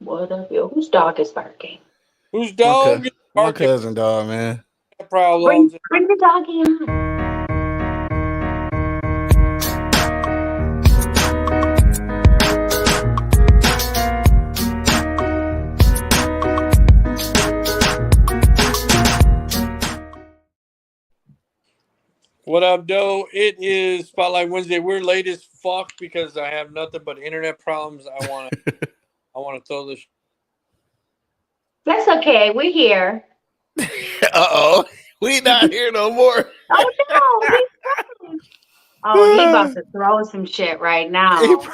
What up, yo? Whose dog is barking? Whose My dog is my barking cousin dog, man. Bring, problems? bring the doggy on. What up, Doe? It is Spotlight Wednesday. We're late as fuck because I have nothing but internet problems. I wanna throw this. That's okay. We're here. Uh-oh. We not here no more. Oh no, he's fine. Oh, he about to throw some shit right he, now. pro-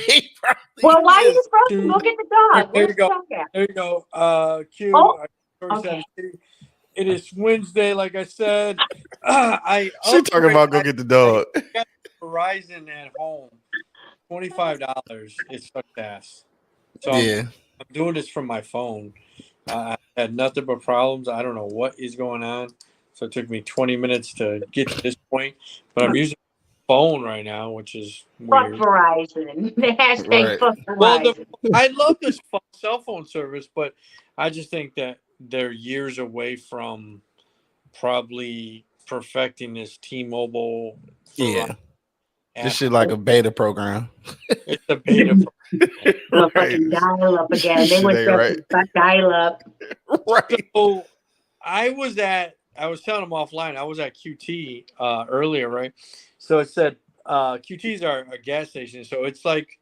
he probably Well, why are is. you frozen? Go get the dog. There you Where's the go. dog at? There you go. Q. Oh, Story okay. Savage City. It is Wednesday, like I said. She talking about go get the dog. I got Verizon at home. $25. It sucks ass. So Yeah. I'm doing this from my phone. I had nothing but problems. I don't know what is going on. So it took me 20 minutes to get to this point. But I'm using my phone right now, which is fuck weird. Verizon. The hashtag Right. fuck Well, Verizon. I love this cell phone service, but I just think that they're years away from probably perfecting this T-Mobile. Yeah. app. This shit like a beta program. It's a beta. Well, fucking dial up again. They Shit went ain't back right. to fuck dial up. Right. So I was telling them offline, I was at QT earlier, right? So it said QTs are a gas station. So it's like,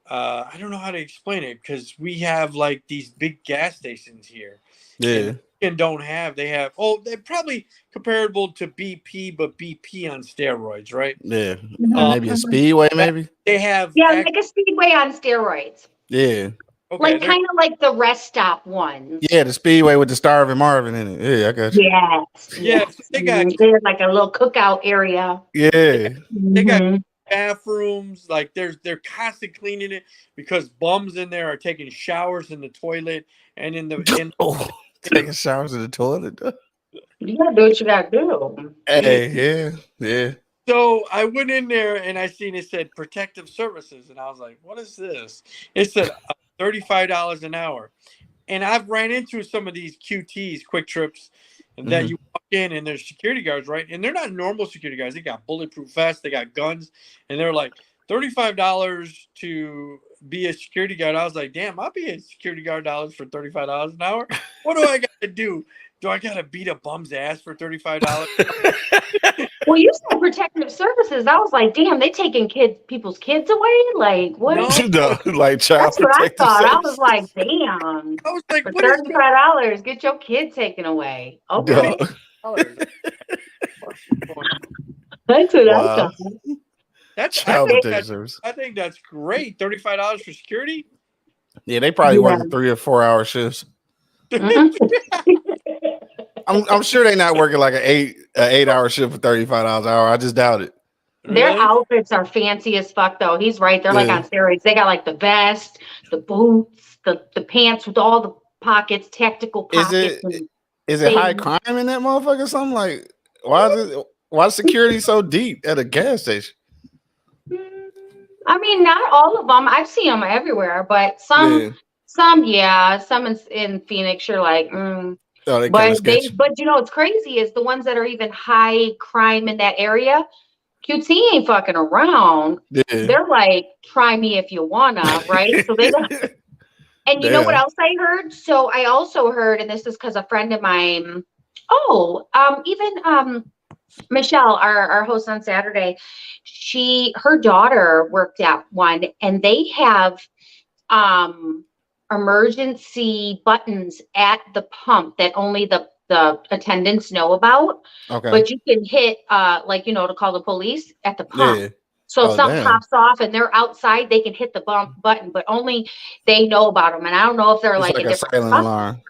I don't know how to explain it because we have like these big gas stations here. Yeah. And they're probably comparable to BP, but BP on steroids, right? Yeah. Maybe a speedway, maybe. They have like a speedway on steroids. Yeah. okay, Like kind of like the rest stop ones. Yeah, the speedway with the Starvin Marvin in it. Yeah, I got you. Yes. Yeah, they got There's like a little cookout area. Yeah. they got Mhm. bathrooms, like they're constantly cleaning it because bums in there are taking showers in the toilet and in Oh, taking showers in the toilet. You gotta do what you gotta do. Hey, yeah. So I went in there and I seen it said protective services, and I was like, "What is this?" It said $35 an hour, and I've ran into some of these QTs, quick trips, and that you walk in and there's security guards, right? And they're not normal security guards. They got bulletproof vests, they got guns, and they're like $35 to be a security guard. I was like, "Damn, I'll be a security guard dollars for $35 an hour. What do I got to do? Do I got to beat a bum's ass for $35?" Well, you said protective services. I was like, damn, they taking people's kids away? Like, what? No. No, like child That's what I protective thought. I services. was like, damn. I was like, For "What is $35, get your kid taken away. Okay. $35?" That's what I Wow. thought. That's Child think protective service. I think that's great. $35 for security. Yeah, they probably Yeah. working 3 or 4 hour shifts. Mhm. I'm sure they're not working like an 8-hour shift for $35 an hour. I just doubt it. Their Really? outfits are fancy as fuck, though. He's right. They're like Yeah. on steroids. They got like the vest, the boots, the pants with all the pockets, tactical Is pockets. it is it high things. crime in that motherfucker or something? Like why is security so deep at a gas station? I mean, not all of them. I've seen them everywhere, but some, Yeah. some in Phoenix. You're like, Oh, they kind but of sketchy. but you know, what's crazy is the ones that are even high crime in that area. QT ain't fucking around. Yeah. They're like, try me if you wanna, right? So they don't. And you know what Damn. else I heard? So I also heard, and this is because a friend of mine, even Michelle, our host on Saturday, her daughter worked at one, and they have emergency buttons at the pump that only the attendants know about. Okay. But you can hit to call the police at the pump. Yeah. So Oh, something damn. pops off and they're outside, they can hit the button, but only they know about them. And I don't know if they're It's like like a a different silent alarm.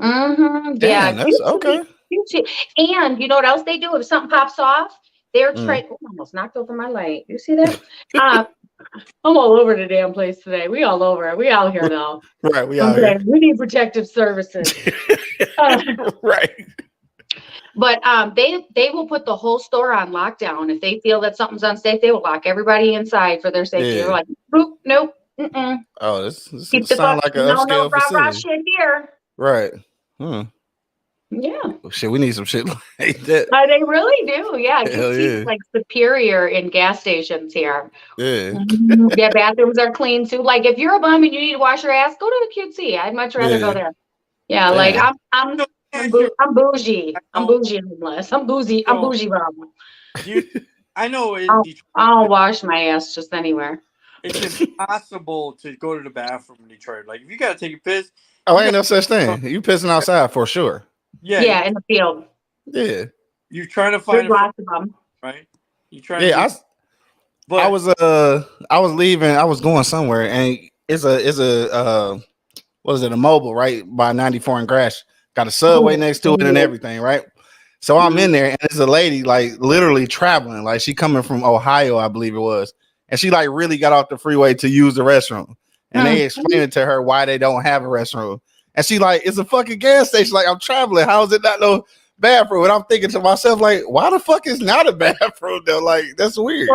Yeah. Damn, that's okay. QT. And you know what else they do? If something pops off, they're Mm. trying. Oh, I almost knocked over my light. You see that? I'm all over the damn place today. We all over it. We out here now. Right, we out Okay, we need protective services. Right. But they will put the whole store on lockdown if they feel that something's unsafe. They will lock everybody inside for their safety. Yeah. They're like, nope, Mm-mm. Oh, this Keep the sound like an no upscale rah rah facility. shit here. Right. Hmm. Yeah. Well, shit, we need some shit like that. They really do. Yeah. Hell QT yeah. is like superior in gas stations here. Yeah. Yeah, bathrooms are clean too. Like if you're a bum and you need to wash your ass, go to the QT. I'd much rather go Yeah. there. Yeah, like Damn. I'm bougie. I'm bougie homeless. I'm bougie. I'm So, bougie bum. I know in I'll, Detroit, I'll wash my ass just anywhere. it's impossible to go to the bathroom in Detroit. Like if you gotta take a piss, Oh, you ain't no such thing. You pissing outside for sure. Yeah, in the field. Yeah. you're trying to There's find a lots of them. right. You trying Yeah. to get, I was leaving. I was going somewhere, and it's a what is it? A mobile right by 94 and Grash. Got a subway next to it and everything, right? So I'm in there, and there's a lady like literally traveling, like she coming from Ohio, I believe it was, and she like really got off the freeway to use the restroom, and they explained to her why they don't have a restroom, and she like, it's a fucking gas station. Like I'm traveling, how is it not no bathroom? And I'm thinking to myself, like, why the fuck is not a bathroom though? Like that's weird.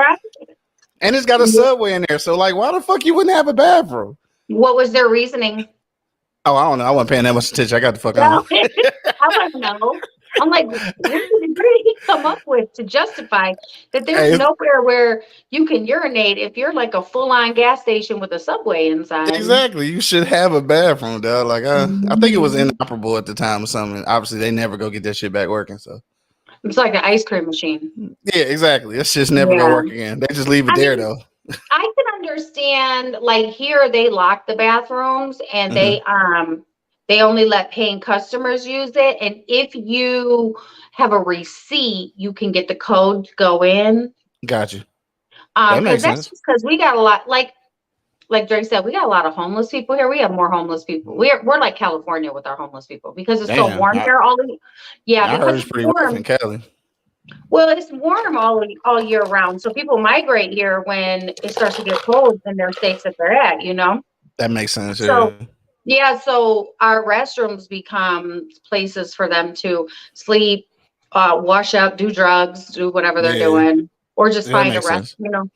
And it's got a subway in there, so like, why the fuck you wouldn't have a bathroom? What was their reasoning? Oh, I don't know. I wasn't paying that much attention. I got the fuck No, on. I want to know. I'm like, where did he come up with to justify that there's Hey, nowhere where you can urinate if you're like a full-on gas station with a subway inside? exactly. You should have a bathroom, dog. Like, I think it was inoperable at the time or something. Obviously, they never go get that shit back working. So, It's like an ice cream machine. yeah, exactly. That's just never gonna work again. They just leave it there, though. I can understand, like here they lock the bathrooms and they only let paying customers use it. And if you have a receipt, you can get the code to go in. Got you. That makes sense. Because we got a lot, like Drake said, we got a lot of homeless people here. We have more homeless people. We're like California with our homeless people because it's so warm here all the I heard it's pretty rough in Cali. Well, it's warm all year round, so people migrate here when it starts to get cold in their states that they're at. You know. That makes sense. So so our restrooms become places for them to sleep, wash up, do drugs, do whatever they're doing, or just find a rest. You know.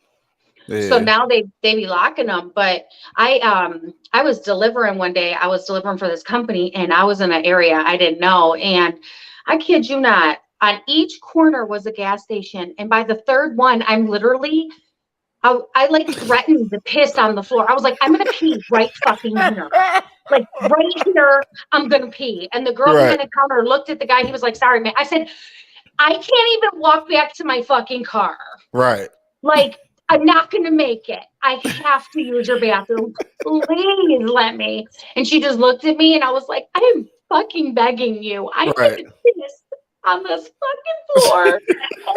Yeah. So now they be locking them. But I was delivering one day. I was delivering for this company, and I was in an area I didn't know, and I kid you not. On each corner was a gas station. And by the third one, I'm literally, I like threatened to piss on the floor. I was like, I'm going to pee right fucking here. Like right here, I'm going to pee. And the girl behind the counter looked at the guy. He was like, sorry, man. I said, I can't even walk back to my fucking car. Right. Like, I'm not going to make it. I have to use your bathroom. Please let me. And she just looked at me and I was like, I am fucking begging you. I need to piss on this fucking floor.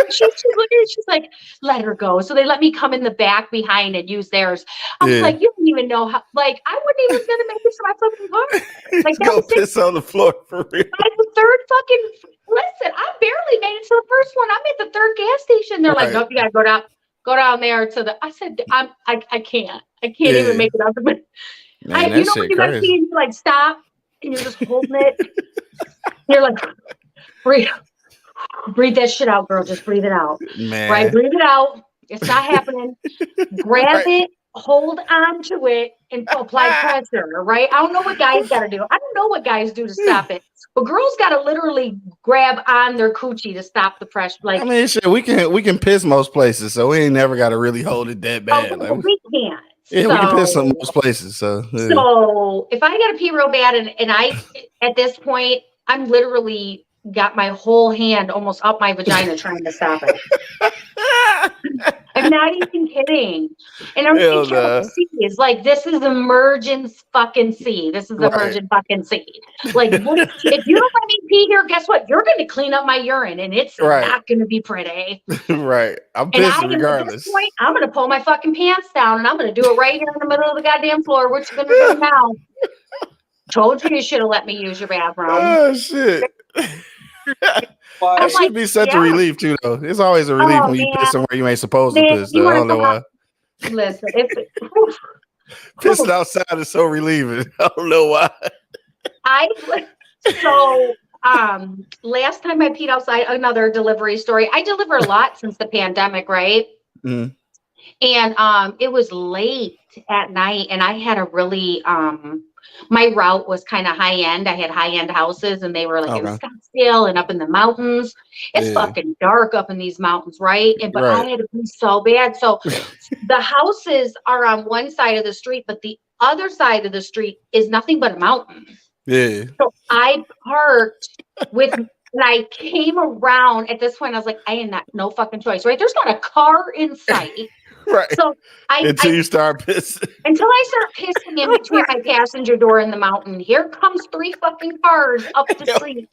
And she's like, let her go. So they let me come in the back behind and use theirs. I was like, you don't even know how, like, I wouldn't even gonna make it to my fucking car. Like, go piss on the floor for real. By the third fucking, listen, I barely made it to the first one. I'm at the third gas station. They're like, nope, you gotta go down there to the, I said, I can't even make it out of it. Man, you know when you gotta see and you like stop and you're just holding it. You're like, breathe that shit out, girl. Just breathe it out. Man. Right? Breathe it out. It's not happening. Grab it, hold on to it, and apply pressure. Right? I don't know what guys gotta do. I don't know what guys do to stop it. But girls gotta literally grab on their coochie to stop the pressure. Like, I mean, shit, we can piss most places, so we ain't never gotta really hold it that bad. Like, we can't. Yeah, we can piss on most places. So if I gotta pee real bad, and I at this point, I'm literally got my whole hand almost up my vagina trying to stop it. I'm not even kidding. And I'm thinking, is like, this is emergence fucking C. This is emergent fucking C. Like, if you don't let me pee here, guess what? You're going to clean up my urine, and it's not going to be pretty. Right. I'm pissed regardless. At this point, I'm going to pull my fucking pants down, and I'm going to do it right here in the middle of the goddamn floor. What you going to do now? Told you should have let me use your bathroom. Oh, shit. It should be such a relief too, though. It's always a relief when you piss somewhere you ain't supposed to piss. Though. I don't know why. Listen, pissing outside is so relieving. I don't know why. Last time I peed outside, another delivery story. I deliver a lot since the pandemic, right? Mm. And it was late at night, and I had a really my route was kind of high end. I had high end houses, and they were like in Okay. Scottsdale and up in the mountains. It's Yeah. fucking dark up in these mountains, right? And but I Right. had to be so bad. So the houses are on one side of the street, but the other side of the street is nothing but a mountain. Yeah. So I parked with, and I came around at this point. I was like, I ain't not no fucking choice, right? There's not a car in sight. Right. So Until you start pissing. until I start pissing in between my passenger door and the mountain, here comes 3 fucking cars up the street.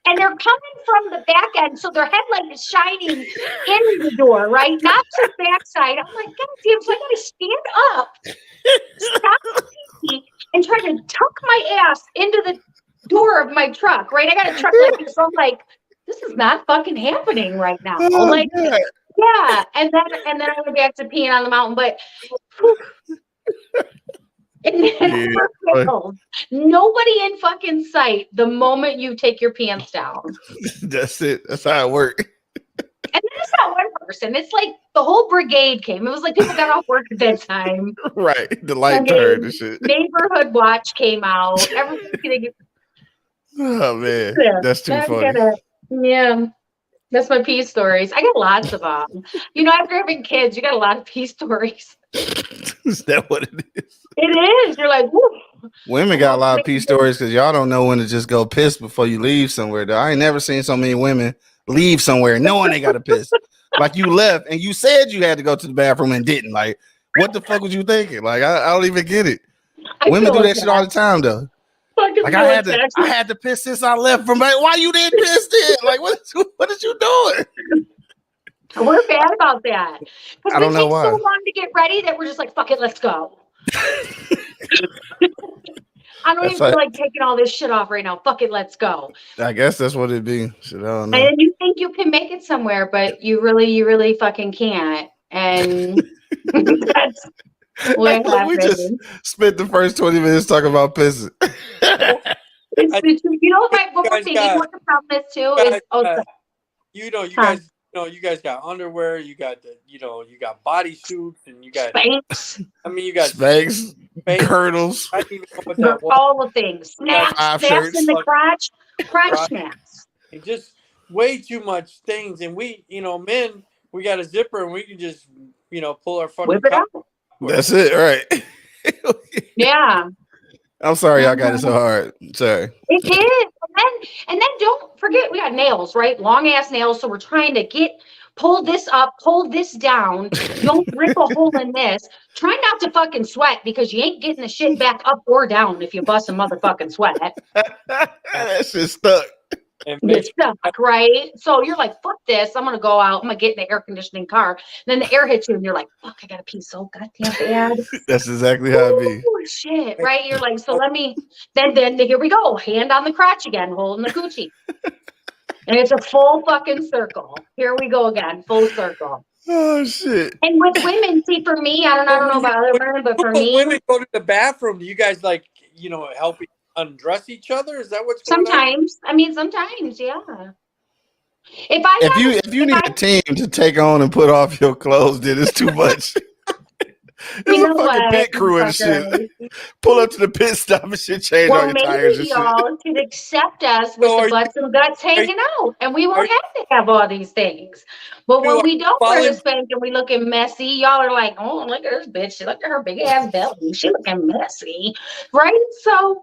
And they're coming from the back end, so their headlight is shining in the door, right? Not to the backside. I'm like, God damn, so I gotta stand up, stop pee, and try to tuck my ass into the door of my truck, right? I got a truck like this. So I'm like, this is not fucking happening right now. Oh, Like, God. yeah. And then I went back to peeing on the mountain, but whew. And then nobody in fucking sight the moment you take your pants down. That's it. That's how it works. And that's not one person. It's like the whole brigade came. It was like people got off work at that time. Right. The light turned and shit. Neighborhood Watch came out. Everyone's gonna get. Oh man, that's too That's funny. Yeah. That's my pee stories. I got lots of them. You know, after having kids, you got a lot of pee stories. Is that what it is? It is. You're like, woo. Women got a lot of pee stories because y'all don't know when to just go piss before you leave somewhere. Though I ain't never seen so many women leave somewhere knowing they got to piss. Like you left and you said you had to go to the bathroom and didn't. Like, what the fuck was you thinking? Like, I don't even get it. Women do that shit all the time, though. Like I had to piss since I left from. Why you didn't piss then? Like, what is you doing? We're bad about that. I don't know why. So long to get ready that we're just like, fuck it, let's go. I don't even feel like taking all this shit off right now. Fuck it, let's go. I guess that's what it be. Shit, I don't know. And you think you can make it somewhere, but you really fucking can't. And that's what we just spent the first 20 minutes talking about pissing. You know what we're thinking? What the problem is too is you guys got underwear, you got you got bodysuits, and you got Spanx. I mean, you got Spanx, girdles, I don't even know what that was. All the things, snaps in the crotch snaps. And just way too much things, and we, men, we got a zipper, and we can just, pull our fucking. Whip it out. That's it, right? Yeah. I'm sorry y'all got it so hard. Sorry. It is. And then don't forget we got nails, right? Long ass nails. So we're trying to pull this up, pull this down. Don't rip a hole in this. Try not to fucking sweat because you ain't getting the shit back up or down if you bust a motherfucking sweat. That shit stuck. It's stuck, right? So you're like, fuck this. I'm going to go out. I'm going to get in the air conditioning car. And then the air hits you and you're like, fuck, I got to pee so goddamn bad. That's exactly how it be. Oh, shit, right? You're like, so let me, then here we go. Hand on the crotch again, holding the coochie. And it's a full fucking circle. Here we go again, full circle. Oh, shit. And with women, see, for me, I don't know about other women, but for me. Women go to the bathroom. Do you guys help undress each other? Is that what's going sometimes on? I mean, sometimes, yeah. If you need a team to take on and put off your clothes, then it's too much. There's a fucking pit crew and shit. Pull up to the pit stop and shit, change all your tires and shit. Y'all could accept us with the butts and guts hanging out, and we won't have to have all these things. But when we don't wear the spank and we looking messy, y'all are like, oh, look at this bitch. Look at her big ass belly. She looking messy, right? So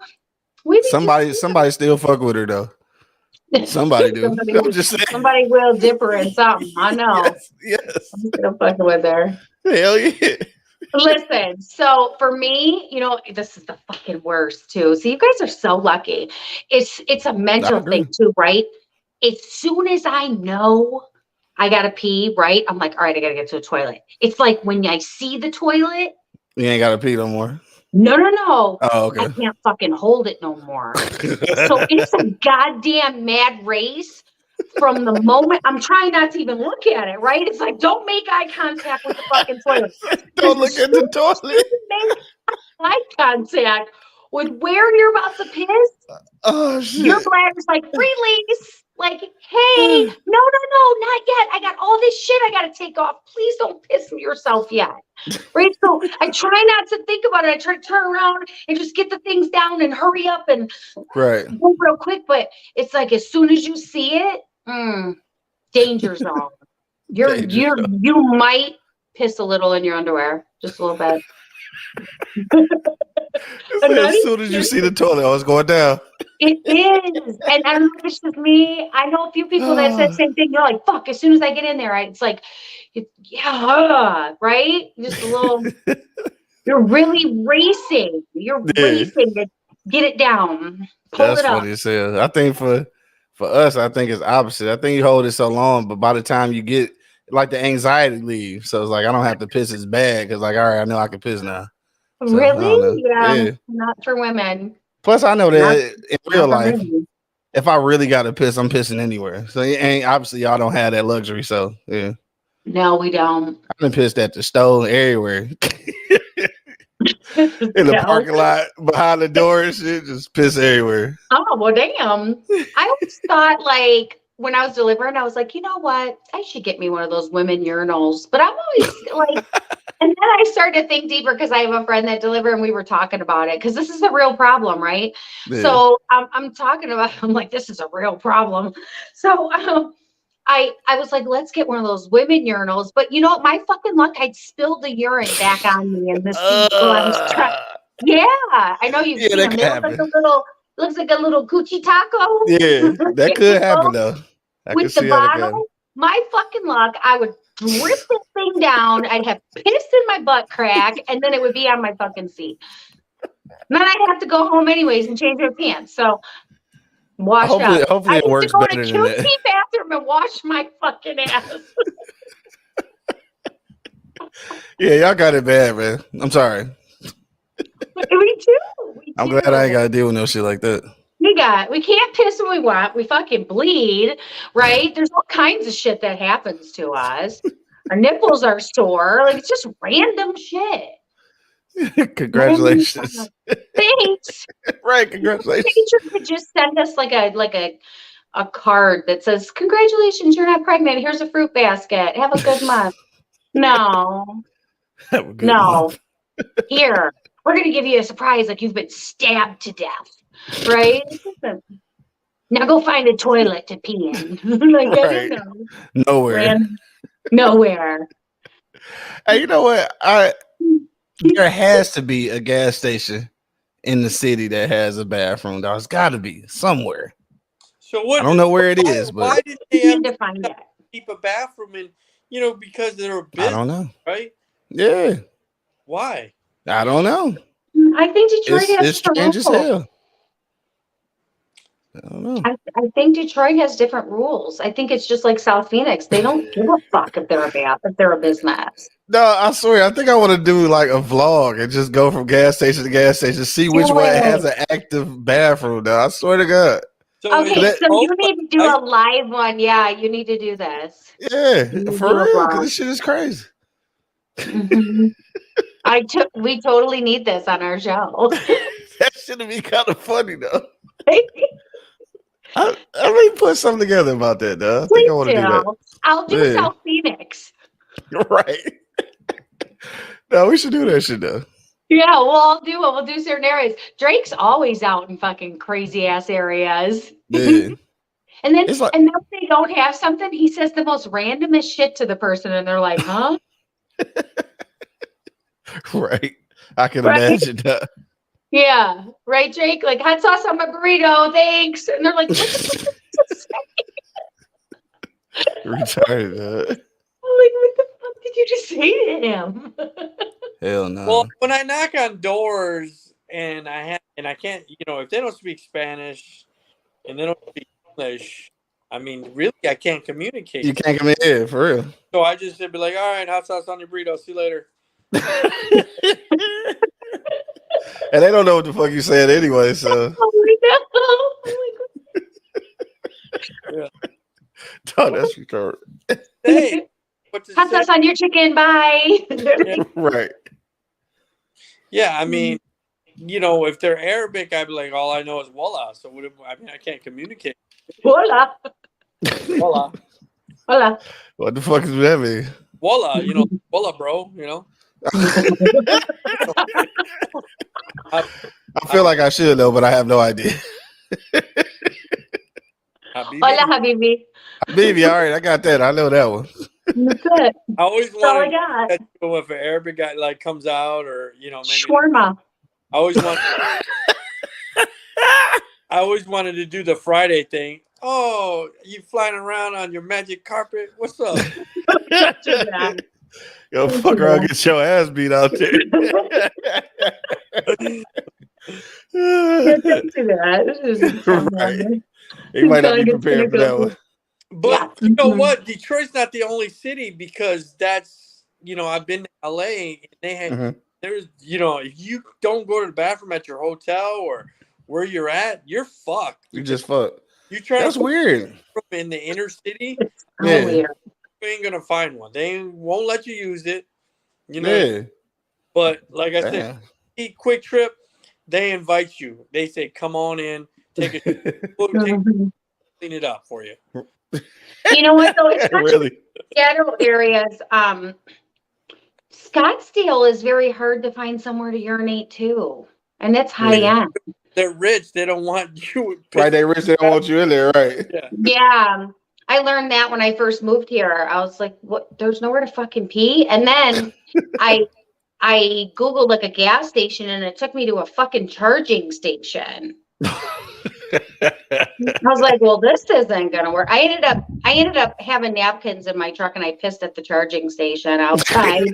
somebody still fuck with her though. Somebody do. I'm just saying. Somebody will dip her in something. I know. Yes. I'm still fucking with her. Hell yeah. Listen, so for me, this is the fucking worst too. So you guys are so lucky. It's a mental thing too, right? As soon as I know I gotta pee, right? I'm like, all right, I gotta get to the toilet. It's like when I see the toilet, you ain't gotta pee no more. No. Oh, okay. I can't fucking hold it no more. So it's a goddamn mad race from the moment I'm trying not to even look at it, right? It's like, don't make eye contact with the fucking toilet. Don't look at the toilet. Make eye contact with where you're about to piss. Oh, shit. Your bladder's like, release. Like, hey, no, not yet. I got all this shit I got to take off. Please don't piss yourself yet. Right. So I try not to think about it. I try to turn around and just get the things down and hurry up and Right. go real quick. But it's like, as soon as you see it, danger zone. You might piss a little in your underwear, just a little bit. As soon as you see the toilet, oh, it's going down. It is. And I don't know if it's just me. I know a few people that said the same thing. They're like, fuck, as soon as I get in there, it's like, right? Just a little, you're really racing. You're racing to get it down. That's funny as hell. I think for us, I think it's opposite. I think you hold it so long, but by the time you get, like, the anxiety leaves. So it's like, I don't have to piss as bad because, like, all right, I know I can piss now. So, really? Yeah. Not for women. Plus, I know that in real life, if I really got to piss, I'm pissing anywhere. So it ain't, obviously, y'all don't have that luxury. So yeah. No, we don't. I've been pissed at the stove everywhere. In the parking lot, behind the door and shit, just piss everywhere. Oh, well, damn. I always thought, like, when I was delivering, I was like, you know what? I should get me one of those women urinals. But I'm always like, and then I started to think deeper because I have a friend that delivered and we were talking about it because this is a real problem, right? Yeah. So I'm talking about, I'm like, this is a real problem. So I was like, let's get one of those women urinals. But you know, my fucking luck, I'd spilled the urine back on me in the seat while I was trying. Yeah, I know you've seen them. It looks like a little coochie taco. Yeah, that could happen though. With the bottle, my fucking luck, I would drip this thing down. I'd have piss in my butt crack, and then it would be on my fucking seat. And then I'd have to go home anyways and change my pants. So wash up. Hopefully it works better than that. I used to go to QT bathroom and wash my fucking ass. Yeah, y'all got it bad, man. I'm sorry. We too. I'm glad I ain't got to deal with no shit like that. We can't piss when we want. We fucking bleed, right? There's all kinds of shit that happens to us. Our nipples are sore. Like, it's just random shit. Congratulations. Thanks. Right, congratulations. Nature could just send us like a card that says, congratulations, you're not pregnant. Here's a fruit basket. Have a good month. No. Month. Here. We're going to give you a surprise like you've been stabbed to death, right? Now go find a toilet to pee in. Like, right. I don't know. Nowhere. Nowhere. Hey, you know what? There has to be a gas station in the city that has a bathroom. There's got to be somewhere. So what? I don't know where it is, but why did they have to find it? Keep a bathroom in? You know, because they're a business. I don't know. Right? Yeah. Why? I don't know. I think Detroit has it's strange as hell. I don't know. I think Detroit has different rules. I think it's just like South Phoenix. They don't give a fuck if they're a business. No, I swear. I think I want to do like a vlog and just go from gas station to gas station, see which one has an active bathroom. Though I swear to God. So you need to do a live one. Yeah, you need to do this. Yeah, for real. Because this shit is crazy. Mm-hmm. We totally need this on our show. That should be kind of funny though. I may put something together about that though. I think I want to do that. I'll do South Phoenix. Right. No, we should do that shit though. Yeah, we'll do it. We'll do certain areas. Drake's always out in fucking crazy ass areas. Yeah. And then if they don't have something, he says the most randomest shit to the person, and they're like, huh? Right. I can imagine that. Yeah. Right, Jake? Like, hot sauce on my burrito, thanks. And they're like, what the fuck did you say? Retarded. I'm like, what the fuck did you just say to him? Hell no. Well, when I knock on doors and I can't, you know, if they don't speak Spanish and they don't speak English, I mean, really, I can't communicate. You can't come in here, for real. So I just be like, all right, hot sauce on your burrito. See you later. And they don't know what the fuck you said anyway, so. Oh my God. Oh, that's retarded. Hey, hot sauce on your chicken, bye. Right. Yeah, I mean, you know, if they're Arabic, I'd be like, all I know is wallah. So I can't communicate. Voila. Voila. Hola. What the fuck does that mean? Voila, voila, bro, I feel like I should know, but I have no idea. Hola, Habibi. Baby, all right, I got that. I know that one. That's it. I always That's all I wanted got. if an Arabic guy like comes out, or maybe Shawarma. I always wanted to do the Friday thing. Oh, you flying around on your magic carpet? What's up? Yo, fuck around, get your ass beat out there. Right. He might not be prepared for that one. But you know what? Detroit's not the only city, because that's, I've been to LA and they had, there's, if you don't go to the bathroom at your hotel or where you're at, you're fucked. You just fucked. You try. That's weird. In the inner city, Yeah. you ain't gonna find one. They won't let you use it. Yeah. But like I said, Quick Trip, they invite you. They say, "Come on in, take clean it up for you." You know what? Though it's not really ghetto areas. Scottsdale is very hard to find somewhere to urinate too, and that's high end. They're rich. They don't want you. Right, they rich. They don't want you in there, right? Yeah. I learned that when I first moved here. I was like, "What? There's nowhere to fucking pee." And then I Googled like a gas station, and it took me to a fucking charging station. I was like, "Well, this isn't gonna work." I ended up having napkins in my truck, and I pissed at the charging station outside.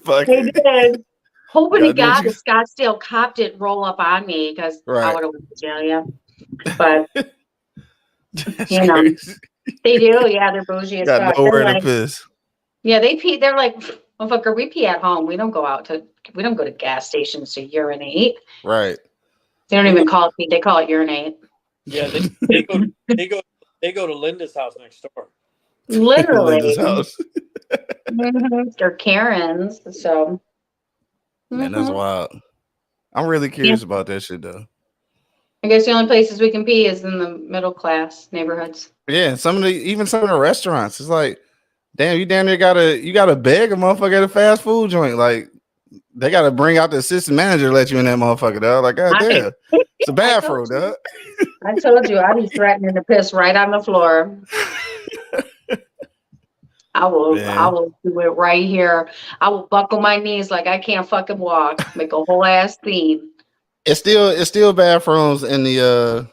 Fuck. They did. Hoping to God the Scottsdale cop didn't roll up on me, because I would have went to jail. Yeah, but they do. Yeah, they're bougie as fuck. Got nowhere to piss. Yeah, they pee. They're like, "Motherfucker, we pee at home. We don't go to gas stations to urinate." Right. They don't even call it pee. They call it urinate. Yeah, they go to Linda's house next door. Literally. Linda's house. They're Karens. So. Man, that's wild. I'm really curious about that shit, though. I guess the only places we can pee is in the middle class neighborhoods. Yeah, some of the restaurants. It's like, damn, you down there gotta beg a motherfucker at a fast food joint. Like, they gotta bring out the assistant manager to let you in that motherfucker, dog. Like, god damn, it's a bathroom, dog. I told you I'd be threatening to piss right on the floor. I will do it right here. I will buckle my knees like I can't fucking walk. Make a whole ass scene. It's still bathrooms in the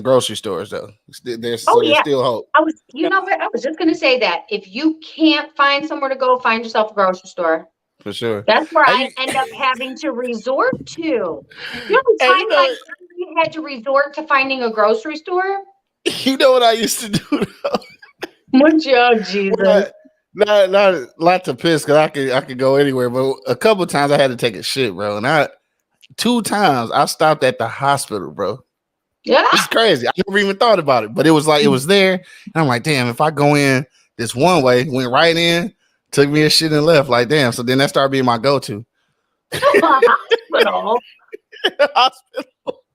grocery stores though. There's still hope. I was just gonna say that if you can't find somewhere to go, find yourself a grocery store. For sure. That's where I end up having to resort to. You know I had to resort to finding a grocery store? You know what I used to do though? What job, Jesus? Not to piss, because I could go anywhere, but a couple of times I had to take a shit, bro. And 2 times I stopped at the hospital, bro. Yeah, it's crazy. I never even thought about it, but it was like it was there, and I'm like, damn, if I go in this one way, went right in, took me a shit and left, like damn. So then that started being my go-to. Hospital.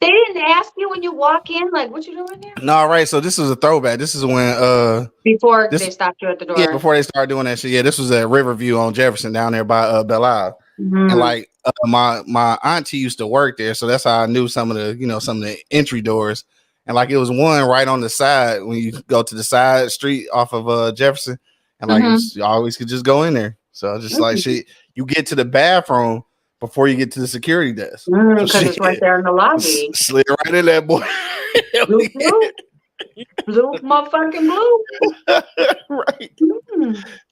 They didn't ask you when you walk in, like, what you doing here? No, right. So this was a throwback. This is when before they stopped you at the door. Yeah, before they started doing that shit. Yeah, this was at Riverview on Jefferson down there by Belle Isle. And like my auntie used to work there, so that's how I knew some of the entry doors. And like it was one right on the side when you go to the side street off of Jefferson, and like you always could just go in there. So just like shit, you get to the bathroom before you get to the security desk. Because it's right there in the lobby. Slid right in that boy. Blue motherfucking blue. Right.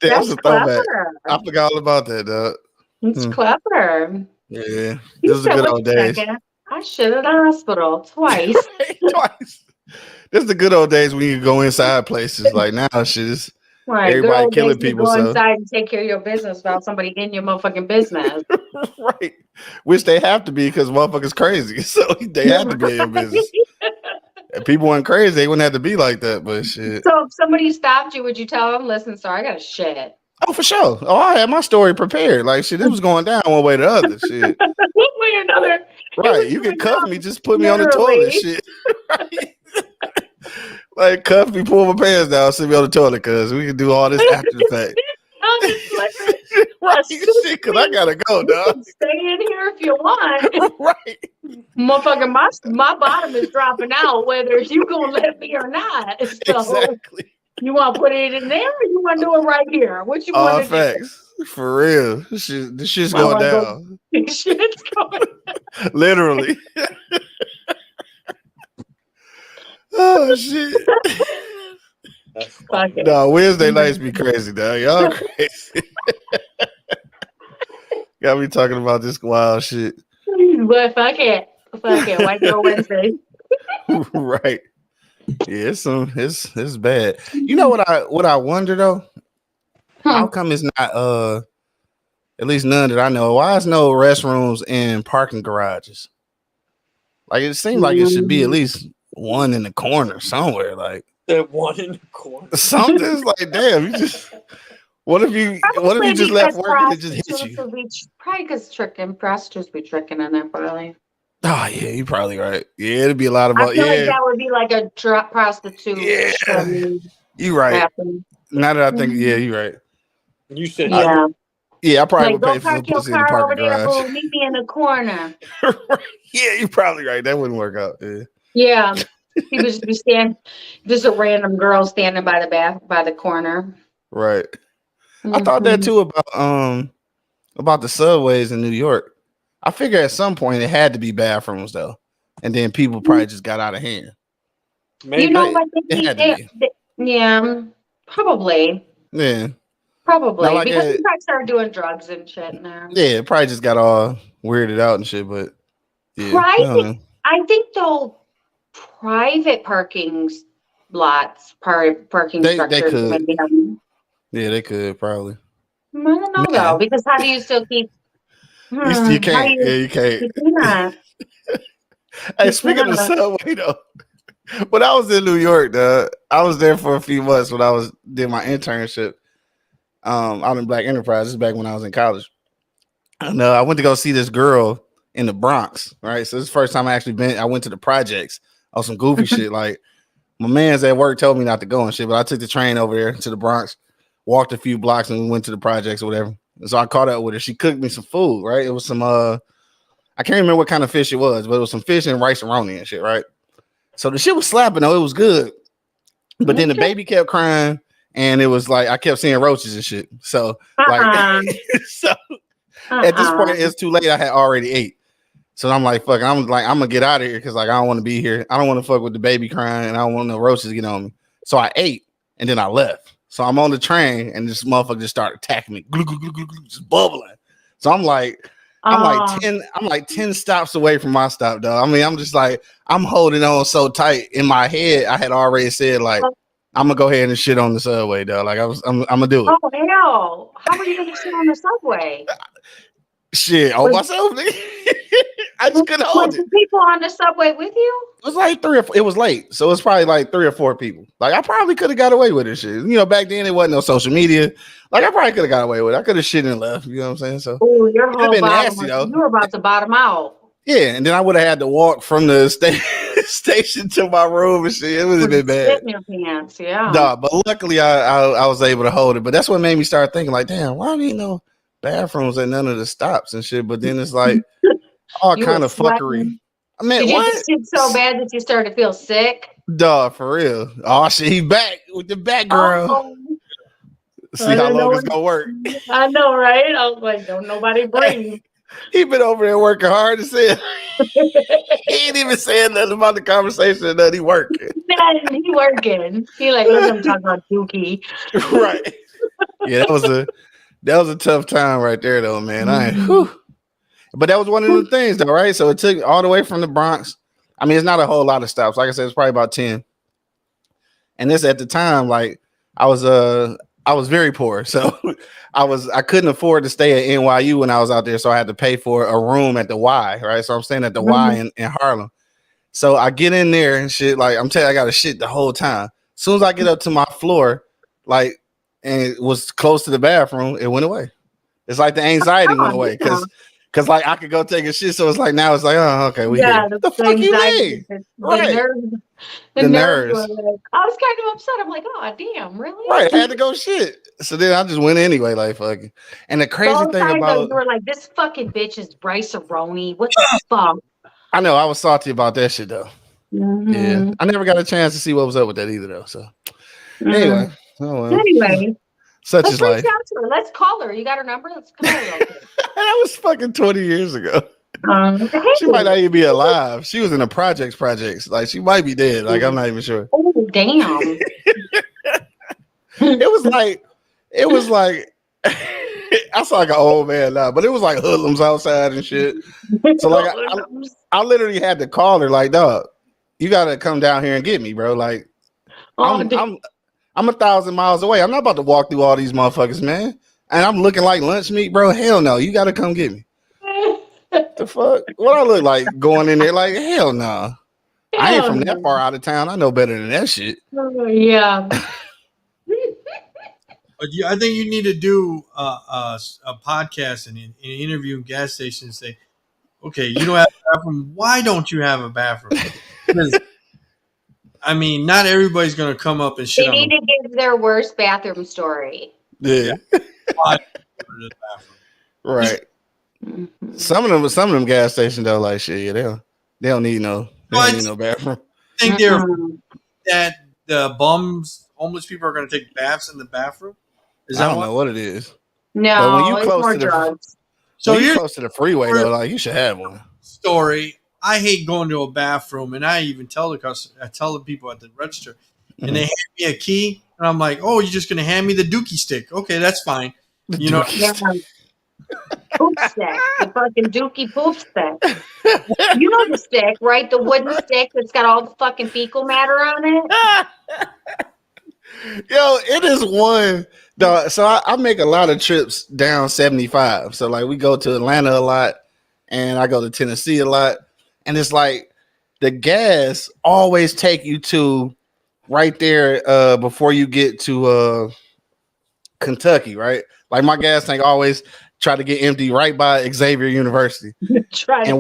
That's a throwback. I forgot all about that, dog. It's clever. Yeah. This is the good old days. I shit at the hospital twice. Twice. This is the good old days when you go inside places. Like now shit is right. Everybody killing people. Go inside and take care of your business without somebody in your motherfucking business. Right. Which they have to be because motherfuckers crazy. So they have to be in your business. If people weren't crazy, they wouldn't have to be like that. But shit. So if somebody stopped you, would you tell them, listen, sir, I got a shit? Oh, for sure. Oh, I had my story prepared. Like shit, it was going down one way or the other. Shit. One way or another. Right. You can cuff me, just put me on the toilet. Shit. Right. Like, cuff me, pull my pants down, sit me on the toilet, cuz we can do all this after the fact. I'm just like, Right, shit, cuz I gotta go, you dog. can stay in here if you want. Right. Motherfucker, my bottom is dropping out whether you gonna let me or not. So Exactly. you want to put it in there or you want to do it right here? What you All want to do? facts. For real. This shit's I going wanna go- down. Shit's going. Literally. Oh shit. Fuck it. No, Wednesday nights be crazy, dog. Y'all crazy. Got me talking about this wild shit. But fuck it. White Girl Wednesday. Right. Yeah, it's bad. You know what I wonder though? How come it's not at least none that I know? Why is no restrooms in parking garages? Like it seems like it should be at least one in the corner somewhere. Like That one in the corner. something's like, damn, you just what if you just left work and it just hit you? Probably because prostitutes be tricking in there, probably. Oh yeah, you're probably right. Yeah, it'd be a lot of I feel like that would be like a prostitute. Yeah. You right. Happen. Now that I think, yeah, you're right. You said Yeah. Yeah, I probably Like, would go pay for some park your pussy in the car over parking there, garage. boo. Meet me in the corner. Yeah, you're probably right. That wouldn't work out. Yeah. Yeah. People just be just a random girl standing by the corner. Right. I thought that too about the subways in New York. I figure at some point it had to be bathrooms though, and then people probably just got out of hand. maybe. You know what? It had to be. Yeah, probably. Yeah, Probably. Now, like, Because we probably started doing drugs and shit now. yeah, it probably just got all weirded out and shit. But yeah, Private, I think though, private parking lots, parking They structures. could. Maybe, yeah, they could probably. I don't know though, because how do you still keep? You can't. Yeah, you can't. You cannot. Hey, speaking of the subway though, when I was in New York, I was there for a few months when I did my internship out in Black Enterprise. This is back when I was in college. And I went to go see this girl in the Bronx, right? So this is the first time I went to the projects on some goofy shit. Like my man's at work told me not to go and shit, but I took the train over there to the Bronx, walked a few blocks and we went to the projects or whatever. And so I caught up with her. She cooked me some food, right? It was some I can't remember what kind of fish it was, but it was some fish and rice and roni and shit, right? So the shit was slapping though, it was good. But then the baby kept crying and it was like I kept seeing roaches and shit. So like so at this point it's too late. I had already ate. So I'm like, fuck, I'm gonna get out of here because like I don't want to be here. I don't want to fuck with the baby crying and I don't want no roaches to get on me. So I ate and then I left. So I'm on the train and this motherfucker just started attacking me, just bubbling. So I'm like 10 stops away from my stop, though. I mean, I'm just like, I'm holding on so tight. In my head, I had already said, like, I'm gonna go ahead and shit on the subway, though. Like I'm gonna do it. Oh hell! How are you gonna sit on the subway? Shit, on myself, nigga. I just couldn't hold it. People on the subway with you? It was like 3 or 4. It was late, so it's probably like 3 or 4 people. Like I probably could have got away with it. Shit, you know, back then it wasn't no social media. Like I probably could have got away with it. I could have shit and left. You know what I'm saying? So oh, your whole been bottom, nasty, though. you were about to bottom out. Yeah, and then I would have had to walk from the station to my room and shit. It would have been bad. Shit in your pants, yeah. Nah, but luckily I was able to hold it. But that's what made me start thinking, like, damn, why ain't no bathrooms at none of the stops and shit? But then it's like all You kind were of fuckery. sweating. I mean, Did you what? get shit so bad that you started to feel sick? Dog, for real. Oh shit, he back with the back girl. Oh, See I how don't long know it's gonna work. I know, right? I was like, don't nobody breathe. He been over there working hard to say he ain't even saying nothing about the conversation that he working. He working. He like, let them talk about Dookie. Right. Yeah, that was a tough time right there though, man. But that was one of the things though, right? So it took all the way from the Bronx. I mean, it's not a whole lot of stops. Like I said, it's probably about 10. And this at the time, like I was very poor. So I couldn't afford to stay at NYU when I was out there. So I had to pay for a room at the Y, right? So I'm staying at the Y in Harlem. So I get in there and shit, like I'm telling you, I got to shit the whole time. As soon as I get up to my floor, like, and it was close to the bathroom, it went away. It's like the anxiety went away Cause like I could go take a shit, so it's like now it's like, oh, okay, we here. The fuck you mean? Right. The nerves. I was kind of upset. I'm like, oh damn, really? Right, I had to go shit. So then I just went anyway, like fucking. And the crazy thing about you were like, this fucking bitch is Bryce-A-Roni. What the fuck? I know I was salty about that shit though. Mm-hmm. Yeah, I never got a chance to see what was up with that either though. So anyway, such is life. Let's call her. You got her number? Let's call her. That was fucking 20 years ago. She might not even be alive. She was in the projects. Like she might be dead. Like I'm not even sure. Oh damn! It was like I saw like an old man now, but it was like hoodlums outside and shit. So like I literally had to call her like, dog, you gotta come down here and get me, bro. Like I'm 1,000 miles away. I'm not about to walk through all these motherfuckers, man. And I'm looking like lunch meat, bro. Hell no, you gotta come get me. The fuck? What I look like going in there? Like hell no. I ain't from that far out of town. I know better than that shit. Yeah. But I think you need to do a podcast and interview gas stations. Say, okay, you don't have a bathroom. Why don't you have a bathroom? I mean, not everybody's gonna come up and shit. They need to give their worst bathroom story. Yeah. Right. Mm-hmm. Some of them gas stations though, like shit, yeah, they don't need no bathroom. I think that the bums, homeless people are gonna take baths in the bathroom. I don't know what it is. No, but when you it's close more to the drugs. So you're close to the freeway though, like you should have one. Story. I hate going to a bathroom, and I even tell the people at the register, and they hand me a key, and I'm like, "Oh, you're just gonna hand me the dookie stick? Okay, that's fine." You know, poop stick, the fucking dookie poop stick. You know the stick, right? The wooden stick that's got all the fucking fecal matter on it. Yo, it is one. Dog, so I make a lot of trips down 75. So like we go to Atlanta a lot, and I go to Tennessee a lot, and it's like the gas always take you to right there before you get to Kentucky, right? Like my gas tank always try to get empty right by Xavier University. And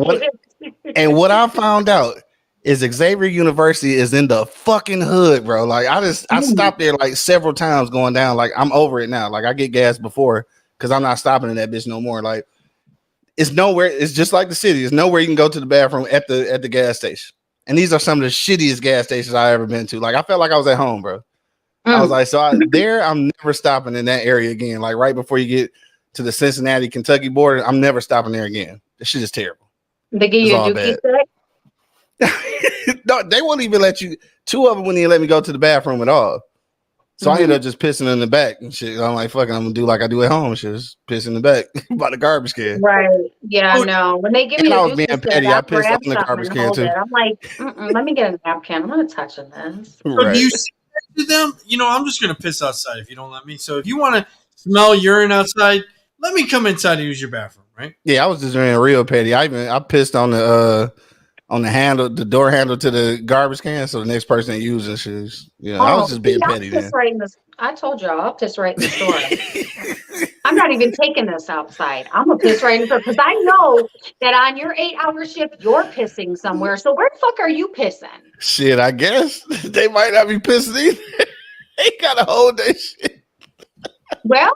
what I found out is Xavier University is in the fucking hood, bro. Like I stopped there like several times going down. Like I'm over it now. Like I get gas before because I'm not stopping in that bitch no more. Like it's nowhere. It's just like the city. It's nowhere you can go to the bathroom at the gas station. And these are some of the shittiest gas stations I ever been to. Like I felt like I was at home, bro. I was like, I'm never stopping in that area again. Like right before you get to the Cincinnati, Kentucky border, I'm never stopping there again. This shit is terrible. They give you a dookie stick? No, they won't even let you. Two of them wouldn't even let me go to the bathroom at all. So I ended up just pissing in the back and shit. I'm like, fucking, I'm gonna do like I do at home. Shit, just piss in the back by the garbage can. Right? Yeah, no. When they give me, I was being petty. I pissed on the garbage can too. I'm like, let me get a napkin. I'm not touching this. Right. Do you say to them? You know, I'm just gonna piss outside if you don't let me. So if you want to smell urine outside, let me come inside and use your bathroom. Right? Yeah, I was just being real petty. I pissed on the handle, the door handle to the garbage can, so the next person that uses should, I was just being petty then. I told you I'll piss right in the store. I'm not even taking this outside. I'm gonna piss right in the store because I know that on your 8-hour shift you're pissing somewhere. So where the fuck are you pissing? Shit, I guess they might not be pissing either. They gotta hold that shit. Well,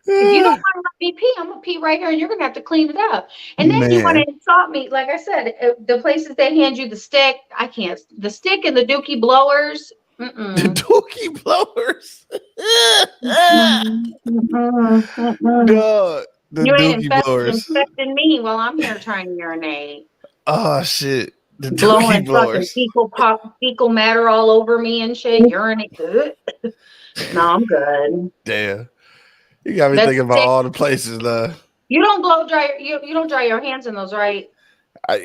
if you don't want to let me pee, I'm gonna pee right here, and you're gonna have to clean it up. And then you want to insult me, like I said, the places they hand you the stick, I can't. The stick and the dookie blowers. Mm-mm. The dookie blowers. The you dookie ain't blowers. infecting me while I'm here trying to urinate. Oh shit! The blowing dookie blowers. Fecal matter all over me and shit. Urinate. No, I'm good. Damn. You got me thinking about all the places. You don't blow dry. You don't dry your hands in those, right? I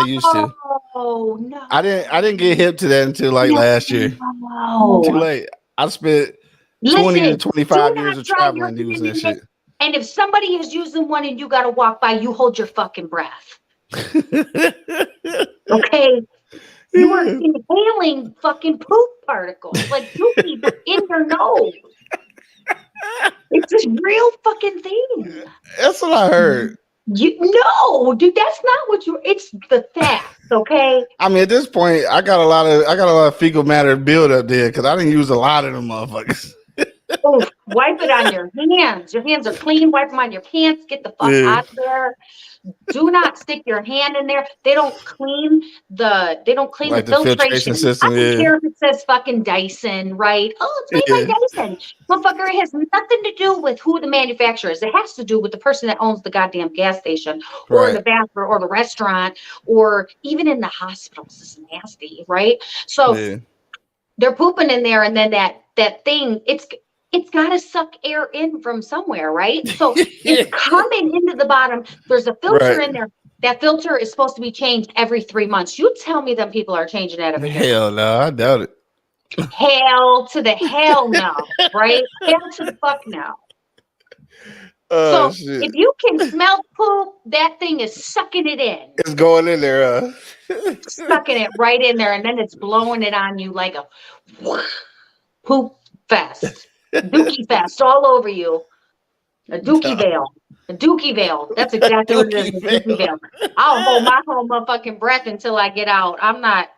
used to. No. I didn't get hip to that until last year. No. Too late. I spent 20 to 25 years of traveling using that shit. And if somebody is using one and you got to walk by, you hold your fucking breath. Okay. You are inhaling fucking poop particles like dookie in your nose. It's a real fucking thing. That's what I heard. No, dude, that's not what it's the facts, okay? I mean, at this point, I got a lot of fecal matter build up there because I didn't use a lot of them motherfuckers. Oh, wipe it on your hands. Your hands are clean. Wipe them on your pants. Get the fuck out of there. Do not stick your hand in there. They don't clean the Like the filtration filtration system. I don't care if it says fucking Dyson, right? Oh, it's made by Dyson. Motherfucker, it has nothing to do with who the manufacturer is. It has to do with the person that owns the goddamn gas station or the bathroom or the restaurant or even in the hospitals. It's nasty, right? So they're pooping in there, and then that thing, it's got to suck air in from somewhere, right? So it's coming into the bottom. There's a filter in there. That filter is supposed to be changed every 3 months. You tell me them people are changing that every day. Hell no, I doubt it. Hell to the hell no, right? Hell to the fuck no. So shit. if you can smell poop, that thing is sucking it in. It's going in there. Sucking it right in there, and then it's blowing it on you like a poop fest. Dookie fest all over you. A dookie veil. A dookie veil. That's exactly what it is. A dookie veil. I'll hold my whole motherfucking breath until I get out. I'm not.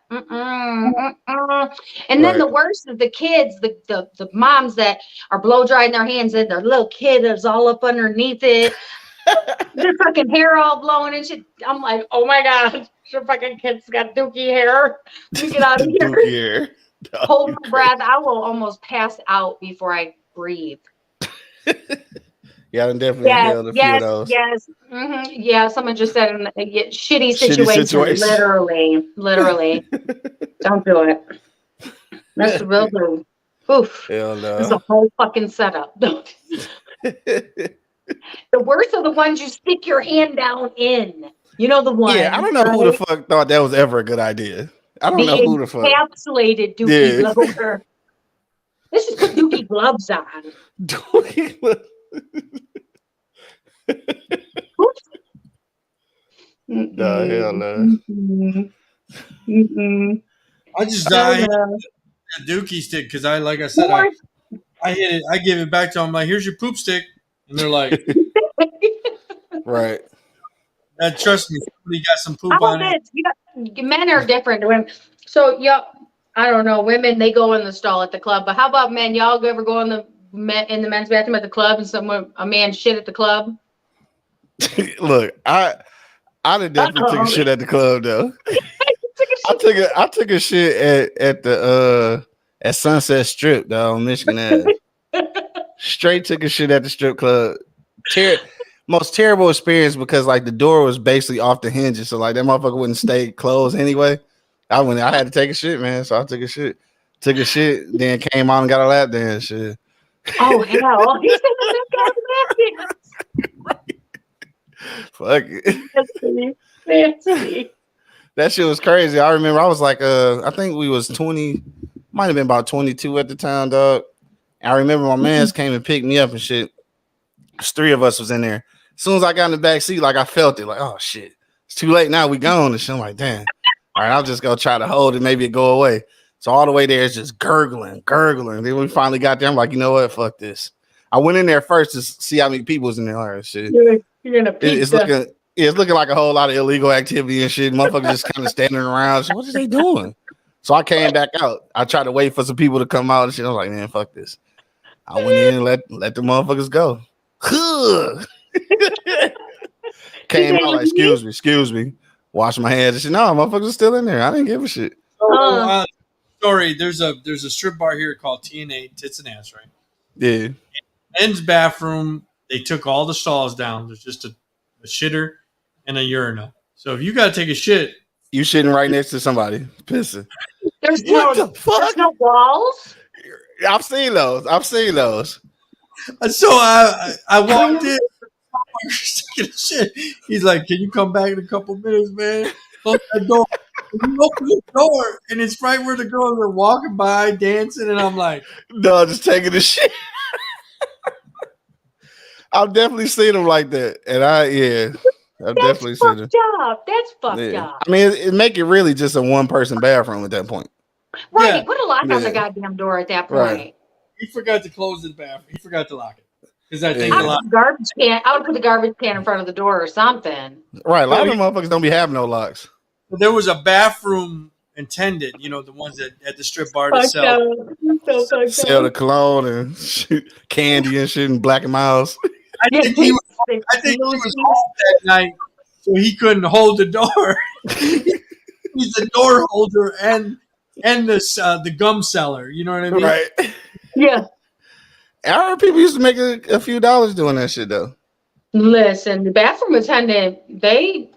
And then the worst is the kids, the moms that are blow drying their hands and their little kid is all up underneath it. Their fucking hair all blowing and shit. I'm like, oh my God, your fucking kid's got dookie hair. You get out of here. Hold my breath. I will almost pass out before I breathe. Yeah, I definitely held a few of those. Yes. Mm-hmm. Yeah, someone just said in a shitty situation. Literally. Don't do it. That's the real thing. Oof. Hell no. It's a whole fucking setup. The worst are the ones you stick your hand down in. You know the one. Yeah, I don't know who the fuck thought that was ever a good idea. I don't know who the fuck. Encapsulated dookie blower. Let's just put dookie gloves on. Dookie gloves. No, hell no. I just died a dookie stick because like I said, I hit it. I give it back to them. I'm like, here's your poop stick. And they're like, right. Trust me, somebody got some poop on it. Men are different. So, I don't know. Women, they go in the stall at the club. But how about men? Y'all ever go in the men's bathroom at the club and a man shit at the club? Look, I definitely took a shit at the club though. I took a shit at Sunset Strip though on Michigan Ave. Straight took a shit at the strip club. Most terrible experience because like the door was basically off the hinges, so like that motherfucker wouldn't stay closed anyway. I had to take a shit, man. So I took a shit, then came on and got a lap dance. Shit. Oh hell! He said that right. Fuck it. That shit was crazy. I remember I was like, I think we was 20, might have been about 22 at the time, dog. I remember my mans came and picked me up and shit. There's 3 of us was in there. As soon as I got in the back seat, like I felt it, like, oh shit, it's too late now. We gone and shit. I'm like, damn. All right, I'll just go try to hold it, maybe it go away. So all the way there is just gurgling. Then we finally got there. I'm like, you know what? Fuck this. I went in there first to see how many people was in there. All right, shit. You're gonna pizza. It's looking like a whole lot of illegal activity and shit. Motherfuckers just kind of standing around. So what is they doing? So I came back out. I tried to wait for some people to come out and shit. I was like, man, fuck this. I went in and let the motherfuckers go. Came out like, excuse me. Wash my hands and shit. No, motherfuckers are still in there. I didn't give a shit. Story. There's a strip bar here called TNA Tits and Ass, right? Yeah. Men's bathroom. They took all the stalls down. There's just a shitter and a urinal. So if you got to take a shit, you shitting right next to somebody pissing. There's no walls. I've seen those. So I walked in. Shit. He's like, "Can you come back in a couple minutes, man? Close that door." You open the door, and it's right where the girls are walking by, dancing, and I'm like, "No, just taking the shit." I've definitely seen them like that, and I've definitely seen them. That's fucked up. I mean, it make it really just a 1-person bathroom at that point. Right. Yeah. Put a lock on the goddamn door at that point. Right. He forgot to close the bathroom. He forgot to lock it. Because I think I a lot. would put the garbage can. I would put the garbage can in front of the door or something. Right. A lot of them motherfuckers don't be having no locks. There was a bathroom attendant, you know, the ones that at the strip bar to sell. Sell the cologne and shit, candy and shit and Black and Miles. I think he was home that night, so he couldn't hold the door. He's the door holder and the gum seller. You know what I mean? Right. Yeah. I heard people used to make a few dollars doing that shit though. Listen, the bathroom attendant, they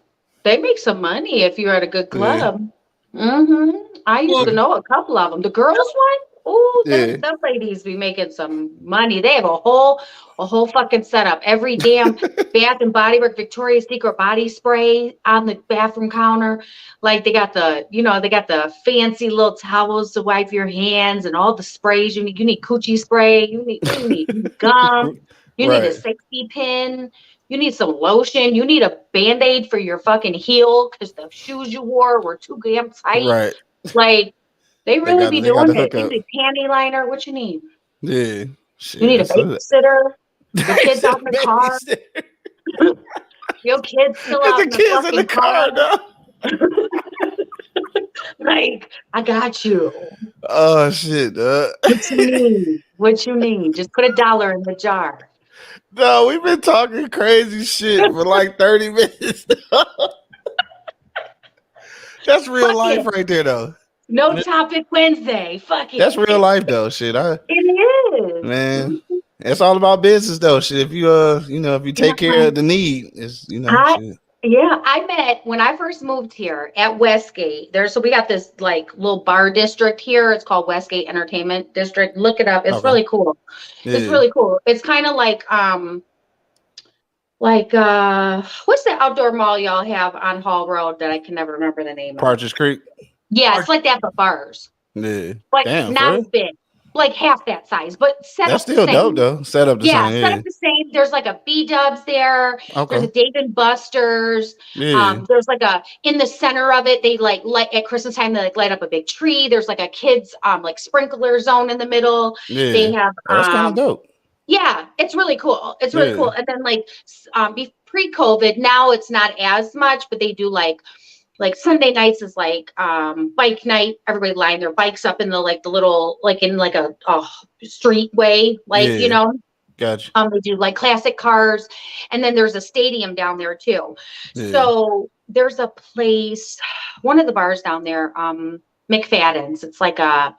make some money if you're at a good club. Mm-hmm. I used to know a couple of them. The girls one, oh, them ladies be making some money. They have a whole fucking setup. Every damn Bath and Body Works Victoria's Secret body spray on the bathroom counter. Like they got the fancy little towels to wipe your hands and all the sprays you need. You need coochie spray. You need gum. You need a safety pin. You need some lotion. You need a Band-Aid for your fucking heel because the shoes you wore were too damn tight. Right. Like, they really be doing it. You need a panty liner. What you need? Yeah. Shit, you need a babysitter. Your kids out in the car. Your kids still out in the car. Like, I got you. Oh, shit. What you need? Just put $1 in the jar. No, we've been talking crazy shit for like 30 minutes. That's real life right there, though. No topic Wednesday. Fuck it. That's real life, though. Shit, it is, man. It's all about business, though. Shit, if you if you take care of the need, it's shit. Yeah, I met when I first moved here at Westgate. So we got this like little bar district here. It's called Westgate Entertainment District. Look it up. It's really cool. Yeah. It's really cool. It's kind of like what's the outdoor mall y'all have on Hall Road that I can never remember the name of? Partridge Creek. Yeah, it's like that but bars. Yeah. Like not as big. Like half that size, but set that's up still the same. dope though. Set up the same. Set up the same. There's like a B-Dubs there. Okay. There's a Dave and Buster's. Yeah. There's like in the center of it, they like at Christmas time they like light up a big tree. There's like a kids like sprinkler zone in the middle. Yeah. They have that's kind of dope. Yeah, it's really cool. It's really cool. And then like pre-COVID, now it's not as much, but they do like Sunday nights is like bike night. Everybody line their bikes up in the little in like a street way, Gotcha. They do like classic cars, and then there's a stadium down there too. Yeah. So there's a place, one of the bars down there, McFadden's. It's like a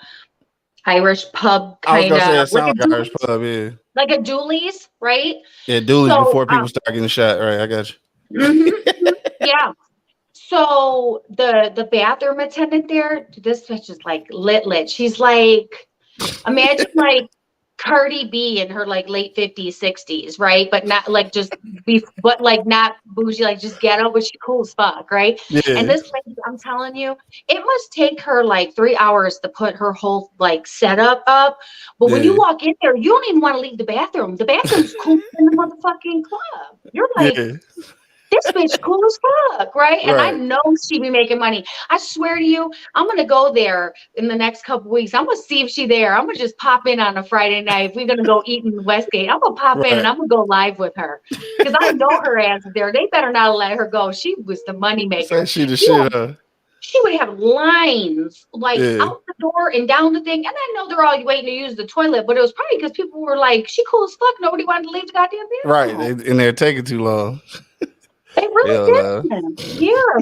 Irish pub kind of. Irish pub, yeah. Like a Dooley's, right? Yeah, Dooley's before people start getting shot. Right, I got you. Mm-hmm. Yeah. So the bathroom attendant there, this bitch is like lit. She's like, imagine like Cardi B in her like late 50s, 60s, right? But not like but like not bougie, like just ghetto, but she's cool as fuck, right? Yeah. And this lady, I'm telling you, it must take her like 3 hours to put her whole like setup up. But when you walk in there, you don't even want to leave the bathroom. The bathroom's cool in the motherfucking club. You're like, this bitch cool as fuck, right? And I know she be making money. I swear to you, I'm gonna go there in the next couple weeks. I'm gonna see if she there. I'm gonna just pop in on a Friday night. If we're gonna go eat in Westgate, I'm gonna pop in and I'm gonna go live with her because I know her ass is there. They better not let her go. She was the money maker. She the shit. She would have lines like out the door and down the thing. And I know they're all waiting to use the toilet, but it was probably because people were like, she cool as fuck. Nobody wanted to leave the goddamn bathroom. Right, and they're taking too long. They really did. Yeah.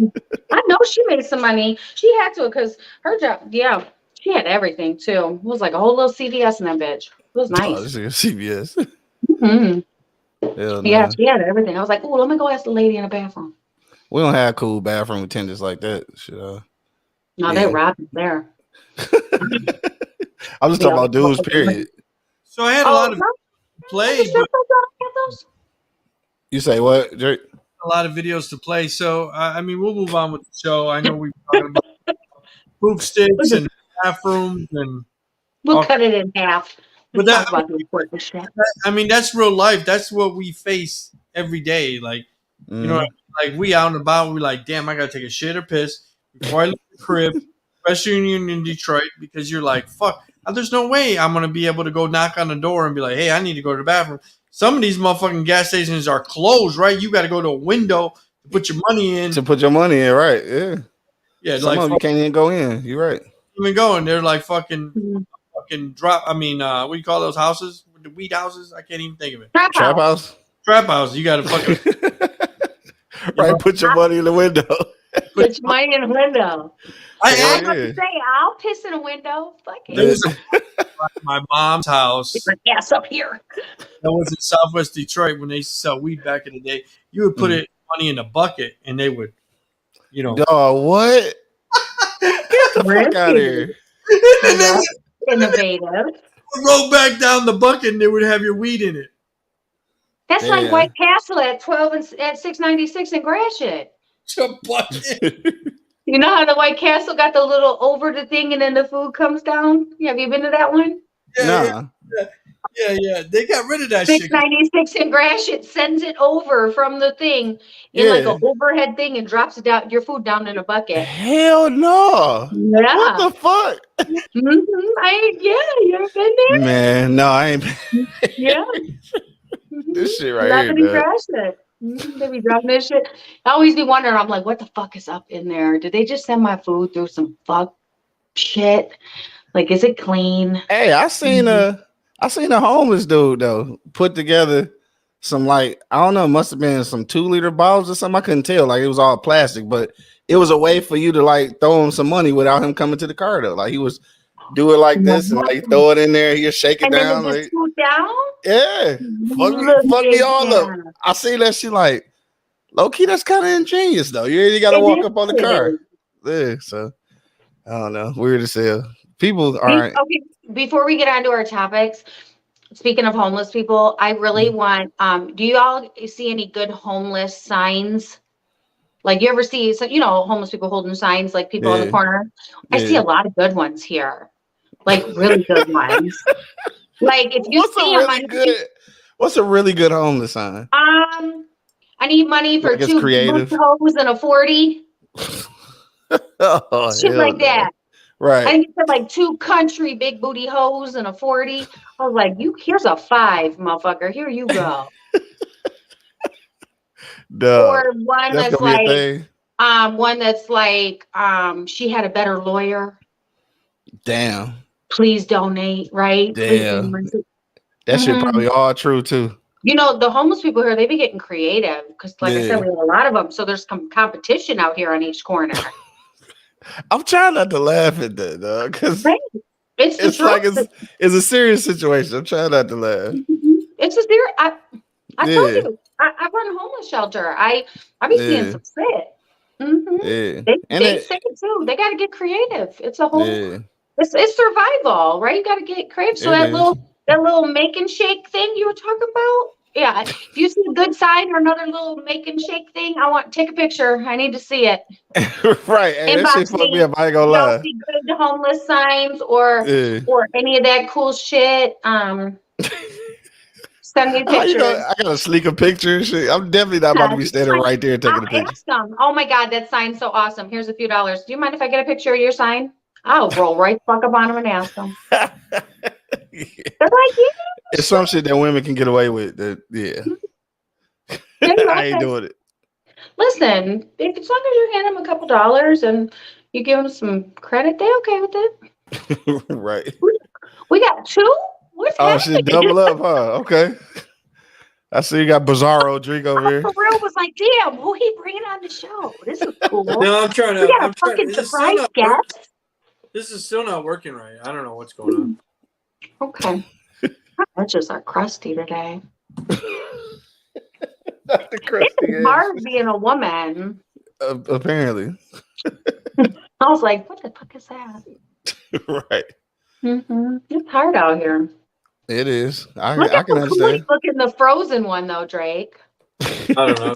I know she made some money. She had to because her job, she had everything too. It was like a whole little CVS in that bitch. It was nice. Oh, this is CVS. Mm-hmm. Yeah, she had everything. I was like, oh, let me go ask the lady in the bathroom. We don't have cool bathroom attendants like that. No, they robbed there. I'm just talking about dudes, period. So I had a lot of play. You say what, Drake? A lot of videos to play. So, I mean, we'll move on with the show. I know we've talked about poop sticks and bathrooms and we'll cut it in half. But I mean, that's real life. That's what we face every day. Like, you know, like we out and about, we're like, damn, I got to take a shit or piss before I leave the crib, especially in Detroit, because you're like, fuck, there's no way I'm going to be able to go knock on the door and be like, hey, I need to go to the bathroom. some of these motherfucking gas stations are closed, right? You got to go to a window to put your money in. To put your money in, right? Yeah. Yeah, Some like of you can't even go in. You're right. even going. They're like fucking Mhm. drop. I mean, what do you call those houses? The weed houses? I can't even think of it. Trap house. Trap house. You got to fucking Right. Put your money in the window. Put your money in the window. I I was asked about to say, I'll piss in a window. Fuck There it. was my mom's house Get my ass up here. that was in Southwest Detroit when they used to sell weed back in the day. You would put it money in a bucket and they would, you know. Oh, what? Get the fuck out of here. And then Innovative. roll back down the bucket and they would have your weed in it. That's like Damn. White Castle at 12 and at 696 in Gratiot. Your bucket. You know how the White Castle got the little over the thing and then the food comes down? Have you been to that one? Yeah, Nah. yeah. They got rid of that shit. 696 in Gratiot sends it over from the thing in like an overhead thing and drops it down your food down in a bucket. Hell no. Yeah. What the fuck? You've been there? Man, no, I ain't. Yeah. This shit right Nothing here, in dog. Gratiot. They be dropping this shit. I always be wondering, I'm like, what the fuck is up in there? Did they just send my food through some fuck shit? Like, is it clean? Hey, I seen a homeless dude though put together some, like, I don't know, must have been some 2-liter bottles or something. I couldn't tell, like it was all plastic, but it was a way for you to like throw him some money without him coming to the car though. Like he was do it like this and like throw it in there, he'll shake it And down. then it Like, just scoot down? yeah, fuck me all up. I see that shit like low key. That's kind of ingenious though. You ain't gotta walk up on the car. Yeah, so I don't know. Weird as hell. People are Okay, before we get on to our topics, speaking of homeless people, I really want, do you all see any good homeless signs? Like you ever see, so you know, homeless people holding signs like people on the corner? I see a lot of good ones here. Like really good ones. Like if you see them, what's a really good homeless sign? I need money for Like it's 2 creative. hoes and a 40. Oh, Shit hell like no. that. Right. I think it's like 2 country big booty hoes and a 40. I was like, here's a 5, motherfucker. Here you go. Duh. Or one that's gonna be a like, thing. She had a better lawyer. Damn. Please donate, right? Damn. That shit probably all true too. You know, the homeless people here, they be getting creative because, like I said, we have a lot of them. So there's competition out here on each corner. I'm trying not to laugh at that, dog, because it's like it's a serious situation. I'm trying not to laugh. It's a serious. I told you, I run a homeless shelter. I be seeing some shit. They say it too. They got to get creative. It's a whole. It's survival, right? You got to get creative. So that little make and shake thing you were talking about. Yeah, if you see a good sign or another little make and shake thing, take a picture. I need to see it. Right, and that shit fucked me up. I ain't gonna lie. See good homeless signs or any of that cool shit. Send me a picture. I gotta sneak a picture and shit. I'm definitely not about to be standing right there taking a picture. Ask them. Oh my God, that sign's so awesome. Here's a few dollars. Do you mind if I get a picture of your sign? I'll roll right fuck up on them and ask them. They're like, it's some shit that women can get away with. I ain't doing it. Listen, as long as you hand them a couple dollars and you give them some credit, they okay with it. Right. We got 2? What's happening? Shit, double up, huh? Okay. I see you got Bizarro drink over here. For real was like, damn, who he bringing on the show? This is cool. No, I'm trying to. We got a fucking surprise guest. This is still not working right. I don't know what's going on. Okay. Our edges are crusty today. Not the crusty. It's hard being a woman. Apparently. I was like, what the fuck is that? Right. It's hard out here. It is. I Look can understand. at the Frozen one though, Drake. I don't know.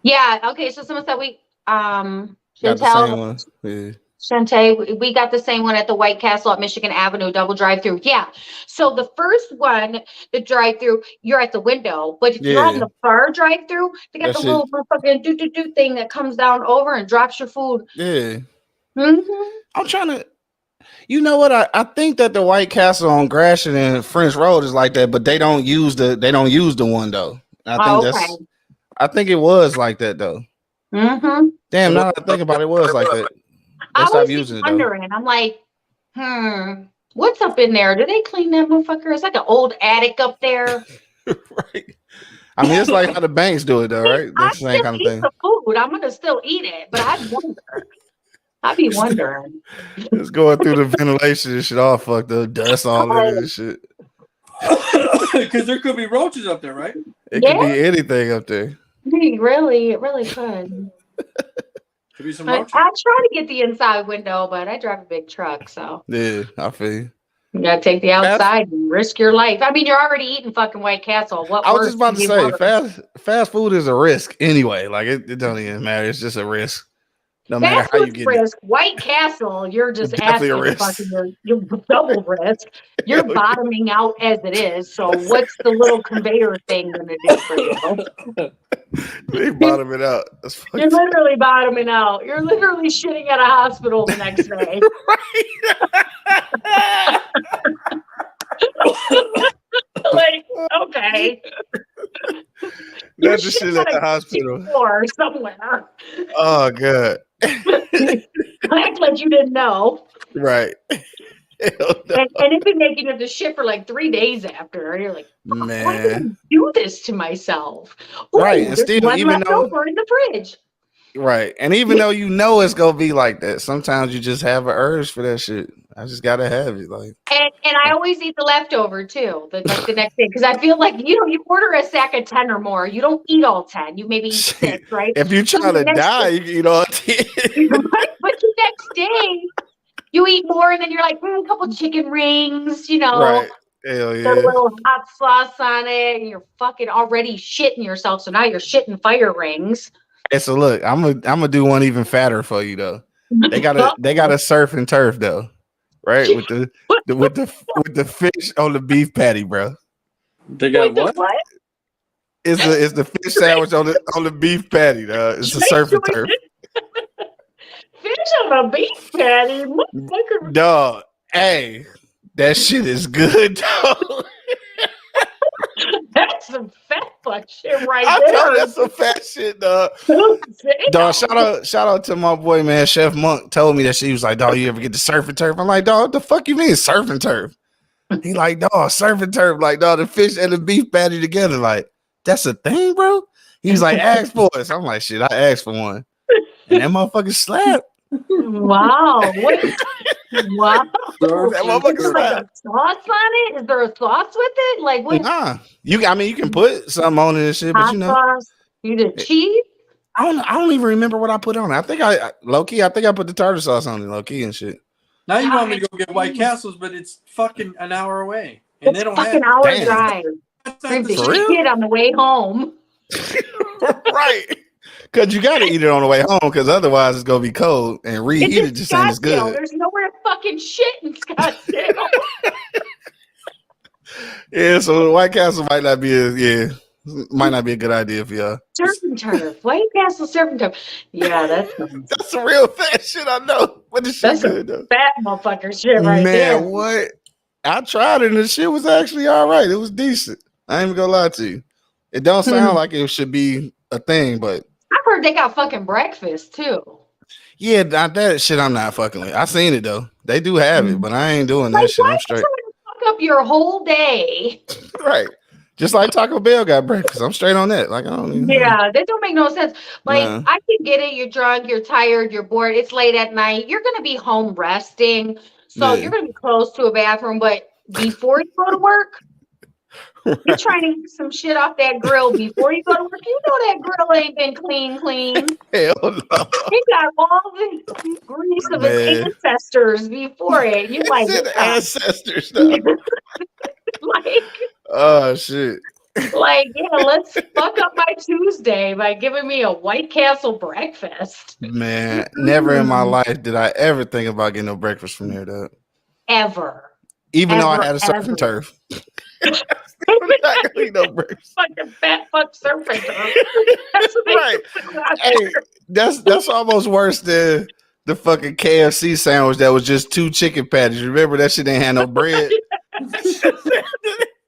Yeah. Okay. So someone said we got the same one. Yeah. Shantae, we got the same one at the White Castle at Michigan Avenue, double drive-through. Yeah. So the first one, the drive-through, you're at the window, but if you're on the far drive-through, they got the little fucking do thing that comes down over and drops your food. Yeah. I'm trying to. You know what? I think that the White Castle on Gratiot and French Road is like that, but they don't use the one though. Okay. I think it was like that though. Mm-hmm. Damn, now that I think about it, it was like that. They I stopped was using it though. wondering. I'm like, what's up in there? Do they clean that motherfucker? It's like an old attic up there. Right. I mean, it's like how the banks do it though, right? That's the same kind of thing. The food. I'm gonna still eat it, but I'd be wondering. It's going through the ventilation and shit, all fucked up, dust all in it and shit. Because there could be roaches up there, right? It could be anything up there. It really could. Could be some I roaches. try to get the inside window, but I drive a big truck, so Yeah, I feel you. you gotta take the outside and risk your life. I mean, you're already eating fucking White Castle. What I was just about to say, worse? fast food is a risk anyway. Like it don't even matter. It's just a risk. No matter That's how you what's get risk. White Castle, you're just Definitely a asking risk. fucking you're double risk. You're bottoming out as it is. So what's the little conveyor thing gonna do for you? They bottom it out. That's fucked You're up. literally bottoming out. You're literally shitting at a hospital the next day. Like, okay. Not the shit at the hospital. Or somewhere. Oh god. Act like you didn't know. Right. Hell no. And it's been making it to shit for like 3 days after. And you're like, why did I Man. do this to myself? Ooh, Right, and there's still, one even left though- over in the fridge. Right. And even though you know it's gonna be like that, sometimes you just have an urge for that shit. I just gotta have it. Like And I always eat the leftover too, the next day. Because I feel like, you order a sack of 10 or more. You don't eat all 10. You maybe eat 6, right? if you're trying to die, you can eat all 10. But the next day, you eat more, and then you're like, a couple chicken rings, Right. Hell the yeah. little hot sauce on it, and you're fucking already shitting yourself. So now you're shitting fire rings. Hey, so look, I'm gonna do one even fatter for you though. They got a surf and turf though, right? With the fish on the beef patty, bro. They got what? What? It's the fish sandwich on the beef patty, though. It's a surf and turf. Fish on a beef patty. Motherfucker. Dog, hey, that shit is good, dog. That's some fat fuck shit right I there. know that's some fat shit, dog. Dog, shout out to my boy, man. Chef Monk told me that she was like, dog, you ever get the surf and turf? I'm like, dog, what the fuck you mean surf and turf? He like, dog, surf and turf, like, dog, the fish and the beef patty together, like, that's a thing, bro. He was like, ask for it. So I'm like, shit, I asked for one, and that motherfucker slapped. Wow. Wait. Wow. That motherfucker Is there like a sauce on it? Is there a sauce with it? Like what? Nah, you can put something on it and shit, but Hot you know, sauce? You did cheese? I don't even remember what I put on it. I think I low key, I think I put the tartar sauce on it, low key and shit. Now you want me to go get White Castles, but it's fucking an hour away, and It's they don't fucking have. hour Damn. drive. That's Drink not the the For real? shit on the way home. Right. Cause you gotta eat it on the way home, cause otherwise it's gonna be cold and reheat It's it in just ain't as Scottsdale. good. There's nowhere to fucking shit in Scottsdale. Yeah, so the White Castle might not be a good idea for y'all. Surf and turf. White Castle surf and turf. Yeah, that's some That's some real fat shit, I know. But the shit That's some good though. fat motherfucker shit right Man, there. what? I tried it and the shit was actually all right. It was decent. I ain't even gonna lie to you. It don't sound like it should be a thing, but I've heard they got fucking breakfast too. yeah, that shit I'm not fucking with. I seen it though. They do have it, but I ain't doing that Like, shit. why I'm you straight. trying to fuck up your whole day? Right. Just like Taco Bell got breakfast. I'm straight on that. Like I don't even Yeah, that don't make no sense. Like Nah. I can get it. You're drunk. You're tired. You're bored. It's late at night. You're gonna be home resting, so Yeah. you're gonna be close to a bathroom. But before you go to work, you're trying to get some shit off that grill before you go to work. You know that grill ain't been clean. Hell no. He got all the grease of his Man. ancestors before it. You like, It's the ancestors though. like, Oh shit. yeah, let's fuck up my Tuesday by giving me a White Castle breakfast. Man, never in my life did I ever think about getting no breakfast from there, though. Ever. Even though I Ever, had a surf ever. and turf. I'm not gonna eat no breakfast. Fucking fat fuck surfing. That's what they Right. do out Hey, there. that's almost worse than the fucking KFC sandwich that was just 2 chicken patties. Remember that shit ain't had no bread?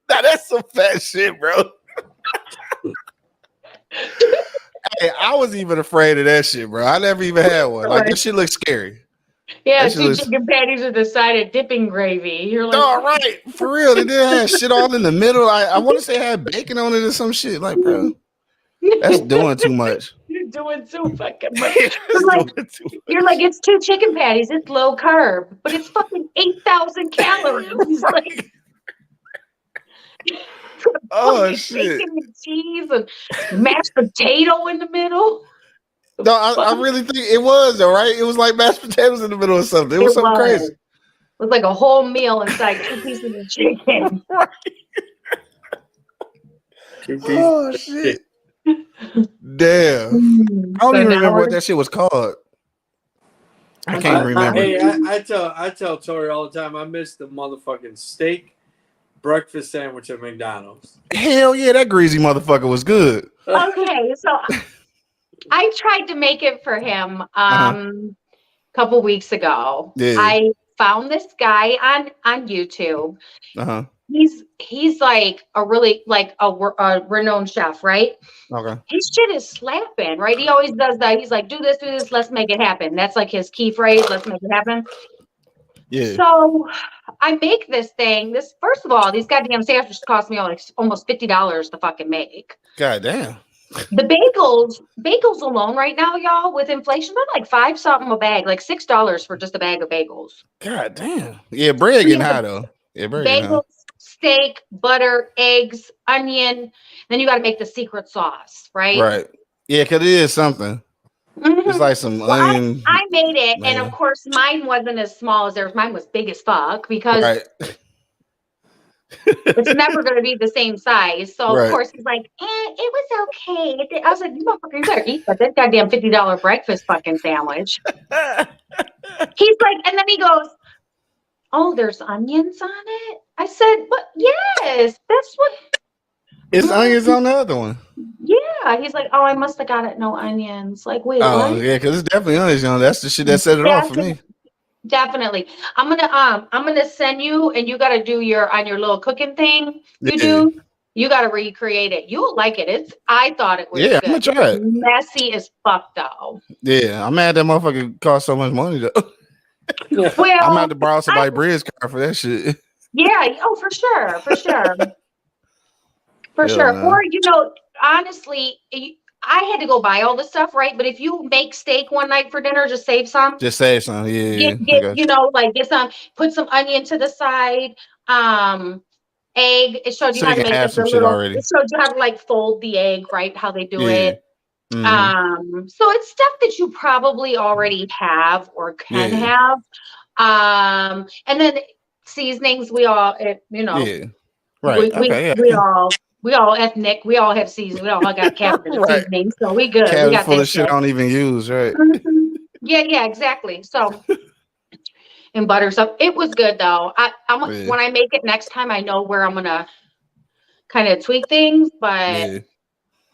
Now that's some fat shit, bro. Hey, I was even afraid of that shit, bro. I never even had one. Like, that shit looks scary. Yeah, That shit 2 looks- chicken patties with a side of dipping gravy. You're like, No, right. For real. They didn't have shit all in the middle. I want to say it had bacon on it or some shit. Like, bro, that's doing too much. You're doing too fucking much. That's like- doing too much. You're like, it's 2 chicken patties. It's low carb, but it's fucking 8,000 calories. Like, Oh, fucking shit. bacon and cheese and mashed potato in the middle. No, I really think it was, though, right? It was like mashed potatoes in the middle or something. It was something crazy. It was like a whole meal inside 2 pieces of chicken. Right. Oh, shit. Damn. I don't even remember what that shit was called. I can't remember. Hey, I tell Tori all the time, I miss the motherfucking steak breakfast sandwich at McDonald's. Hell yeah, that greasy motherfucker was good. Okay, so I tried to make it for him a couple weeks ago. Yeah. I found this guy on YouTube. Uh-huh. He's like a really a renowned chef, right? Okay. His shit is slapping, right? He always does that. He's like, do this, let's make it happen. That's like his key phrase, let's make it happen. Yeah. So I make this thing. First of all, these goddamn sandwiches cost me like almost $50 to fucking make. God damn. The bagels alone right now, y'all, with inflation, they're like $5 something a bag, like $6 for just a bag of bagels. God damn. Yeah, bread getting high though. Yeah, bread getting high. Bagels, steak, butter, eggs, onion. Then you got to make the secret sauce, right? Right. Yeah, because it is something. Mhm. It's like some Well, onion. I made it, and Man. of course, mine wasn't as small as theirs. Mine was big as fuck because Right. it's never going to be the same size. So Right. of course he's like, it was okay. I was like, you motherfucker, you better eat that goddamn $50 breakfast fucking sandwich. He's like, and then he goes, oh, there's onions on it. I said, but yes, that's what. It's onions on the other one. Yeah. He's like, oh, I must have got it. No onions. Like, wait, Oh, what? yeah, because it's definitely onions on. That's the shit that set it off for me. Definitely. I'm gonna send you, and you gotta do on your little cooking thing you do. You gotta recreate it. You'll like it. I thought it was Yeah, good. I'm gonna try it. Messy as fuck though. Yeah, I'm mad that motherfucker cost so much money though. Well, I'm gonna have to borrow somebody's bridge card for that shit. yeah. Oh, for sure. For sure. For Hell sure. no. Or, honestly, I had to go buy all this stuff, right? But if you make steak one night for dinner, just save some. Just say something. Yeah. Get some, put some onion to the side. Egg. It showed you So how you to can make have it some shit already. It showed you how to like fold the egg, right? How they do Yeah. it. Mhm. So it's stuff that you probably already have or can have. And then seasonings, we all, Yeah. Right. we all ethnic, we all have seasonings, we all got cabinet Right. seasonings, so we good. We Cabinet got full that of shit I don't even use, right? Mhm. Yeah, exactly. So and butter stuff. It was good though. Yeah. When I make it next time, I know where I'm gonna kind of tweak things, but Yeah.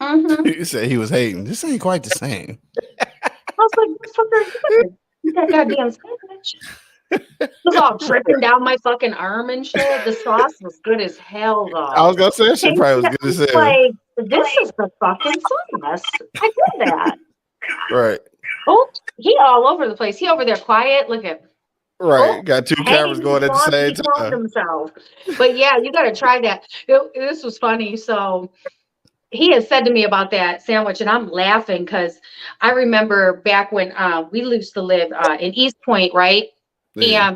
mhm. He said he was hating. This ain't quite the same. I was like, "Motherfucker, you that goddamn sandwich." It was all dripping down my fucking arm and shit. The sauce was good as hell though. I was gonna say that shit probably was good as hell. Like, this is the fucking sauce. I did that. Right. Oh, he all over the place. He over there quiet. Look at Right. Got two cameras going at the same He called time. himself. But yeah, you got to try that. This was funny. So he had said to me about that sandwich, and I'm laughing because I remember back when we used to live in East Point, right? Yeah.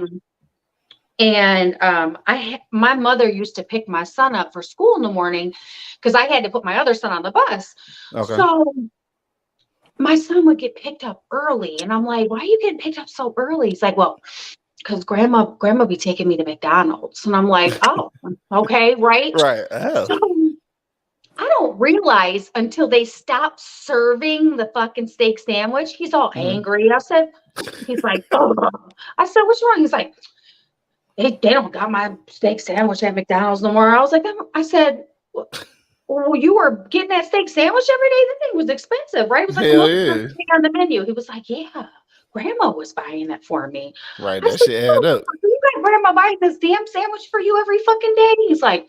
My mother used to pick my son up for school in the morning because I had to put my other son on the bus. Okay. So my son would get picked up early, and I'm like, "Why are you getting picked up so early?" He's like, "Well, because grandma be taking me to McDonald's," and I'm like, "Oh, okay, right." Right. Hell. So I don't realize until they stop serving the fucking steak sandwich. He's all angry. He's like, "Oh," I said, "What's wrong?" He's like, they don't got my steak sandwich at McDonald's no more. I was like, I said, well, you were getting that steak sandwich every day? That thing was expensive, right? It was like Hell the most yeah. expensive thing on the menu. He was like, yeah, Grandma was buying it for me. Right. I That said, shit add up. you got Grandma buying this damn sandwich for you every fucking day? He's like,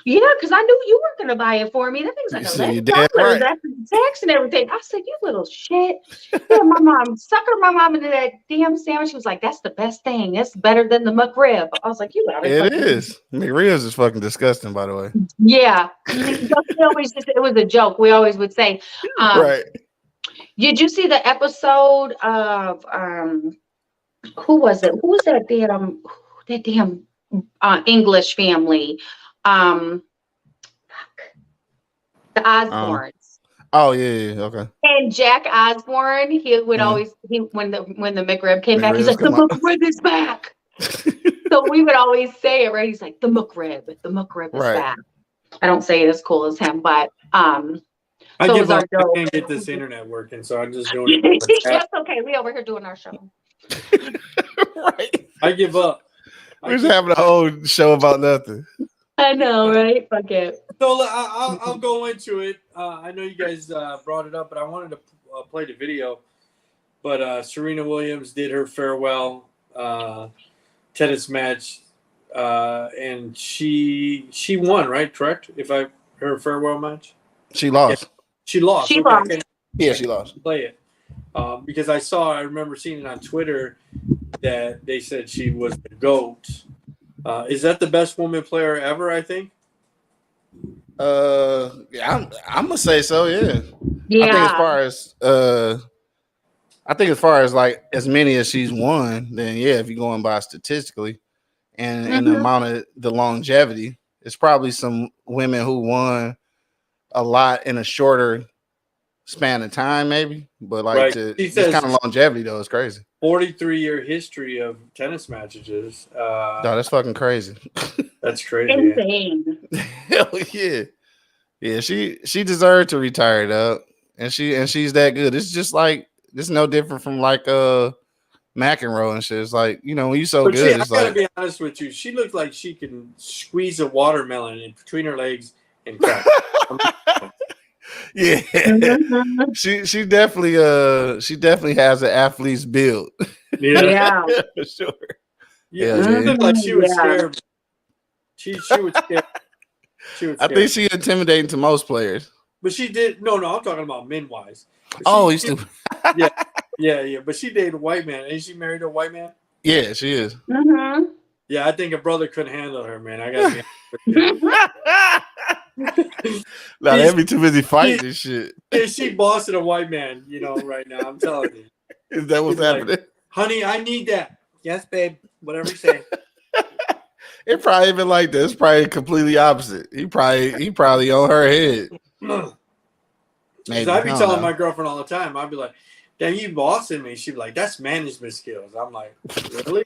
yeah, because I knew you weren't going to buy it for me. That thing's like So you $11 damn right. after the tax and everything. I said, you little shit. Yeah, my mom suckered my mom into that damn sandwich. She was like, that's the best thing. It's better than the McRib. I was like, you got it. It is. McRibs is fucking disgusting, by the way. Yeah. It was a joke. We always would say, Right. did you see the episode of who was it? Who was that damn English family? The Osbournes. Oh yeah. Okay. And Jack Osborne, he would always when the McRib came back, he's like, the McRib is back. So we would always say it, right? He's like, the McRib is back. I don't say it as cool as him, but I give up. I can't get this internet working, so I'm just doing it. That's okay. We over here doing our show. Right. I give up. We're just having a whole show about nothing. I know, right? Fuck it. So I'll go into it. I know you guys brought it up, but I wanted to play the video. But Serena Williams did her farewell tennis match, and she won, right? Correct? Her farewell match. She lost. Yeah. She lost. She lost. Yeah, she lost. Play it because I remember seeing it on Twitter that they said she was the GOAT. Is that the best woman player ever? I think. Yeah, I'm gonna say so. Yeah. Yeah. I think as far as like as many as she's won, then yeah, if you're going by statistically and the amount of the longevity, it's probably some women who won a lot in a shorter span of time, maybe. But like this kind of longevity though is crazy. 43-year history of tennis matches. No, that's fucking crazy. That's crazy. Insane. Hell yeah. Yeah, she deserved to retire though. And she's that good. It's just like it's no different from like McEnroe and shit. It's like, you know, when you so good, it's I gotta like be honest with you. She looks like she can squeeze a watermelon in between her legs and crack. yeah. She definitely has an athlete's build. Yeah. For sure. Yeah, she looked like she would scare me. She would scare. I think she's intimidating to most players. But she did no, I'm talking about men wise. He's stupid. Yeah. But she dated a white man. Ain't she married to a white man? Yeah, she is. Mm-hmm. Yeah, I think a brother couldn't handle her, man. I gotta be honest with you. Nah, they'd be too busy fighting and shit. Yeah, she bossing a white man, right now. I'm telling you. Is that what's happening? Like, honey, I need that. Yes, babe. Whatever you say. It probably even like this. Probably completely opposite. He probably on her head. Maybe. I be telling my girlfriend all the time. I'd be like, "Damn, you bossing me." She'd be like, "That's management skills." I'm like, "Really?"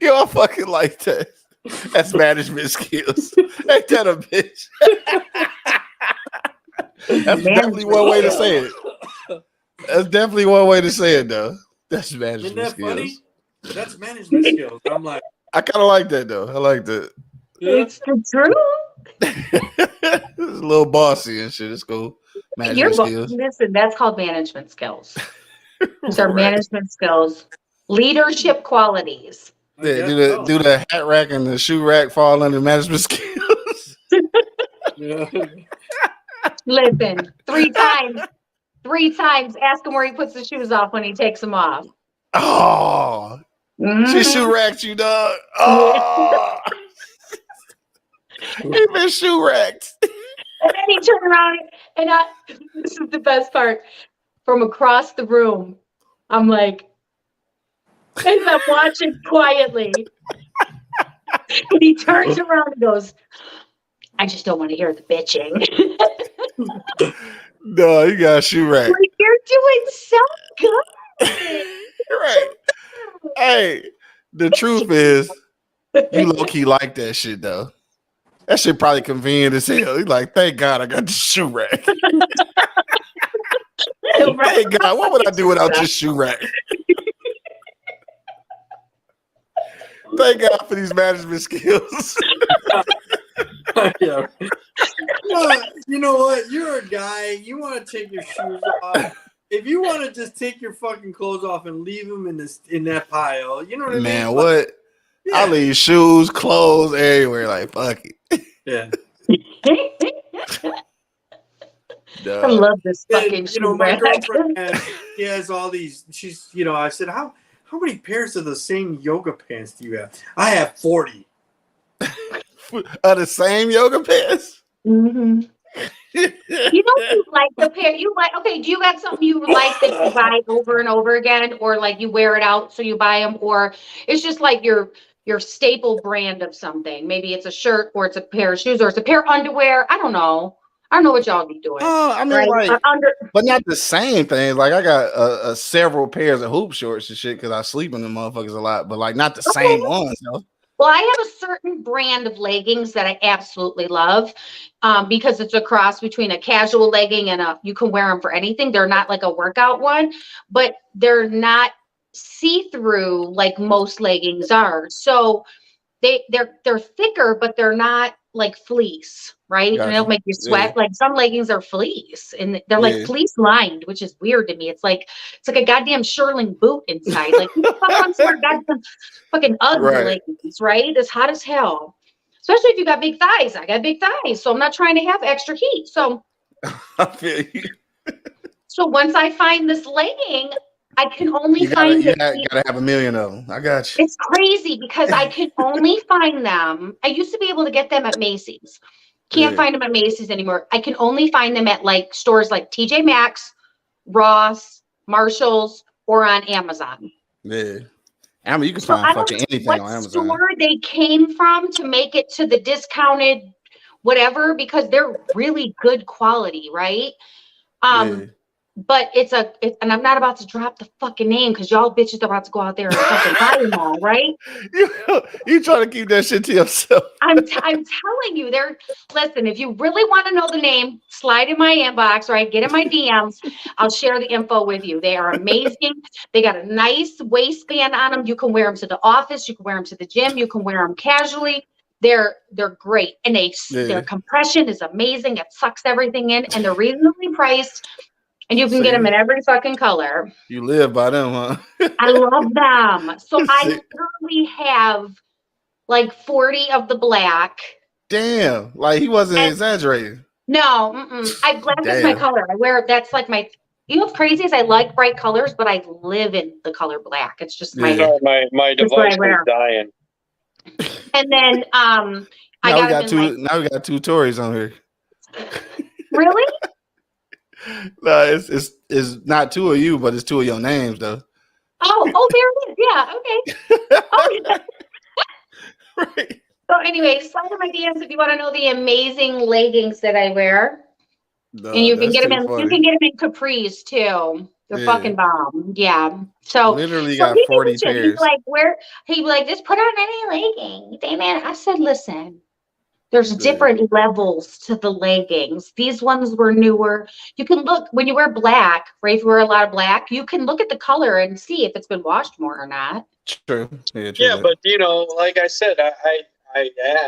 Yo, I fucking like that. That's management skills. Ain't that a bitch? That's definitely one way to say it. That's definitely one way to say it, though. That's management Isn't that skills. funny? That's management skills. I'm like, I kind of like that, though. I like that. yeah. It's the truth. It's a little bossy and shit. It's cool. Management skills. Listen, that's called management skills. Those are management skills. Leadership qualities. Yeah, do the hat rack and the shoe rack fall under management skills? Yeah. Listen, three times. Ask him where he puts the shoes off when he takes them off. Oh, Mm-hmm. she shoe racked you, dog. Oh, he been shoe racked. And then he turned around and this is the best part. From across the room, I'm like, as I'm watching quietly. And he turns around and goes, I just don't want to hear the bitching. No, you got a shoe rack. Like, you're doing so good. Right. Hey, the truth is, you low-key like that shit, though. That shit probably convenient as hell. He's like, thank God I got the shoe rack. Thank God. What would I do without your shoe rack? Thank God for these management skills. Yeah. You know what? You're a guy. You want to take your shoes off. if you want to just take your fucking clothes off and leave them in that pile, you know what I mean? Man, what? Yeah. I leave shoes, clothes everywhere. Like fuck it. Yeah. I love this fucking And, you know, my shoe girlfriend rack. she has all these. She's, you know, I said, how many pairs of the same yoga pants do you have? I have 40. Are the same yoga pants? Mm-hmm. You know, you like the pair. You like, okay, do you got something you like that you buy over and over again, or like you wear it out so you buy them, or it's just like your staple brand of something? Maybe it's a shirt, or it's a pair of shoes, or it's a pair of underwear. I don't know what y'all be doing. I mean, right? like, but not the same thing. Like, I got several pairs of hoop shorts and shit because I sleep in them motherfuckers a lot, but like not the same ones. Though. Well, I have a certain brand of leggings that I absolutely love because it's a cross between a casual legging and you can wear them for anything. They're not like a workout one, but they're not see-through like most leggings are. So they're thicker, but they're not like fleece, right? Gotcha. And they'll make you sweat. Yeah. Like some leggings are fleece, and they're like fleece lined, which is weird to me. It's like a goddamn shearling boot inside. Like who the fuck wants to wear goddamn fucking ugly leggings, right? It's hot as hell. Especially if you got big thighs. I got big thighs, so I'm not trying to have extra heat. So I feel you. So once I find this legging, I can only You find gotta have a million of them. I got you. It's crazy because I can only find them. I used to be able to get them at Macy's. Can't find them at Macy's anymore. I can only find them at like stores like TJ Maxx, Ross, Marshalls, or on Amazon. Yeah. I mean, you can find fucking anything on Amazon. What store they came from to make it to the discounted whatever, because they're really good quality, right? But and I'm not about to drop the fucking name because y'all bitches are about to go out there and fucking buy them all, right? You trying to keep that shit to yourself. I'm telling you, listen, if you really want to know the name, slide in my inbox, right? Get in my DMs. I'll share the info with you. They are amazing. They got a nice waistband on them. You can wear them to the office. You can wear them to the gym. You can wear them casually. They're great. And their compression is amazing. It sucks everything in, and they're reasonably priced. And you can get them in every fucking color. You live by them, huh? I love them. So I literally have like 40 of the black. Damn. Like he wasn't exaggerating. No. Black is my color. I wear, that's like my, you know what's crazy is I like bright colors, but I live in the color black. It's just my device is dying. And then now we got two Tories on here. Really? No, it's not two of you, but it's two of your names though. Oh, there it is. Yeah, okay. Oh, yeah. Right. So anyway, slide in my DMs if you want to know the amazing leggings that I wear. No, and you can get them in funny. You can get them in capris too. They're fucking bomb. Yeah. So literally got 40 pairs. He'd be like, just put on any legging. Damn it. I said, listen. There's different levels to the leggings. These ones were newer. You can look when you wear black, right? If you wear a lot of black, you can look at the color and see if it's been washed more or not. True. Yeah, but you know, like I said, I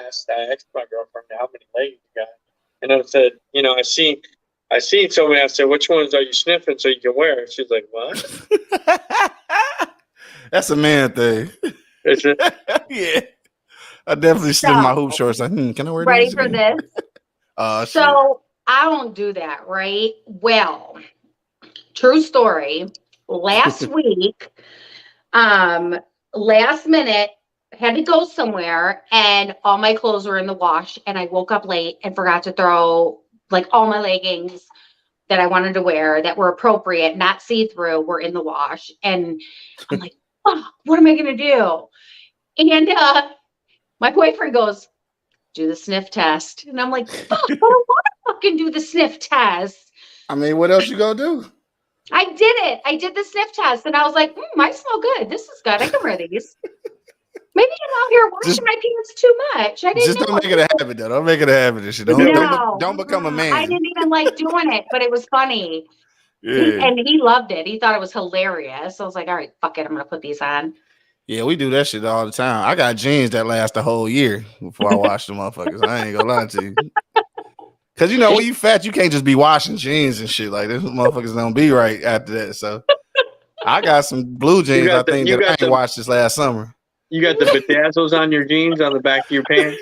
asked my girlfriend how many leggings you got, and I said, you know, I seen somebody. I said, which ones are you sniffing so you can wear? She's like, what? That's a man thing. Is it? Yeah. I definitely sniff my hoop shorts. Like, can I wear ready these for this? So I don't do that, right? Well, true story. Last week, last minute, had to go somewhere, and all my clothes were in the wash, and I woke up late and forgot to throw like all my leggings that I wanted to wear that were appropriate, not see-through, were in the wash. And I'm like, oh, what am I gonna do? And my boyfriend goes, do the sniff test. And I'm like, fuck, I don't want to fucking do the sniff test. I mean, what else you gonna do? I did it. I did the sniff test. And I was like, I smell good. This is good. I can wear these. Maybe I'm out here washing my pants too much. I didn't know. Don't make it a habit, though. Don't make it a habit. Don't become a man. I didn't even like doing it, but it was funny. Yeah. And he loved it. He thought it was hilarious. So I was like, all right, fuck it. I'm going to put these on. Yeah, we do that shit all the time. I got jeans that last a whole year before I wash the motherfuckers. I ain't gonna lie to you. Because you know when you fat, you can't just be washing jeans and shit like this. Motherfuckers don't be right after that. So I got some blue jeans. I think that I ain't washed this last summer. You got the bedazzles on your jeans on the back of your pants.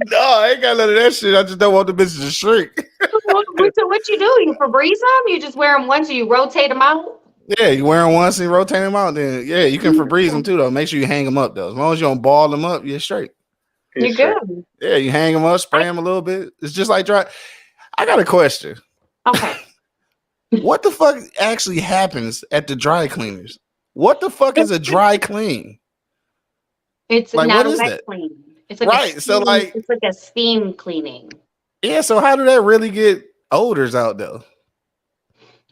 No, I ain't got none of that shit. I just don't want the bitches to shrink. So what you do? You Febreze them? You just wear them once and you rotate them out? Yeah, you wear them once and you rotate them out. Then yeah, you can Febreze them too though. Make sure you hang them up though. As long as you don't ball them up, you're straight. You're good. Yeah, you hang them up, spray them a little bit. It's just like dry. I got a question. Okay. What the fuck actually happens at the dry cleaners? What the fuck is a dry clean? It's like, not what a is wet that? clean. It's like Right. So like it's like a steam cleaning. Yeah, so how do that really get odors out though?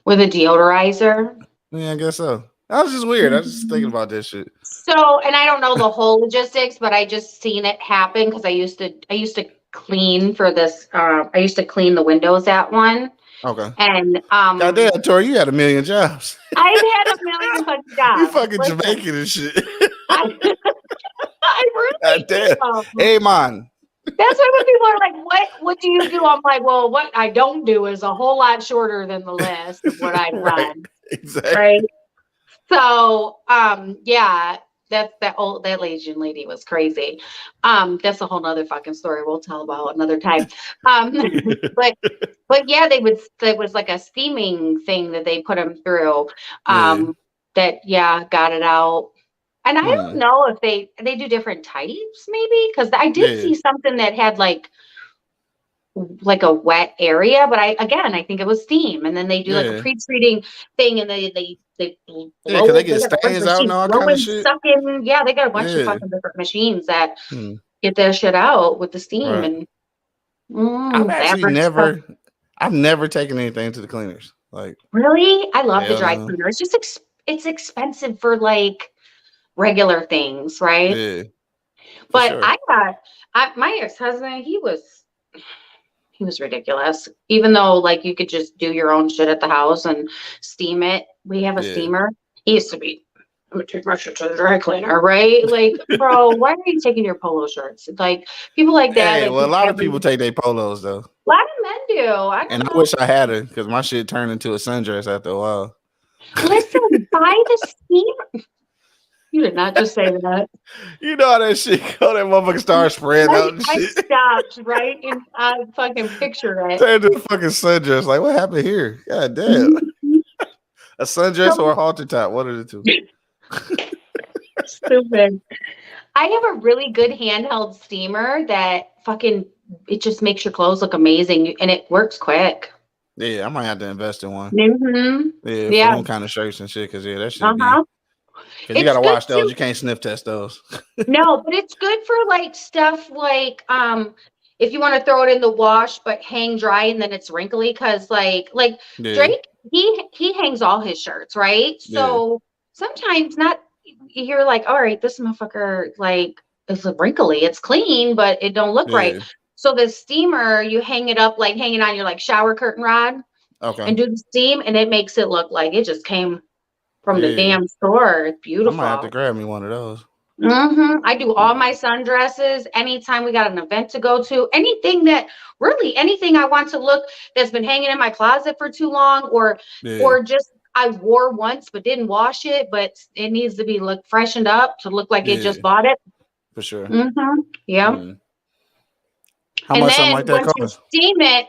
With a deodorizer. Yeah, I guess so. That was just weird. I was just thinking about this shit. So, and I don't know the whole logistics, but I just seen it happen because I used to clean for this. I used to clean the windows at one. Okay. And goddamn, Tori, you had a million jobs. I've had a million fucking jobs. You fucking Jamaican and shit. I really damn. Hey man. That's why when people are like, what do you do? I'm like, well, what I don't do is a whole lot shorter than the list of what I've done. Exactly. Right. So yeah, that Asian lady was crazy. That's a whole nother fucking story we'll tell about another time. But yeah, it was like a steaming thing that they put them through. That got it out. And I don't know if they do different types, maybe, because I did see something that had like a wet area, but I think it was steam, and then they do like a pre-treating thing, and they blow because they get stains out and all kind of shit. Sucking, they got a bunch of fucking different machines that get that shit out with the steam. And I've never taken anything to the cleaners. Like, really, I love the dry cleaner. It's just it's expensive for like regular things, right? Yeah. But sure. My ex-husband, he was ridiculous. Even though like you could just do your own shit at the house and steam it. We have a steamer. He used to be, I'm gonna take my shit to the dry cleaner, right? Like, bro, why are you taking your polo shirts? Like people like that. Hey, like, well, a lot of people take their polos though. A lot of men do. I wish I had it because my shit turned into a sundress after a while. Listen, buy the steamer. You did not just say that. You know how that shit go. That motherfucker started spreading out and shit. I stopped, right? And I fucking picture it. Turned into a fucking sundress. Like, what happened here? God damn. A sundress or a halter top? One of the two. Stupid. I have a really good handheld steamer that it just makes your clothes look amazing, and it works quick. Yeah, I might have to invest in one. Mm-hmm. Yeah, for them kind of shirts and shit, because that shit because you gotta wash those. You can't sniff test those. No, but it's good for like stuff like if you want to throw it in the wash but hang dry and then it's wrinkly, because like Drake, he hangs all his shirts, right? So sometimes you're like, all right, this motherfucker like is wrinkly. It's clean, but it don't look right. So the steamer, you hang it up like hanging on your like shower curtain rod. Okay. And do the steam, and it makes it look like it just came from the damn store. It's beautiful. I might have to grab me one of those. I do all my sundresses. Anytime we got an event to go to, anything I want to look that's been hanging in my closet for too long, or just I wore once but didn't wash it, but it needs to be freshened up to look like it just bought it. For sure. Yeah. How much something like that costs? You steam it,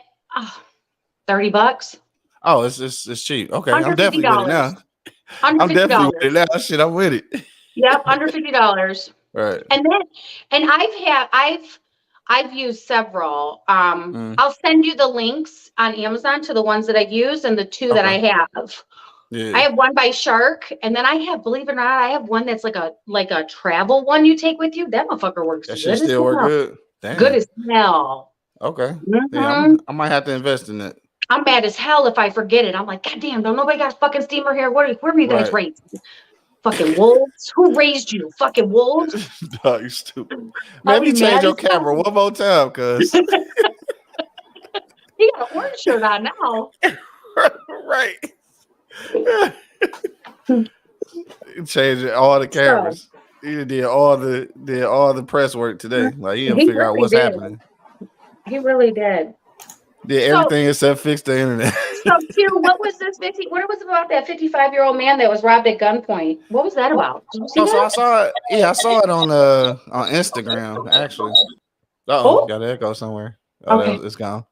$30. Oh, it's cheap. Okay, I'm definitely with it now. I'm definitely with it now. Shit, I'm with it. Yep, under $50. Right. And I've used several. I'll send you the links on Amazon to the ones that I've used and the two that I have. Yeah. I have one by Shark, and then I have, believe it or not, I have one that's like a travel one you take with you. That motherfucker works good. That shit still work good. Damn. Good as hell. Okay. Yeah, I might have to invest in it. I'm mad as hell if I forget it. I'm like, God damn, don't nobody got a fucking steamer here. Where were you guys raised? Fucking wolves? Who raised you? Fucking wolves? No, you stupid. Man, you change your camera one more time, cuz. He got an orange shirt on now. Right. Change all the cameras. He did all the press work today. Like he didn't figure out what's happening. He really did. Yeah, everything except fix the internet. So, Q, what was this 50? What was it about that 55-year-old man that was robbed at gunpoint? What was that about? Did you see So I that? saw it. Yeah, I saw it on Instagram actually. Oh, Oh, got to echo somewhere. Oh, okay. it's gone.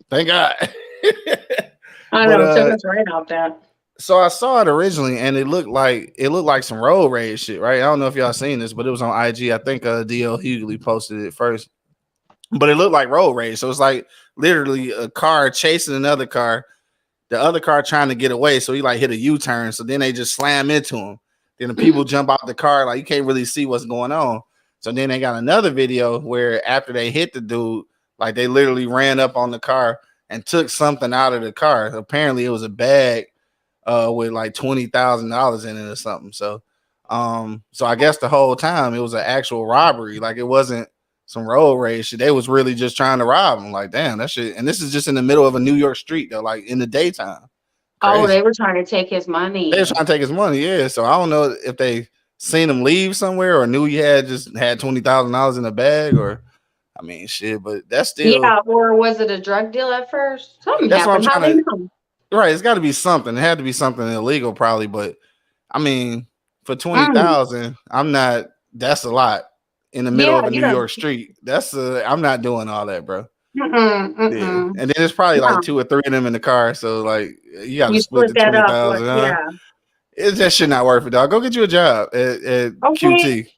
Thank God. I But know, took us right out that. so I saw it originally, and it looked like some road rage shit, right? I don't know if y'all seen this, but it was on IG. I think DL Hughley posted it first, but it looked like road rage. So it's like literally a car chasing another car, the other car trying to get away. So he like hit a U-turn. So then they just slam into him. Then the people jump out the car, like you can't really see what's going on. So then they got another video where after they hit the dude, like they literally ran up on the car and took something out of the car. Apparently it was a bag with like $20,000 in it or something. So I guess the whole time it was an actual robbery. Like it wasn't some road rage shit. They was really just trying to rob him. Like, damn, that shit. And this is just in the middle of a New York street though, like in the daytime. Crazy. Oh, they were trying to take his money. They were trying to take his money, yeah. So I don't know if they seen him leave somewhere or knew he had $20,000 in a bag, or I mean shit, but that's still, yeah, or was it a drug deal at first? Something that's happened. what I'm How trying they to know? right. It's gotta be something. It had to be something illegal, probably, but I mean for 20,000, I'm not, that's a lot in the middle of a New York street. I'm not doing all that, bro. Yeah. And then there's probably like 2 or 3 of them in the car. So like you gotta split the that 20,000. up. Yeah. It's that shit not worth it, dog. Go get you a job at QT.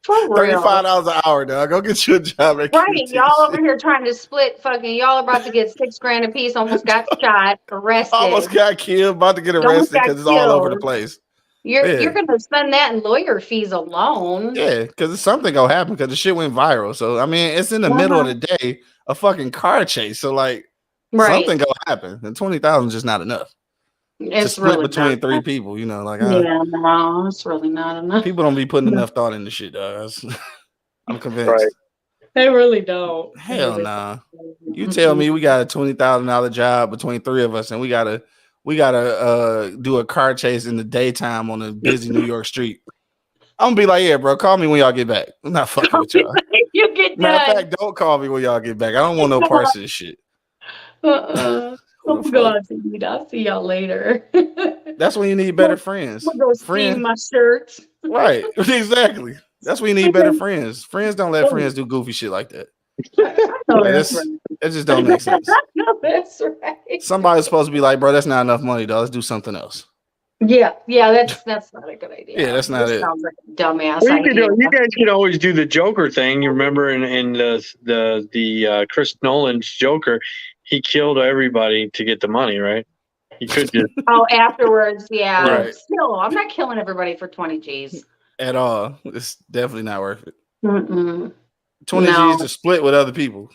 $35 an hour, dog. Go get you a job at right, QT. y'all over here trying to split fucking. Y'all about to get $6,000 a piece. Almost got shot, arrested. Almost got killed. About to get arrested because it's all over the place. You're gonna spend that in lawyer fees alone. Yeah, because something gonna happen because the shit went viral. So I mean, it's in the middle of the day, a fucking car chase. So like, something gonna happen, and 20,000 is just not enough. It's split really between 3 people, you know, like no, it's really not enough. People don't be putting enough thought into shit, dog. I'm convinced. Right. They really don't. Hell nah. You tell me we got a $20,000 job between 3 of us, and we gotta do a car chase in the daytime on a busy New York street. I'm gonna be like, yeah, bro, call me when y'all get back. I'm not fucking with y'all. You get Matter of fact, don't call me when y'all get back. I don't want no parts of this shit. I'm going to eat. I'll see y'all later. That's when you need better friends. I'm gonna steam my shirt. Right. Exactly. That's when you need better friends. Friends don't let friends do goofy shit like that. It just don't make sense. No, that's right. Somebody's supposed to be like, bro, that's not enough money, dog. Let's do something else. Yeah, that's not a good idea. Yeah, that's not it. Sounds like a dumbass. Well, you guys could always do the Joker thing. You remember in the Chris Nolan's Joker, he killed everybody to get the money, right? He could just afterwards, yeah. Right. Still, I'm not killing everybody for 20 G's at all. It's definitely not worth it. 20 G's to split with other people.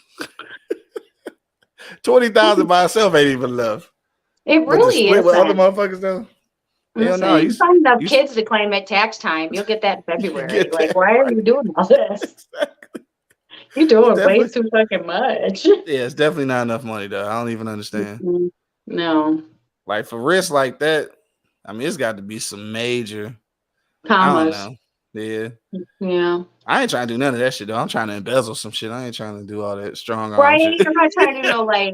20,000 by itself ain't even enough. It really is. Split with other motherfuckers though. Hell no. You find enough kids to claim at tax time. You'll get that in February. Like, why are you doing all this? Exactly. You're doing way too fucking much. Yeah, it's definitely not enough money though. I don't even understand. No. Like for risks like that, I mean, it's got to be some major commas. I don't know. Yeah. I ain't trying to do none of that shit though. I'm trying to embezzle some shit. I ain't trying to do all that strong arm right. shit. I'm not trying to do no like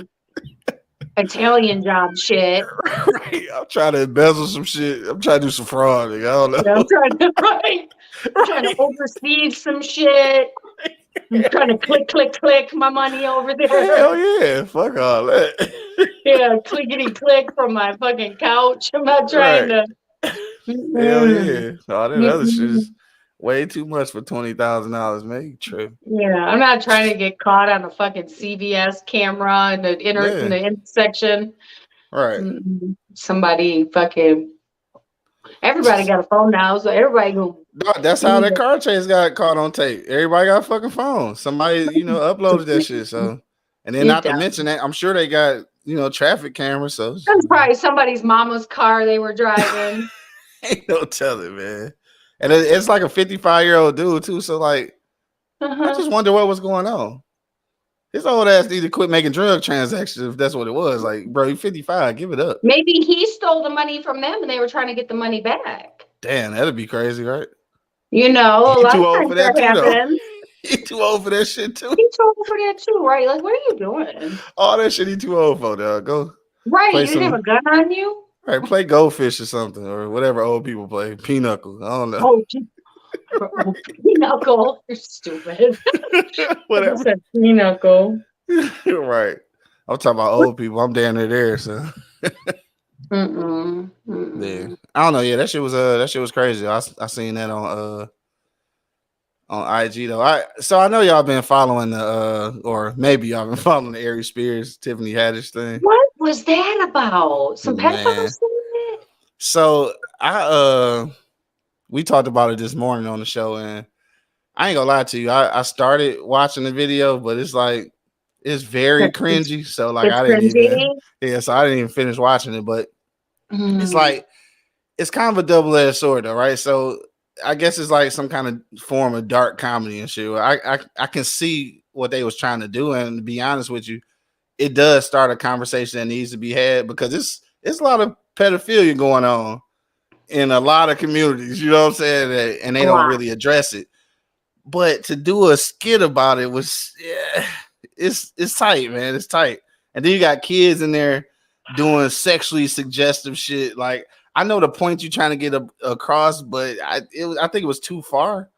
Italian job shit. Right. I'm trying to embezzle some shit. I'm trying to do some fraud. Nigga. I don't know. Yeah, I'm trying to oversee some shit. I'm trying to click my money over there. Hell yeah. Fuck all that. Yeah, clickety click from my fucking couch. I'm not trying to. Hell yeah. All that other shit is way too much for $20,000, man. You trip. Yeah, I'm not trying to get caught on a fucking CVS camera in the in the intersection. Right. Somebody fucking. Everybody got a phone now, so everybody go. That's how that car chase got caught on tape. Everybody got a fucking phone. Somebody, uploaded that shit. So, and then not to mention that, I'm sure they got, traffic cameras. So that's probably somebody's mama's car they were driving. Ain't no telling, man. And it's like a 55-year-old dude too. So like, I just wonder what was going on. His old ass need to quit making drug transactions if that's what it was. Like, bro, you're 55, give it up. Maybe he stole the money from them and they were trying to get the money back. Damn, that'd be crazy, right? A lot too of old times for that happens. He too old for that shit too. He's too old for that too, right? Like, what are you doing? All that shit he too old for, dog. Go Right, play you didn't have some. a gun on you? Right, play Goldfish or something, or whatever old people play. Pinochle. I don't know. Oh, Pinochle. You're stupid. I Whatever. said Pinochle. Right. I'm talking about old people. I'm down there, so Mm-mm. yeah. Mm-mm. I don't know. Yeah, that shit was crazy. I seen that on IG though. I know y'all been following the or maybe y'all been following the Ari Spears, Tiffany Haddish thing. What was that about? Some Man. pedophiles doing it? So we talked about it this morning on the show, and I ain't gonna lie to you. I started watching the video, but it's like it's very cringy. So like It's I didn't cringy. even so I didn't even finish watching it, but it's Mm. like it's kind of a double-edged sword though, right? So I guess it's like some kind of form of dark comedy and shit. I can see what they was trying to do, and to be honest with you, it does start a conversation that needs to be had because it's a lot of pedophilia going on in a lot of communities, you know what I'm saying? And they don't really address it. But to do a skit about it was it's tight, man. It's tight. And then you got kids in there doing sexually suggestive shit. Like I know the point you're trying to get across, but I think it was too far,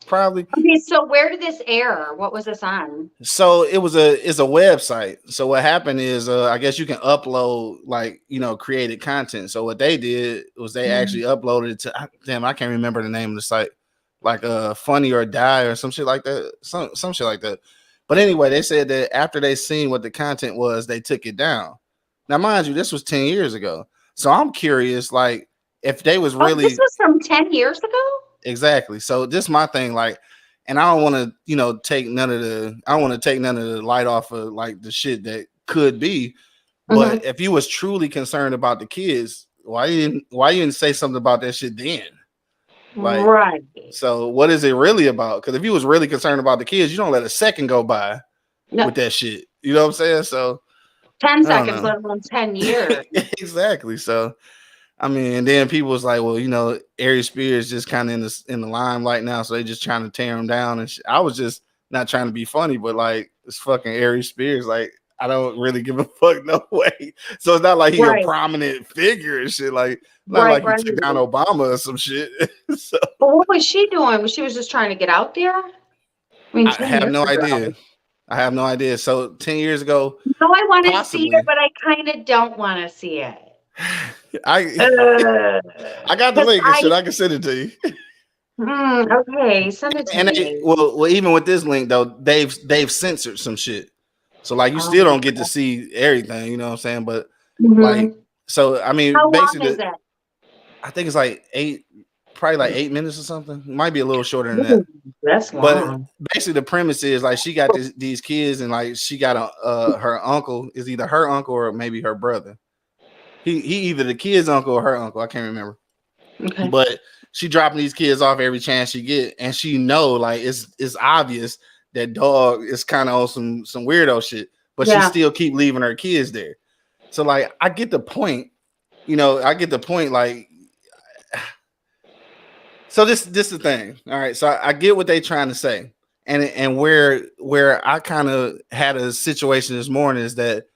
probably. Okay, so where did this air? What was this on? So it's a website. So what happened is I guess you can upload like created content. So what they did was they actually uploaded it to I can't remember the name of the site, like Funny or Die or some shit like that. Some shit like that. But anyway, they said that after they seen what the content was, they took it down. Now, mind you, this was 10 years ago. So I'm curious, like, if they was really this was from 10 years ago? Exactly. So this is my thing, like, and I don't want to, take none of the light off of like the shit that could be. But if you was truly concerned about the kids, why you didn't say something about that shit then? Like, right. So what is it really about? Because if you was really concerned about the kids, you don't let a second go by with that shit. You know what I'm saying? So 10 seconds, let alone 10 years. Exactly. So I mean, and then people was like, well, Ari Spears just kind of in the limelight now, so they just trying to tear him down. And I was just not trying to be funny, but like it's fucking Ari Spears. Like I don't really give a fuck no way. So it's not like he a prominent figure and shit. Like not like he took down Obama or some shit. So, but what was she doing? She was just trying to get out there. I mean, I have no idea. I have no idea. So 10 years ago, no, I want to see it, but I kind of don't want to see it. I got the link and shit. I can send it to you. Okay, send it to me. Well, even with this link though, they've censored some shit. So like you still don't get to see everything, you know what I'm saying? But like, so I mean, how basically, long is that? I think it's like probably like 8 minutes or something. It might be a little shorter than that. That's long. But basically, the premise is like she got these kids, and like she got her uncle is either her uncle or maybe her brother. He either the kid's uncle or her uncle. I can't remember. Okay. But she dropping these kids off every chance she get, and she know like it's obvious that dog is kind of on some weirdo shit, but she still keep leaving her kids there. So like I get the point, I get the point. Like, so this is the thing. All right, so I get what they trying to say, and where I kind of had a situation this morning is that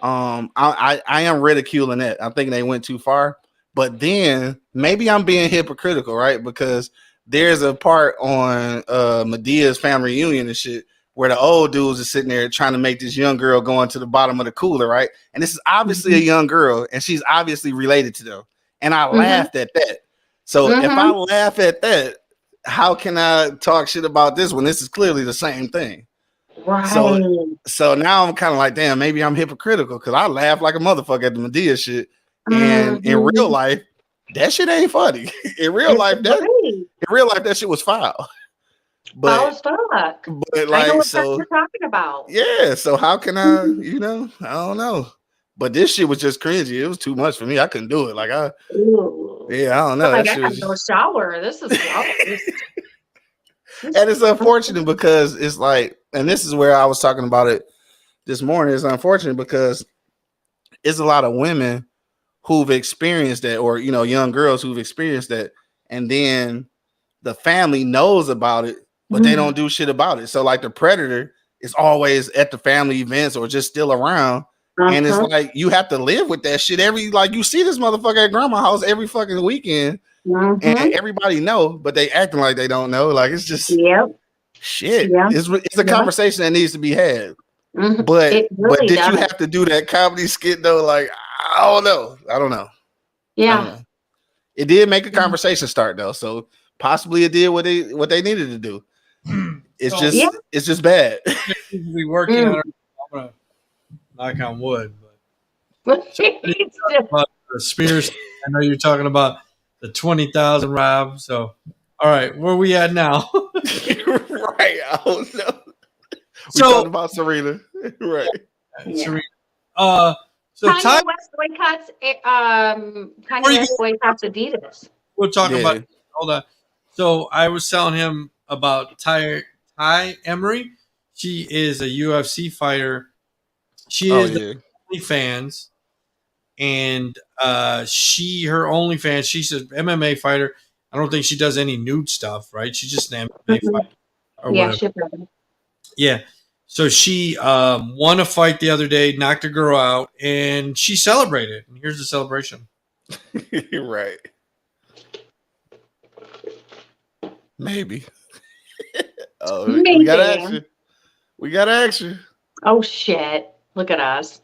I am ridiculing that. I think they went too far. But then maybe I'm being hypocritical, right? Because there's a part on Medea's family reunion and shit where the old dudes are sitting there trying to make this young girl go into the bottom of the cooler, right? And this is obviously a young girl, and she's obviously related to them. And I laughed at that. So if I laugh at that, how can I talk shit about this when this is clearly the same thing? Right. So now I'm kind of like, damn, maybe I'm hypocritical because I laugh like a motherfucker at the Medea shit. And in real life, that shit ain't funny. In real life, that shit was foul. Foul as fuck. But like, I know what you're talking about. Yeah. So how can I, I don't know. But this shit was just cringy. It was too much for me. I couldn't do it. Like I don't know. Like I got no shower. This is and it's unfortunate because it's like, and this is where I was talking about it this morning. It's unfortunate because it's a lot of women who've experienced that, or young girls who've experienced that, and then the family knows about it, but they don't do shit about it. So like the predator is always at the family events or just still around. And it's like you have to live with that shit you see this motherfucker at grandma's house every fucking weekend, and everybody know, but they acting like they don't know. Like it's just shit. Yeah. It's a conversation that needs to be had. But really did does. you have to do that comedy skit though? Like I don't know. Yeah. It did make a conversation start though, so possibly it did what they needed to do. It's just bad. We working on it. I'm gonna knock on wood, but Spears. I know you're talking about the 20,000, Rob. So, all right, where we at now? Right, I don't know. We So talking about Serena, right? Serena. So Kanye West boycotts. Kanye West boycotts Adidas. We'll talk about. Hold on. So I was telling him about Ty Emery. She is a UFC fighter. She is the OnlyFans, and her OnlyFans. She's an MMA fighter. I don't think she does any nude stuff, right? She's just an MMA fighter or whatever. Yeah. So she won a fight the other day, knocked a girl out, and she celebrated. And here's the celebration. Right. Maybe. Maybe. We got action. Oh shit! Look at us,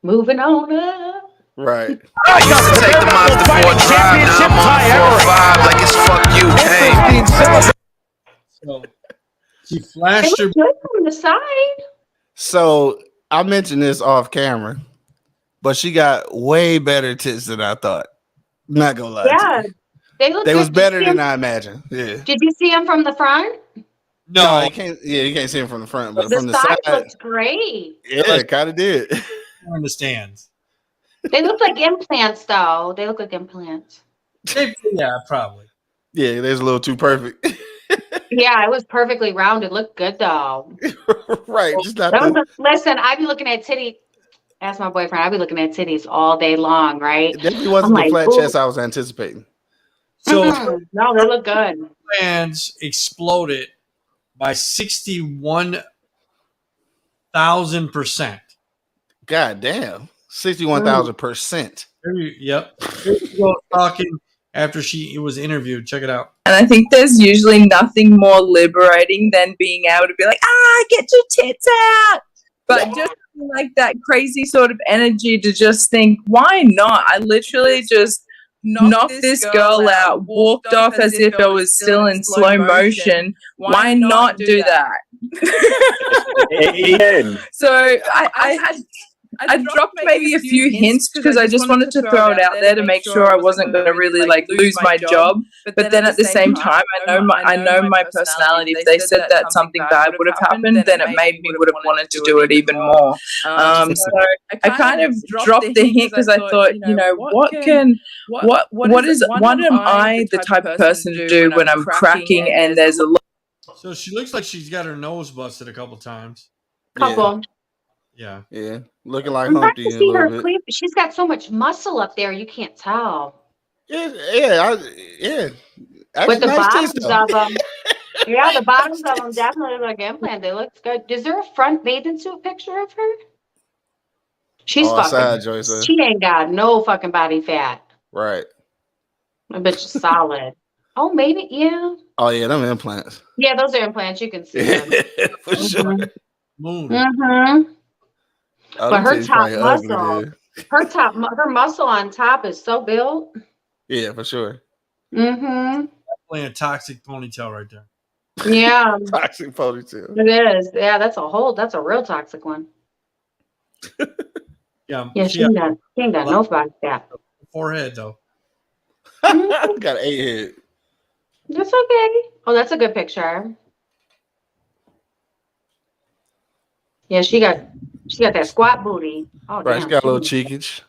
moving on up. Right. I used to take the Monster 4 drive, now I'm on 4-5 like it's fuck you, Kane. So she flashed her from the side. So I mentioned this off camera, but she got way better tits than I thought. Not gonna lie. Yeah, they was better than I imagined. Yeah. Did you see them from the front? No, you can't. Yeah, you can't see them from the front, but the from the side side, looks great. Yeah, it kind of did. in the stands. They look like implants, though. They look like implants. Yeah, probably. Yeah, there's a little too perfect. Yeah, it was perfectly rounded. Looked good, though. Right. Just not listen, I'd be looking at titty. Ask my boyfriend. I'd be looking at titties all day long, right? It definitely wasn't the flat chest I was anticipating. So no, they look good. Fans exploded by 61,000%. God damn. 61,000%. Yep. Talking after she was interviewed. Check it out. And I think there's usually nothing more liberating than being able to be like, get your tits out. But just like that crazy sort of energy to just think, why not? I literally just knocked this girl out, walked off as if it was still in slow motion. Why not do that? So I dropped maybe a few hints because I just wanted to throw it out there to make sure I wasn't going to really like lose my job. But then at the same time, I know my personality. If they said that something bad would have happened, then it made me would have wanted to do it even more. So I kind of dropped the hint because I thought, what am I the type of person to do when I'm cracking and there's a lot. So she looks like she's got her nose busted a couple times. Couple. Yeah. Yeah. Looking like I'm Humpty to a see little her bit. cleave. She's got so much muscle up there, you can't tell. Yeah. With the nice bottoms tits, of them. Yeah, the bottoms of them definitely look like implant. They look good. Is there a front bathing suit picture of her? She's fucking. Joyce. She ain't got no fucking body fat. Right. My bitch is solid. Oh, maybe, yeah. Oh, yeah, them implants. Yeah, those are implants. You can see them. For sure. Mm-hmm. Oh, But her top ugly, muscle, her muscle on top is so built. Yeah, for sure. Mm-hmm. Playing a toxic ponytail right there. Yeah. Toxic ponytail. It is. Yeah, that's a real toxic one. Yeah. Yeah, she ain't got no body fat. Forehead though. Got an 8 head. That's okay. Oh, that's a good picture. Yeah, she got that squat booty. Oh, Right, damn. she got a little cheekage.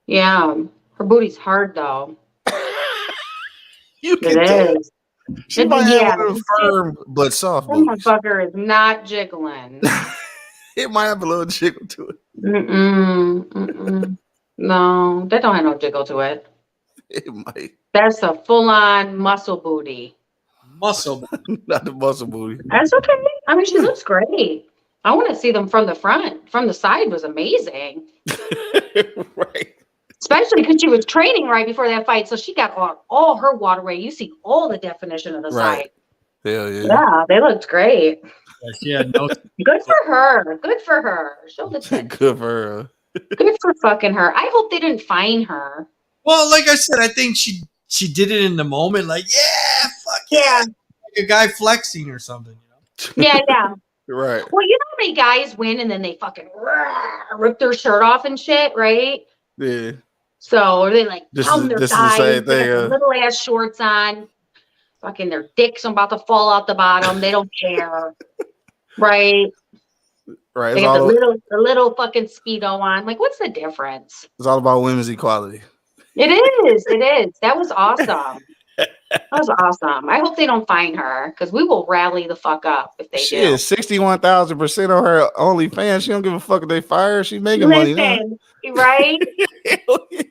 Yeah, her booty's hard though. You can tell. Is. She might have a little firm but soft That booties. motherfucker is not jiggling. It might have a little jiggle to it. No, that don't have no jiggle to it. It might. That's a full-on muscle booty. muscle. Not the muscle booty. That's okay. I mean, she looks great. I want to see them from the front. From the side was amazing. Right. Especially because she was training right before that fight. So she got all her waterway. You see all the definition of the Right. side. Hell yeah. Yeah, they looked great. She had no. Good for her. Good for her. Show the tits. Good for her. Good for fucking her. I hope they didn't fine her. Well, like I said, I think she did it in the moment. Like, yeah, fuck Yeah. like a guy flexing or something. Yeah, yeah. Right. Well, you know how many guys win and then they fucking rip their shirt off and shit, right? Yeah. So or they like This pound is- their this is the thighs, same they got thing, their little ass shorts on, fucking their dicks about to fall out the bottom. They don't care, right? Right. They It's got all, the little fucking Speedo on. Like, what's the difference? it's all about women's equality. It is. It is. That was awesome. That was awesome. I hope they don't fine her because we will rally the fuck up if they Shit, 61,000% on her OnlyFans. She don't give a fuck if they fire her. She's do. making money now. Listen, right? Hell yeah.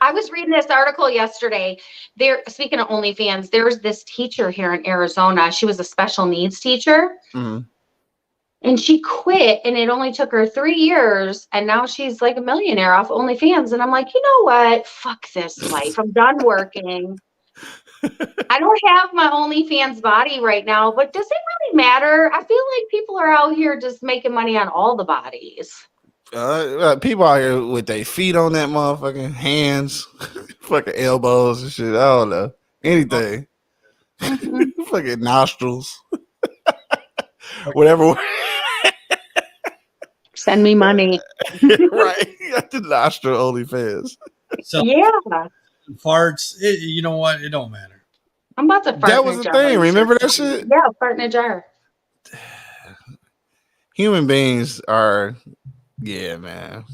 I was reading this article yesterday. There, speaking of OnlyFans, there's this teacher here in Arizona. She was a special needs teacher. Mhm. And she quit, and it only took her 3 years, and now she's like a millionaire off OnlyFans. And I'm like, you know what? Fuck this life. I'm done working. I don't have my OnlyFans body right now, but does it really matter? I feel like people are out here just making money on all the bodies. People out here with their feet on that motherfucking hands, fucking elbows and shit. I don't know. Anything. Fucking nostrils. Whatever. Send me money. Right. You got the nostril OnlyFans. So Yeah. farts, you know what? It don't matter. I'm about to fart That in was a the jar. thing. Remember that shit? Yeah, fart in a jar. Human beings are, yeah, man.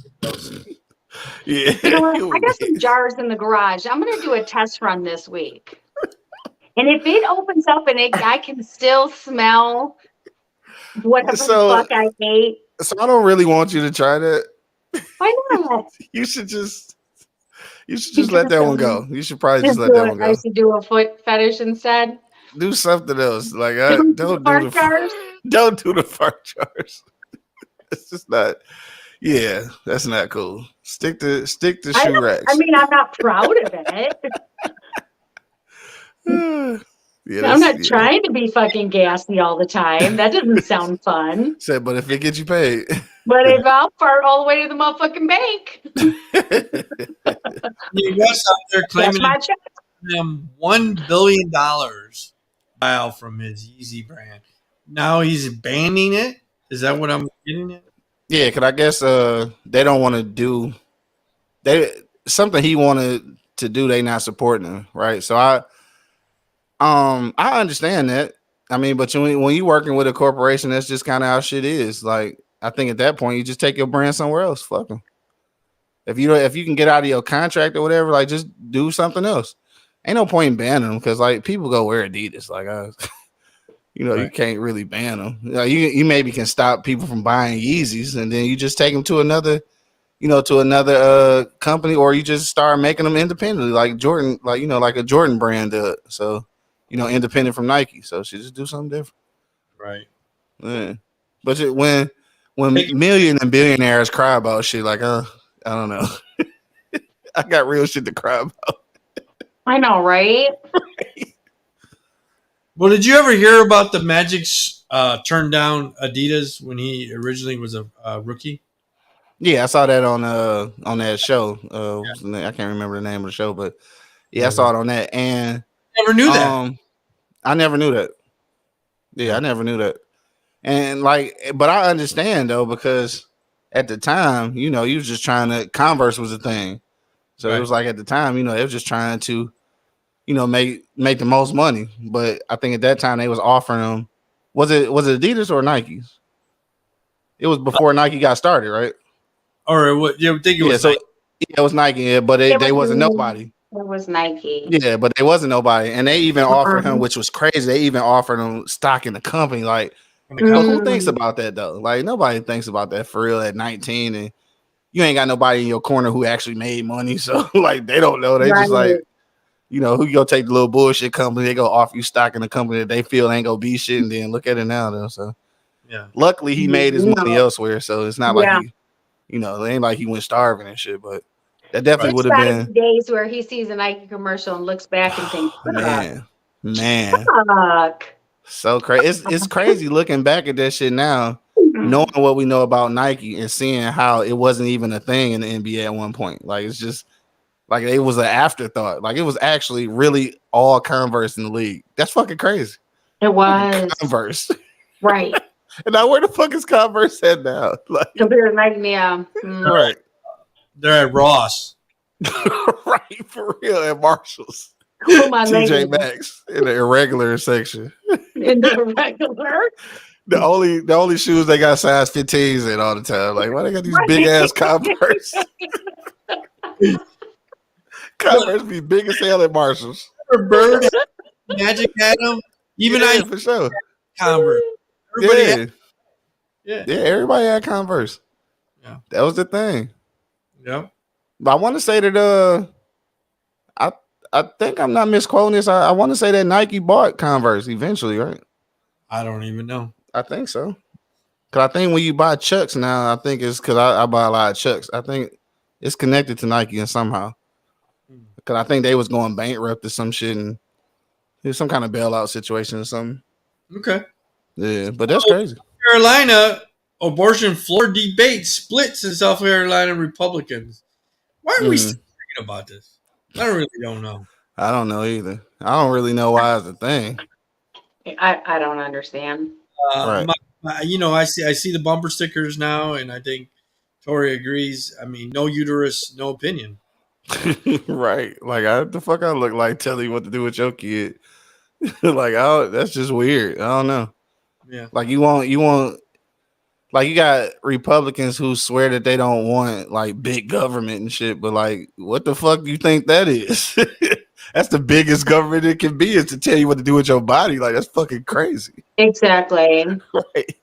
Yeah. You know what? I human got some beings. jars in the garage. I'm gonna do a test run this week. And if it opens up and I can still smell whatever So- the fuck I ate, So I don't really want you to try that. why not? You should just let that one go. You should probably just let that one I go. should do a foot fetish instead. Do something else. Like Do don't fart do the jars? don't do the fart jars. It's just not. Yeah, that's not cool. Stick to shoe racks. I mean, I'm not proud of it. Yeah, I'm not trying to be fucking gassy all the time. That doesn't sound fun. Said, but if it gets you paid, But if I'll fart all the way to the motherfucking bank, The US out there that's claiming my check. him $1 billion buyout from his Yeezy brand. Now he's banning it. Is that what I'm getting at? yeah, because I guess they don't want to do something he wanted to do. They not supporting him, right? So I understand that. I mean, but when you working with a corporation, that's just kind of how shit is. Like, I think at that point, you just take your brand somewhere else. Fuck them. If you can get out of your contract or whatever, like just do something else. Ain't no point in banning them because like people go wear Adidas. Like, you Right. can't really ban them. You maybe can stop people from buying Yeezys, and then you just take them to another company, or you just start making them independently, like Jordan, like a Jordan brand. So independent from Nike. So she just do something different. Right. Yeah. But when million and billionaires cry about shit, like I don't know. I got real shit to cry about. I know, right? Well, did you ever hear about the Magic's turned down Adidas when he originally was a rookie? Yeah, I saw that on that show. I can't remember the name of the show, but yeah, I saw it on that. And Never knew that. I never knew that. Yeah, I never knew that. And but I understand though, because at the time, you was just trying to, Converse was a thing. So Right. it was like at the time, they was just trying to, make the most money. But I think at that time they was offering them. Was it Adidas or Nike's? It was before Nike got started, right? Or what? You think it was? Yeah, it was Nike, yeah, but they wasn't nobody. It was Nike. Yeah, but they wasn't nobody. And they even offered him, Uh-uh. which was crazy. They even offered him stock in the company. Like, Mm. who thinks about that though? Like, nobody thinks about that for real at 19, and you ain't got nobody in your corner who actually made money. So like, they don't know. They just Right. who you gonna take the little bullshit company? They go offer you stock in a company that they feel ain't gonna be shit, and then look at it now, though. So, Yeah. luckily he made his money No. elsewhere, so it's not like he, it ain't like he went starving and shit. But that definitely would have been days where he sees a Nike commercial and looks back and thinks, man, fuck. so crazy. It's crazy looking back at that shit now, knowing what we know about Nike and seeing how it wasn't even a thing in the NBA at one point. Like, it's just like it was an afterthought. Like, it was actually really all Converse in the league. That's fucking crazy. It was Converse, right. and now where the fuck is Converse at now? Like, Compared to Nike, yeah. right, They're at Ross. right, for real, at Marshalls. Oh, my TJ lady. Maxx in the irregular section. In the regular. The only shoes they got size 15s in all the time. Like, why they got these big ass Converse? Converse be big as hell at Marshalls. Bird, Magic had them. Even Yeah, for sure. Converse. Everybody Yeah, everybody had Converse. Yeah, that was the thing. Yeah, but I want to say that I think I'm not misquoting this. I want to say that Nike bought Converse eventually, right? I don't even know. I think so. Cause I think when you buy Chucks now, I think it's because I buy a lot of Chucks. I think it's connected to Nike and somehow. Cause I think they was going bankrupt or some shit, and it was some kind of bailout situation or something. Okay. Yeah, but that's crazy. Carolina abortion floor debate splits in South Carolina Republicans. Why are we still thinking about this? I don't know. I don't know either. I don't really know why it's a thing. I don't understand. Right. I see the bumper stickers now, and I think Tori agrees. I mean, no uterus, no opinion. Right. Like, the fuck I look like telling you what to do with your kid. Like, that's just weird. I don't know. Yeah. Like, you want like, you got Republicans who swear that they don't want like big government and shit, but like, what the fuck do you think that is? That's the biggest government it can be, is to tell you what to do with your body. Like, that's fucking crazy. Exactly. Right.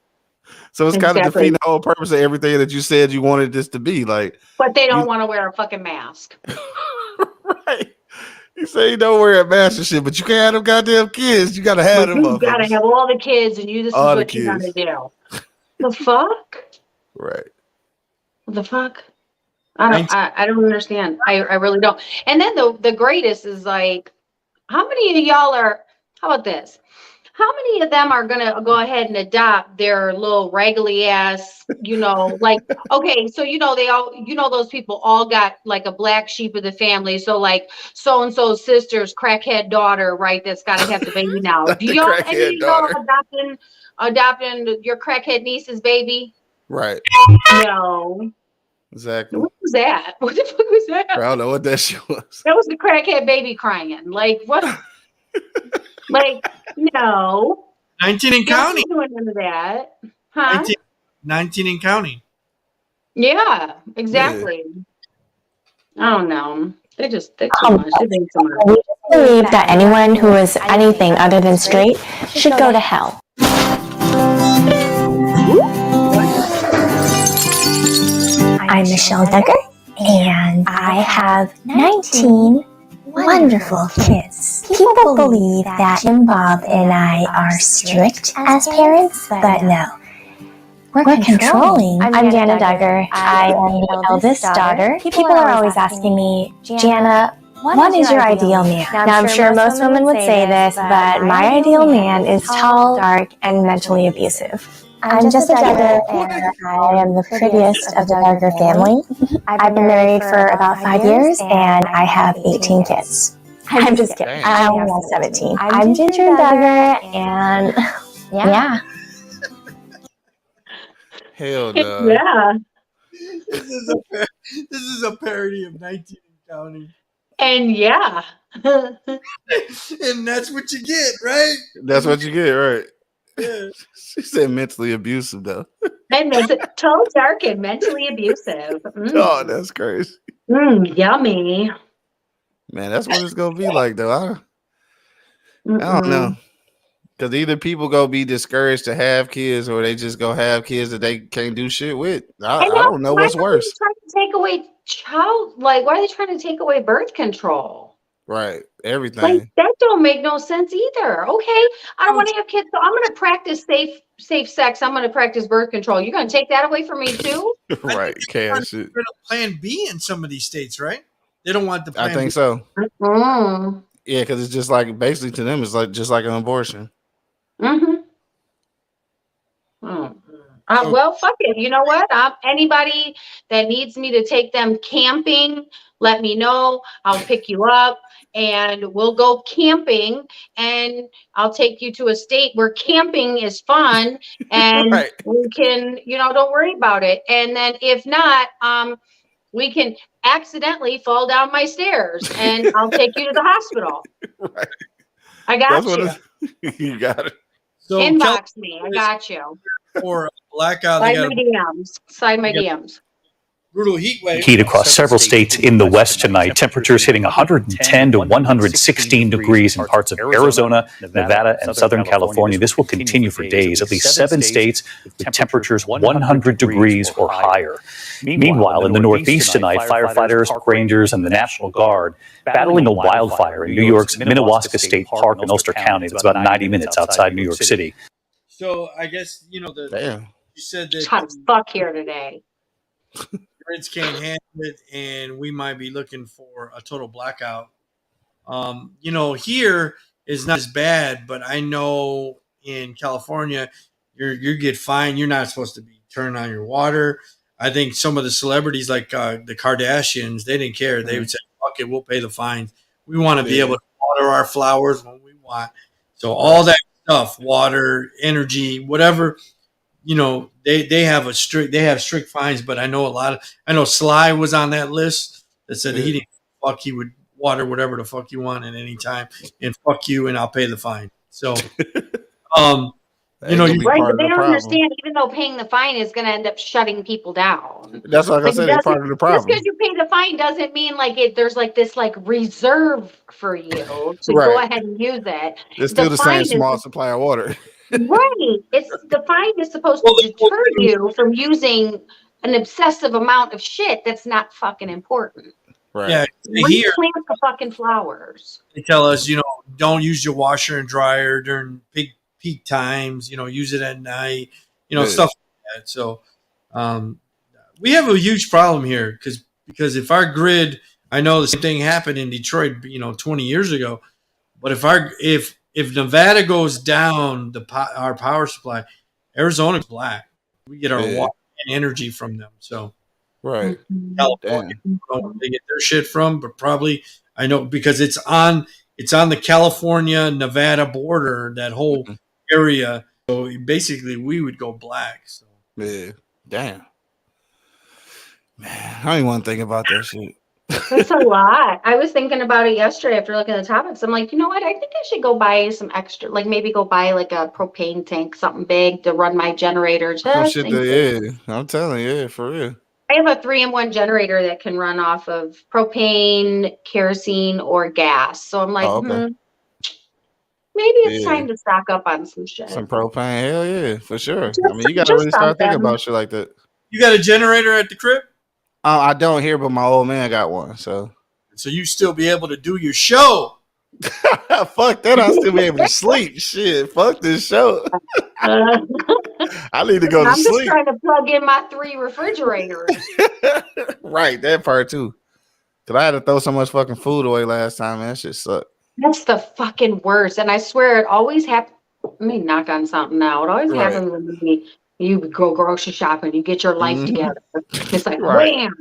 So it's kind of defeating the whole purpose of everything that you said you wanted this to be. Like, but they don't want to wear a fucking mask. Right. You say you don't wear a mask and shit, but you can't have them goddamn kids. You gotta have them. You gotta have all the kids, and this is what you gotta do. The fuck? Right. The fuck? I don't understand. I really don't. And then the greatest is like, how many of y'all are? How about this? How many of them are gonna go ahead and adopt their little raggedy ass? Like, okay, so they all, those people all got like a black sheep of the family. So like so and so's sister's crackhead daughter, right? That's got to have the baby now. Do y'all any of y'all adopting your crackhead niece's baby? Right. No. Exactly. What was that? What the fuck was that? I don't know what that shit was. That was the crackhead baby crying. Like, what? Like, no. 19 and counting. Doing none of that. Huh? 19 and counting. Yeah, exactly. I don't know. They too much. They think too much. We just believe that anyone who is anything other than straight should go to hell. I'm Michelle Duggar, and I have 19 wonderful kids. People believe that Jim Bob and I are strict as parents, but no. We're controlling. I'm Jana Duggar. I am the eldest daughter. People are always asking me, Jana, what is your ideal man? Now, I'm sure most women would say this, but my ideal man is tall, dark, and mentally abusive. I'm just a Duggar, and I am the prettiest of the Duggar family. I've been married for about 5 years, and I have 18 kids. I'm just kidding. I'm almost 17. I'm Ginger Duggar, and yeah. Hell no. Yeah. This is a parody of 19 and counting. And yeah. And that's what you get, right? That's what you get, right? Yeah. She said mentally abusive, though. And it's tall, dark, and mentally abusive. Oh, that's crazy. Yummy. Man, that's what it's gonna be like, though. I don't know. Because either people go be discouraged to have kids, or they just go have kids that they can't do shit with. I don't know what's worse. Why are they trying to take away why are they trying to take away birth control? Right. Everything. Like that don't make no sense either. Okay, I don't want to have kids, so I'm going to practice safe sex. I'm going to practice birth control. You're going to take that away from me too? Right. Chaos shit. Plan B in some of these states, right? They don't want the plan I think B. so. Mm. Yeah, because it's just like basically to them, it's like just like an abortion. Mm-hmm. Well, fuck it. You know what? Anybody that needs me to take them camping, let me know. I'll pick you up and we'll go camping, and I'll take you to a state where camping is fun and Right. we can, don't worry about it. And then if not, we can accidentally fall down my stairs and I'll take you to the hospital. Right. I got That's you. You got it. So Inbox me. I got you. for a blackout, they Slide got my DMs. Slide my Yeah. DMs. brutal heat wave. Heat across several states in the West tonight. Temperatures hitting 110 to 116 degrees in parts of Arizona, Nevada, and Southern California. This will continue for days. At least 7 states with temperatures 100 degrees or higher. Meanwhile, in the Northeast tonight, firefighters, park rangers, and the National Guard battling a wildfire in New York's Minnewaska State Park in Ulster County. That's about 90 minutes outside New York City. So I guess Damn. you said It's hot that as fuck here today. grids can't handle it, and we might be looking for a total blackout. Here is not as bad, but I know in California, you get fined. You're not supposed to be turning on your water. I think some of the celebrities, like the Kardashians, they didn't care. They would say, "Fuck it, we'll pay the fines. We want to be able to water our flowers when we want." So all that stuff, water, energy, whatever. They have strict fines, but I know Sly was on that list that said he didn't fuck, he would water whatever the fuck you want at any time, and fuck you, and I'll pay the fine. So, Right, but they don't understand. Even though paying the fine is going to end up shutting people down. That's like I said, it's part of the problem. Just because you pay the fine doesn't mean there's this reserve for you to go ahead and use it. It's still the same small supply of water. Right. The fine is supposed to deter you from using an obsessive amount of shit that's not fucking important. Right. Yeah, When you plant the fucking flowers. They tell us, don't use your washer and dryer during peak times. Use it at night. Stuff like that. So, we have a huge problem here because if our grid, I know the same thing happened in Detroit, 20 years ago. But if Nevada goes down, our power supply, Arizona's black. We get our water and energy from them. So, right. California, I don't know where they get their shit from, but probably I know because it's on the California Nevada border, that whole area. So basically, we would go black. So yeah, damn. Man, I don't even want to think about that shit. That's a lot. I was thinking about it yesterday after looking at the topics. I'm like, you know what? I think I should go buy some extra, maybe go buy a propane tank, something big to run my generators. Some shit I'm telling you, for real. I have a 3-in-1 generator that can run off of propane, kerosene, or gas. So I'm like, maybe it's time to stock up on some shit. Some propane, hell yeah, for sure. You got to really start thinking about shit like that. You got a generator at the crib? I don't hear, but my old man got one. So you still be able to do your show. Fuck that. I'll still be able to sleep. Shit, fuck this show. I need to go to sleep. I'm just trying to plug in my 3 refrigerators. Right, that part too. Because I had to throw so much fucking food away last time, man. That shit sucked. That's the fucking worst. And I swear it always happens. Let me knock on something now. It always happens when you go grocery shopping, you get your life together. It's like, wham.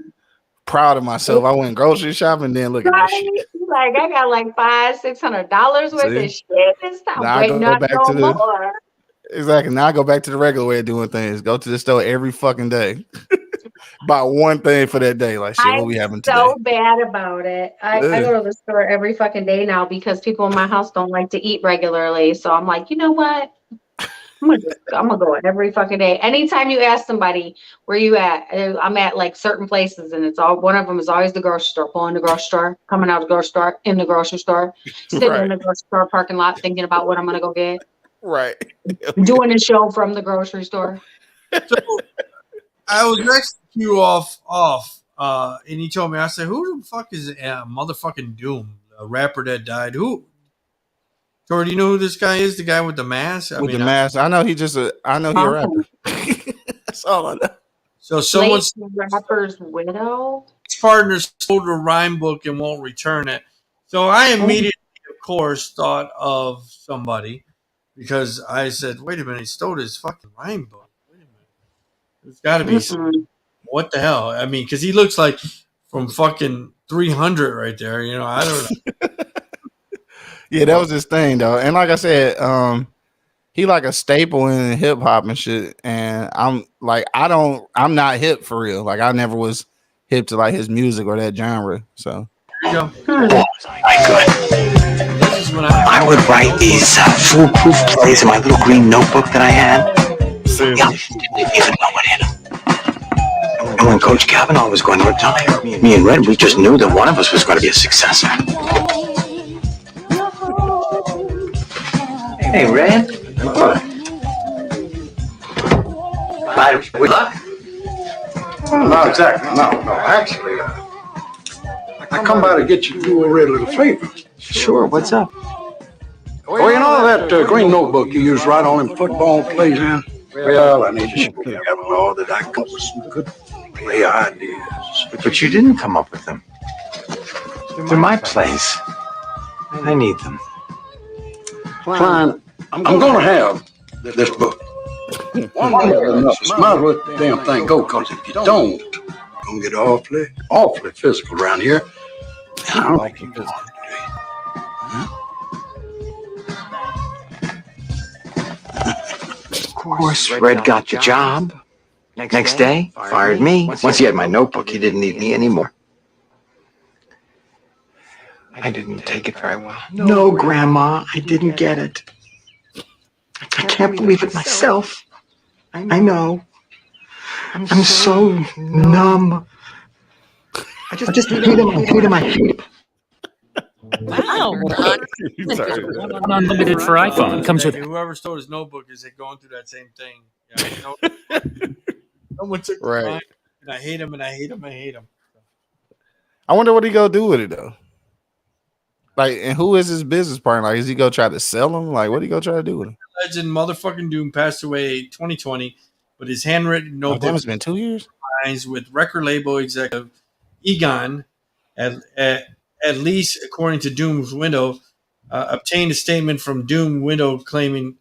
Proud of myself. I went grocery shopping, then look at this shit. I got $500-$600 worth of shit. It's not waiting up no more. Exactly. Now I go back to the regular way of doing things. Go to the store every fucking day. Buy one thing for that day. Like, shit, what we having today? So bad about it. I go to the store every fucking day now because people in my house don't like to eat regularly. So I'm like, you know what? I'm gonna go every fucking day. Anytime you ask somebody where you at, I'm at certain places, and it's all one of them is always the grocery store. Pulling the grocery store, coming out of the grocery store, in the grocery store, sitting in the grocery store parking lot, thinking about what I'm gonna go get. Right. Doing a show from the grocery store. So I was next to you off, and he told me, I said, "Who the fuck is motherfucking Doom?" rapper that died. Who? Tori, do you know who this guy is? The guy with the mask? With the mask. I know he I know he a rapper. That's all I know. So someone's rapper's widow. partner sold a rhyme book and won't return it. So I immediately, of course, thought of somebody because I said, "Wait a minute, he stole his fucking rhyme book. Wait a minute, there's got to be some. What the hell? I mean, because he looks like from fucking 300 right there. You know, I don't know." Yeah, that was his thing though. And like I said, he like a staple in hip hop and shit. And I'm not hip for real. Like I never was hip to like his music or that genre. So there you go. I would write these foolproof plays in my little green notebook that I had. Yeah, didn't even know what hit him. And when Coach Kavanaugh was going to retire, me and Red, we just knew that one of us was going to be a successor. Hey, Red. What? Good luck? Not exactly. No. Actually, I come by to get you to do a red little favor. Sure. What's up? Oh, you know that green notebook you use right on them football plays in? Well, I need to show you all that I come up with some good play ideas. But you didn't come up with them. They're my plays. I need them. Klein, I'm going to have this book. One more enough. Might as well let the damn thing go, because if you don't, it's going to get awfully physical around here. I don't think you will. Of course, Red got the job. Next day, fired me. Once he had my notebook, he didn't need me anymore. I didn't take it very well. No, Grandma, I didn't get it. I can't believe it myself. I know. I'm so numb. I just hate him. I hate him. Wow. Unlimited for iPhone. It comes with whoever stole his notebook is going through that same thing. Yeah, someone took mine, and I hate him. I wonder what he gonna do with it though. Like, and who is his business partner? Like, is he gonna try to sell him? Like, what he gonna try to do with him? Legend motherfucking Doom passed away 2020, but his handwritten notebook. Damn, it's been 2 years. With record label executive Egon, at least according to Doom's widow, obtained a statement from Doom widow claiming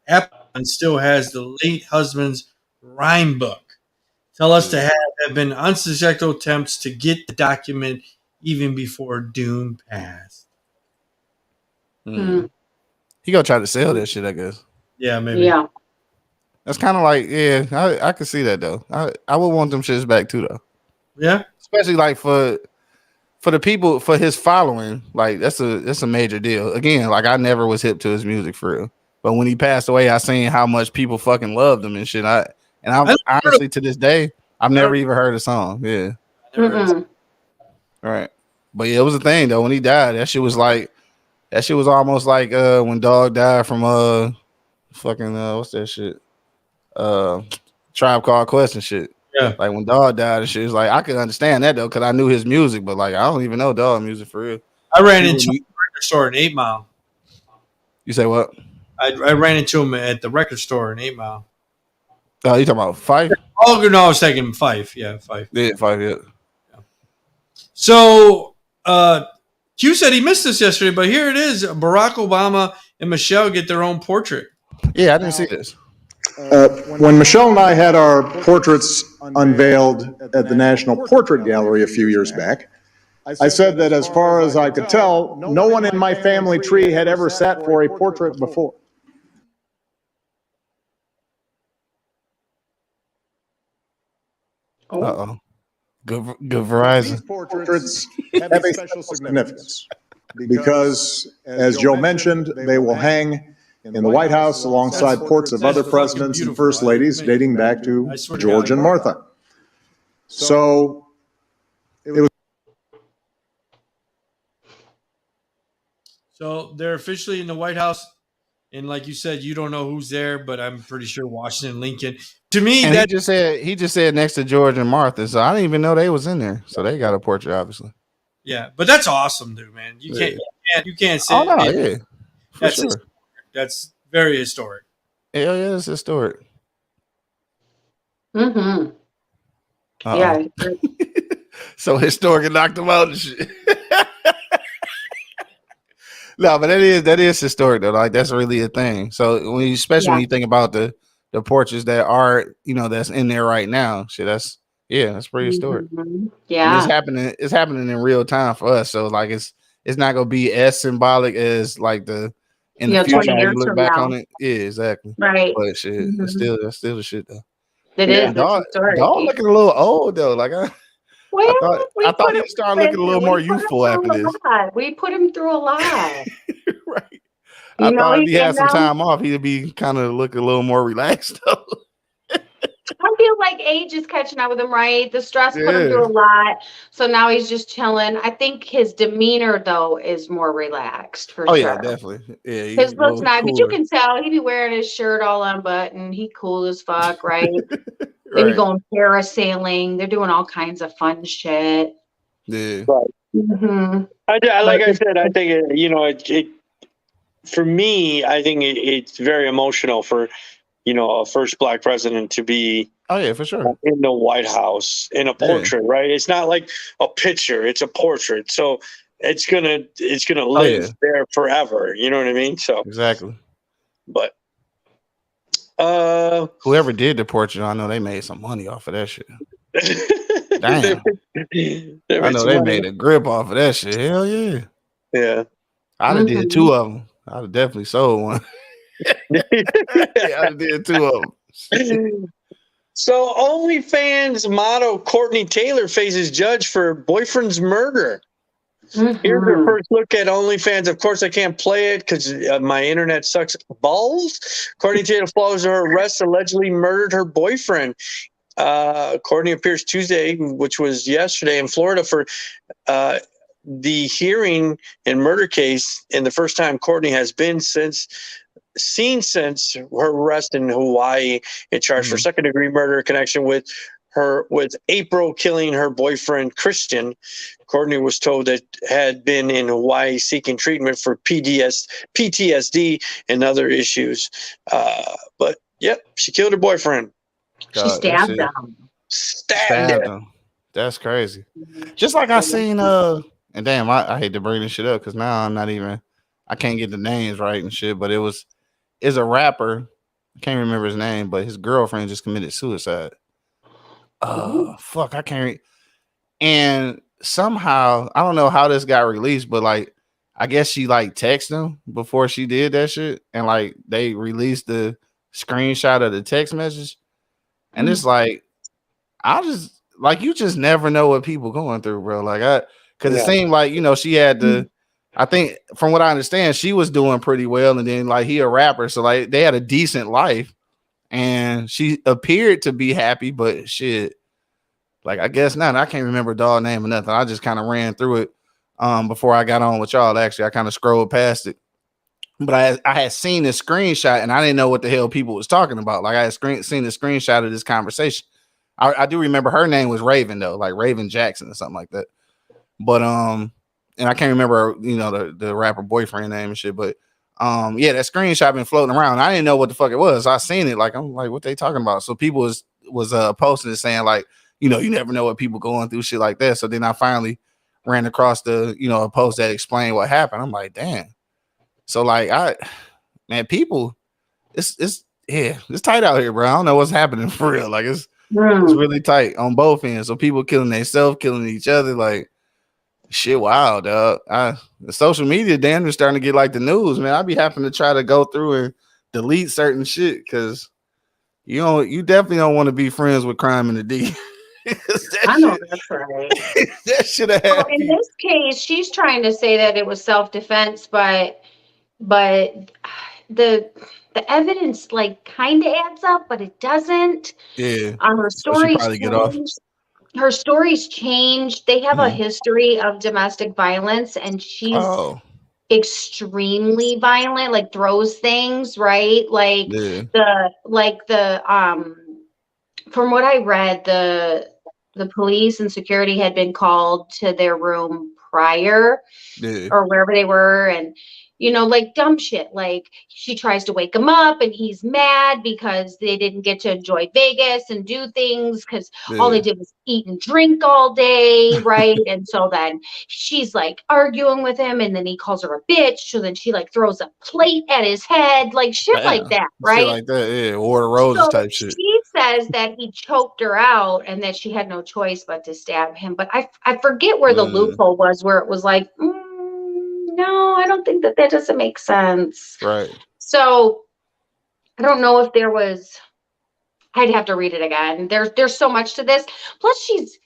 Apple still has the late husband's rhyme book. Tell us to have been unsuccessful attempts to get the document even before Doom passed. He gonna try to sell that shit, I guess. Yeah, maybe. Yeah. That's kind of like, I could see that though. I would want them shits back too though. Yeah, especially like for the people, for his following. Like that's a major deal. Again, like I never was hip to his music for real, but when he passed away, I seen how much people fucking loved him and shit. I'm honestly to this day, I've never even heard a song. Yeah. All right. But yeah, it was a thing though. When he died, that shit was almost like when Dog died from fucking what's that shit? Tribe Called Quest and shit. Yeah. Like when Dog died and shit, it's like I could understand that though, because I knew his music, but like I don't even know Dog music for real. I ran into him at the record store in 8 Mile. You say what? I ran into him at the record store in 8 Mile. Oh, you talking about Fife? Oh no, I was taking Fife. Yeah, Fife. Yeah, Fife, yeah. So Q said he missed this yesterday, but here it is. Barack Obama and Michelle get their own portrait. Yeah, I didn't see this. When Michelle and I had our portraits unveiled at the National Portrait Gallery a few years back, I said that as far as I could tell, no one in my family tree had ever sat for a portrait before. Uh-oh. Good Verizon. These portraits have a special significance because, as Joe mentioned, they will hang in the White House alongside portraits of other presidents and first ladies dating back to George and Martha. So it was. So they're officially in the White House, and like you said, you don't know who's there, but I'm pretty sure Washington, Lincoln. To me, and he just said next to George and Martha, so I didn't even know they was in there. So they got a portrait, obviously. Yeah, but that's awesome, dude, man. You can't say. Oh no, yeah, for That's sure. historic. That's very historic. Hell yeah, it's historic. Mm-hmm. Uh-oh. Yeah. So historic and knocked him out and shit. No, but that is historic though. Like that's really a thing. So when you, especially when you think about the portraits that are, you know, that's in there right now, shit, that's pretty historic. Mm-hmm. And it's happening in real time for us. So like it's not gonna be as symbolic as like the future 20 when years you look from back now. on it. Yeah, exactly. Right. But shit, that's still the shit though. It is. Dog It's historic. looking a little old though. Like I thought he started looking a little more youthful after this. We put him through a lot. Right. I thought if he had some time off, he'd be kind of look a little more relaxed though. I feel like age is catching up with him, right? The stress put him through a lot. So now he's just chilling. I think his demeanor, though, is more relaxed for sure. Yeah, definitely. Yeah, his looks nice, but you can tell he be wearing his shirt all unbuttoned. He cool as fuck, right? They be going parasailing. They're doing all kinds of fun shit. Yeah. Right. Mm-hmm. Like I said, I think it for me, I think it's very emotional for a first Black president to be for sure in the White House in a portrait, right? It's not like a picture; it's a portrait. So it's gonna live there forever. You know what I mean? So exactly. But whoever did the portrait, I know they made some money off of that shit. Damn. I know they made a grip off of that shit. Hell yeah. Yeah. I'd have did two of them. I'd have definitely sold one. I did two of them. So OnlyFans model Courtney Taylor faces judge for boyfriend's murder. Here's her first look at OnlyFans. Of course, I can't play it because my internet sucks balls. Courtney Taylor follows her arrest, allegedly murdered her boyfriend. Courtney appears Tuesday, which was yesterday, in Florida for the hearing and murder case. And the first time Courtney has been seen since her arrest in Hawaii and charged for second-degree murder in connection with April killing her boyfriend Christian. Courtney was told that had been in Hawaii seeking treatment for PTSD and other issues. But yep, she killed her boyfriend. She stabbed him. Stabbed him. That's crazy. Just like I seen and damn, I hate to bring this shit up because now I can't get the names right and shit, but it's a rapper. I can't remember his name, but his girlfriend just committed suicide. Fuck, I can't. And somehow, I don't know how this got released, but like, I guess she like texted him before she did that shit, and like they released the screenshot of the text message, and it's like, you just never know what people going through, bro. Like because it seemed like she had I think from what I understand, she was doing pretty well, and then like he a rapper, so like they had a decent life. And she appeared to be happy, but shit, like I guess not. I can't remember dog name or nothing. I just kind of ran through it before I got on with y'all. Actually, I kind of scrolled past it, but I had seen the screenshot and I didn't know what the hell people was talking about. Like I had seen the screenshot of this conversation. I do remember her name was Raven though, like Raven Jackson or something like that. But and I can't remember the rapper boyfriend name and shit, but. That screenshot been floating around. I didn't know what the fuck it was. I seen it. Like I'm like, what they talking about? So people was posting it saying like, you never know what people going through shit like that. So then I finally ran across a post that explained what happened. I'm like, damn. So like people, it's tight out here, bro. I don't know what's happening for real. Like it's really tight on both ends. So people killing themselves, killing each other, like. Shit, wow, dog. The social media damn is starting to get like the news, man. I be having to try to go through and delete certain shit because you definitely don't want to be friends with crime in the D. I know that's right. That should have happened. In this case, she's trying to say that it was self-defense, but the evidence like kind of adds up, but it doesn't. Yeah. Her stories probably get off. Her stories changed. They have a history of domestic violence, and she's extremely violent, like throws things, right? Like from what I read, the police and security had been called to their room prior Yeah. or wherever they were. And, you know, like dumb shit. Like she tries to wake him up and he's mad because they didn't get to enjoy Vegas and do things because all they did was eat and drink all day. Right. And so then she's like arguing with him and then he calls her a bitch. So then she like throws a plate at his head, like shit like that. Right. Shit like that. Yeah. War of Roses type shit. She says that he choked her out and that she had no choice but to stab him. But I forget where the loophole was, where it was like, no, I don't think that doesn't make sense. Right. So I don't know if there was, I'd have to read it again. There's so much to this. Plus she's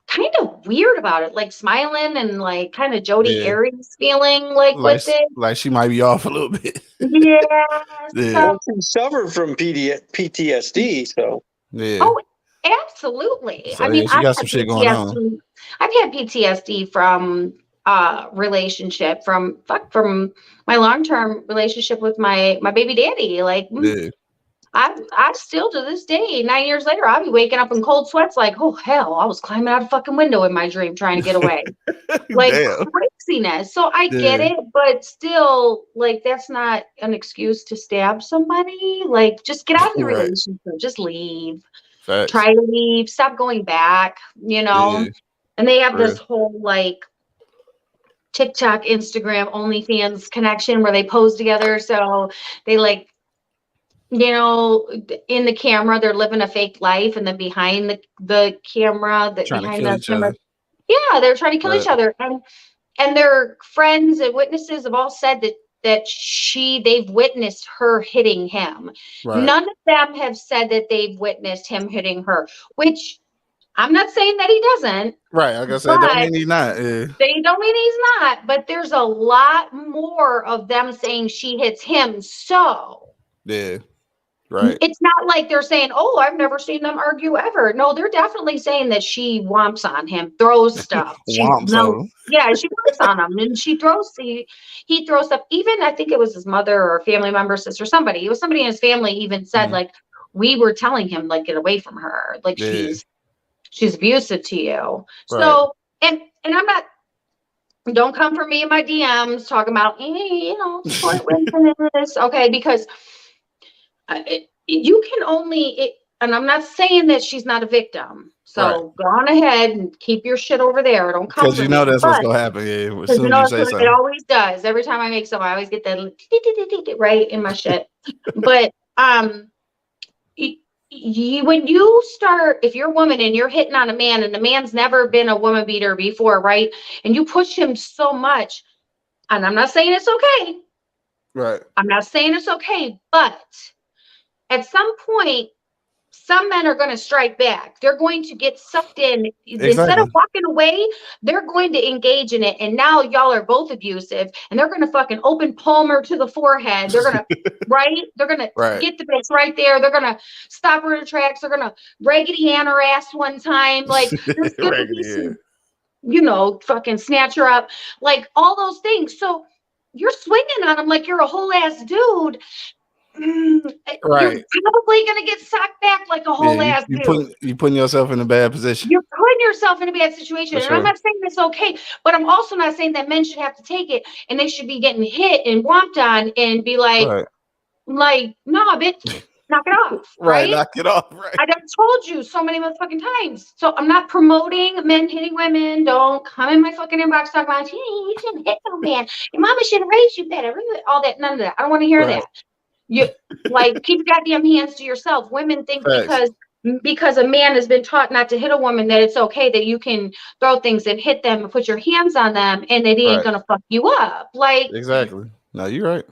kind of weird about it, like smiling and like kind of Jodi Arias feeling like with it. Like she might be off a little bit. Yeah. Well, she suffered from PTSD, so. Yeah. Oh, absolutely. So, I mean, she got some shit going on. I've had PTSD from relationship from my long-term relationship with my baby daddy. Like I still to this day, 9 years later, I'll be waking up in cold sweats like, oh hell, I was climbing out a fucking window in my dream trying to get away. Like craziness. So I get it, but still, like, that's not an excuse to stab somebody. Like, just get out of the relationship. Just leave. Facts. Try to leave. Stop going back, you know? And they have this whole like TikTok, Instagram, OnlyFans connection where they pose together. So they like, you know, in the camera, they're living a fake life. And then behind the camera, yeah, they're trying to kill each other. And their friends and witnesses have all said that they've witnessed her hitting him. Right. None of them have said that they've witnessed him hitting her, which I'm not saying that he doesn't. Right. Like I said, don't mean he's not. They don't mean he's not, but there's a lot more of them saying she hits him. So yeah. Right. It's not like they're saying, oh, I've never seen them argue ever. No, they're definitely saying that she whomps on him, throws stuff. She whomps on him and he throws stuff. Even I think it was his mother or family member, sister, somebody. It was somebody in his family even said, like, we were telling him, like, get away from her. Like she's abusive to you. Right. So and I'm not, don't come for me in my DMs talking about, you know, support women in this. Okay, because you can only, and I'm not saying that she's not a victim. So go on ahead and keep your shit over there. Don't come because you know that's what's gonna happen. Yeah, as soon as you say something. It always does. Every time I make something, I always get that right in my shit. But when you start, if you're a woman and you're hitting on a man and the man's never been a woman beater before, right? And you push him so much, and I'm not saying it's okay. Right. I'm not saying it's okay, but at some point, some men are going to strike back. They're going to get sucked in. Exactly. Instead of walking away, they're going to engage in it. And now y'all are both abusive. And they're going to fucking open palmer to the forehead. They're going to, right? They're going to get the bitch right there. They're going to stop her in her tracks. They're going to raggedy Ann her ass one time. Like, you know, fucking snatch her up. Like, all those things. So you're swinging on them like you're a whole ass dude. You're probably gonna get sucked back like a whole ass dude. You're putting yourself in a bad position. You're putting yourself in a bad situation. And I'm not saying it's okay, but I'm also not saying that men should have to take it and they should be getting hit and whomped on and be like, nah, bitch, knock it off. Right? Knock it off. Right. I done told you so many motherfucking times. So I'm not promoting men hitting women. Don't come in my fucking inbox talking about, hey, you shouldn't hit no man. Your mama should have raised you better. All that, none of that. I don't want to hear that. You like keep your goddamn hands to yourself. Women think because a man has been taught not to hit a woman that it's okay that you can throw things and hit them and put your hands on them and that he ain't gonna fuck you up. Like exactly. No, you're right.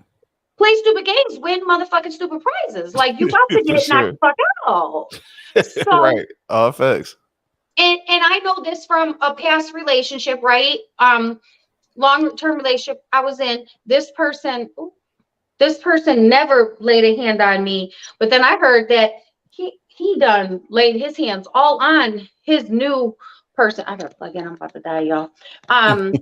Play stupid games, win motherfucking stupid prizes. Like you about to get knocked the fuck out. So, right. All facts. And I know this from a past relationship, right? Long-term relationship I was in. This person never laid a hand on me, but then I heard that he done laid his hands all on his new person. I gotta plug in. I'm about to die, y'all. I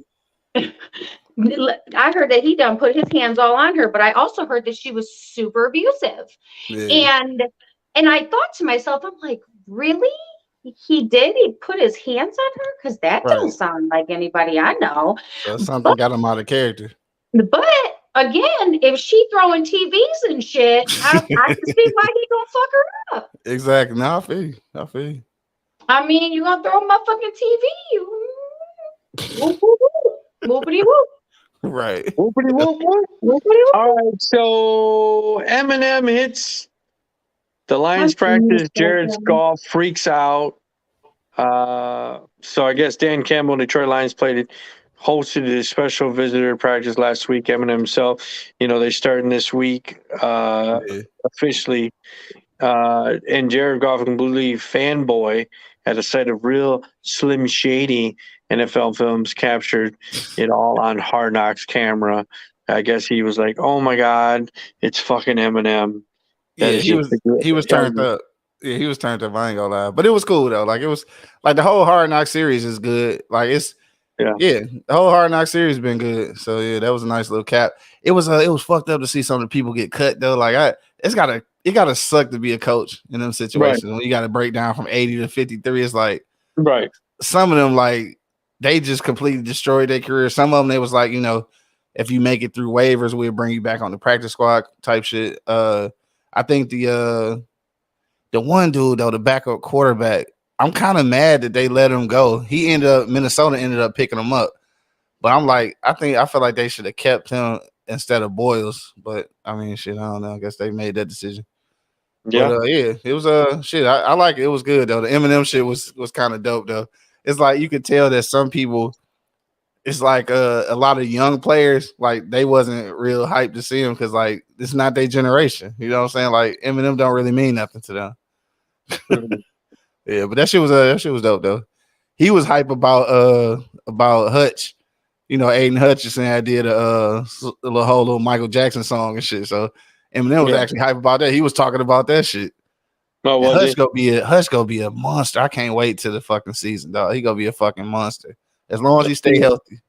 heard that he done put his hands all on her, but I also heard that she was super abusive. Yeah. And I thought to myself, I'm like, really? He did. He put his hands on her because that Right. don't sound like anybody I know. So something got him out of character. But again, if she throwing TVs and shit, I can see why he gonna fuck her up. Exactly. No, I feel you. I feel you. I mean, you gonna throw my fucking TV? Whoop, whoop, whoop. Whoopity whoop. Right. Whoopity whoop whoop. Whoopity whoop. All right, so Eminem hits the Lions practice. Jared Goff freaks out. So I guess Dan Campbell, Detroit Lions hosted a special visitor practice last week. Eminem himself, they're starting this week officially. And Jared Goff, completely fanboy at a sight of real Slim Shady NFL films, captured it all on Hard Knocks camera. I guess he was like, "Oh my God, it's fucking Eminem." Yeah, he was turned up. Yeah, he was turned up. I ain't gonna lie, but it was cool though. Like it was like the whole Hard Knock series is good. Like the whole Hard Knock series has been good. So yeah, that was a nice little cap. It was fucked up to see some of the people get cut though. Like it gotta suck to be a coach in them situations when you got to break down from 80 to 53. It's like some of them like they just completely destroyed their career. Some of them they was like, if you make it through waivers, we'll bring you back on the practice squad type shit. I think the one dude though, the backup quarterback, I'm kind of mad that they let him go. Minnesota ended up picking him up, but I'm like, I feel like they should have kept him instead of Boyles. But I mean, shit, I don't know. I guess they made that decision. Yeah, but, it was shit. I like it. It was good though. The Eminem shit was kind of dope though. It's like you could tell that some people, it's like a lot of young players, like they wasn't real hyped to see him because like it's not their generation. You know what I'm saying? Like Eminem don't really mean nothing to them. Yeah, but that shit was dope though. He was hype about Hutch. Aiden Hutchinson had did a whole little Michael Jackson song and shit. So Eminem was actually hype about that. He was talking about that shit. Oh, Hutch gonna be a monster. I can't wait till the fucking season, dog. He gonna be a fucking monster as long as he stay healthy.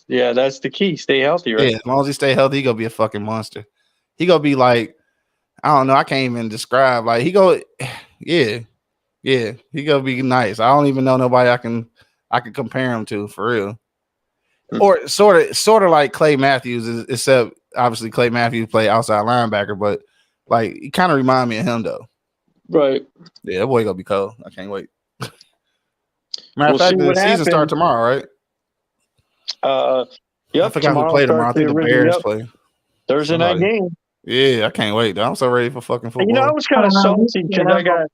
Yeah, that's the key. Stay healthy, right? Yeah, as long as he stay healthy, he gonna be a fucking monster. He gonna be like, I don't know. I can't even describe. Like he gonna be nice. I don't even know nobody I can compare him to for real. Or sort of like Clay Matthews, except obviously Clay Matthews play outside linebacker, but like he kind of remind me of him though. Right. Yeah, that boy gonna be cold. I can't wait. Matter of fact, the season start tomorrow, right? Yep. I forgot who played tomorrow. I think the Bears play Thursday night game. Yeah, I can't wait. I'm so ready for fucking football. I was kind of salty because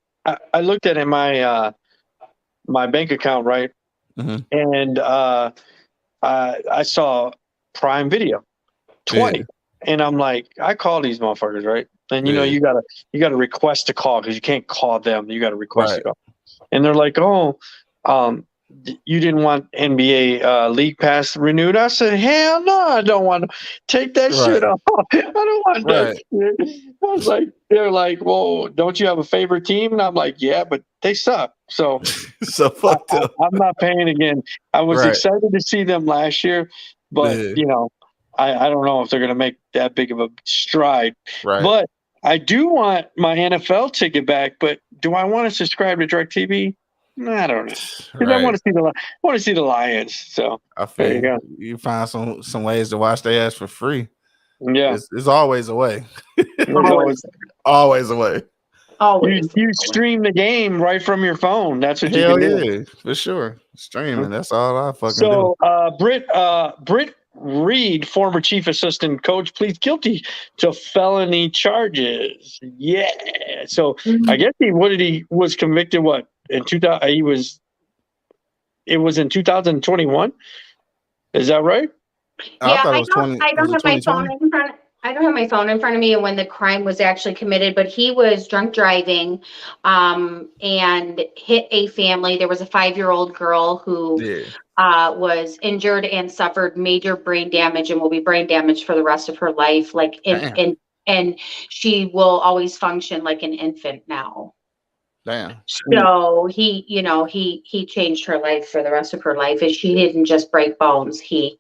I looked at it in my my bank account, right? Mm-hmm. And I saw Prime Video 20, and I'm like, I call these motherfuckers, right? And you gotta request a call because you can't call them. You gotta request a call, and they're like, oh, you didn't want NBA League Pass renewed? I said, hell no, I don't want to take that shit off. I don't want that shit. I was like, they're like, well, don't you have a favorite team? And I'm like, yeah, but they suck. So, fuck them. I'm not paying again. I was excited to see them last year, but I don't know if they're going to make that big of a stride. Right. But I do want my NFL ticket back. But do I want to subscribe to DirecTV? I don't know. Because I want to see the Lions. So I feel you find some ways to watch their ass for free. Yeah, it's always a way. always a way. Always. You stream the game right from your phone. That's what you can do. For sure. Streaming. That's all I fucking do. So Britt Reed, former chief assistant coach, pleads guilty to felony charges. Yeah. So I guess he was convicted in 2000. It was in 2021. Is that right? Yeah, I don't have my phone in front. I don't have my phone in front of me and when the crime was actually committed, but he was drunk driving and hit a family. There was a 5-year-old girl who was injured and suffered major brain damage and will be brain damaged for the rest of her life. And she will always function like an infant now. Damn. So he changed her life for the rest of her life. And she didn't just break bones. He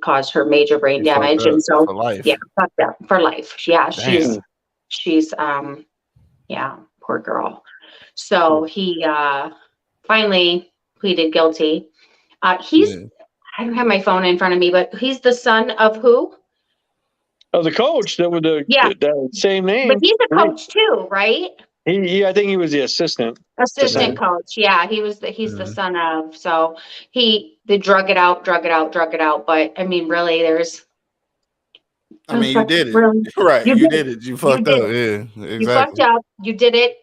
caused her major brain damage, and so for life. Yeah, for life. Yeah, Damn. she's poor girl. So he finally pleaded guilty. He's I don't have my phone in front of me, but he's the son of who? Oh, the coach that with the same name. But he's a coach too, right? I think he was the assistant coach. Yeah, he's the son of. So they drug it out. But I mean, really, there's. I mean, you did it. Really, right. You did it. You fucked up. Yeah, exactly. You fucked up. You did it.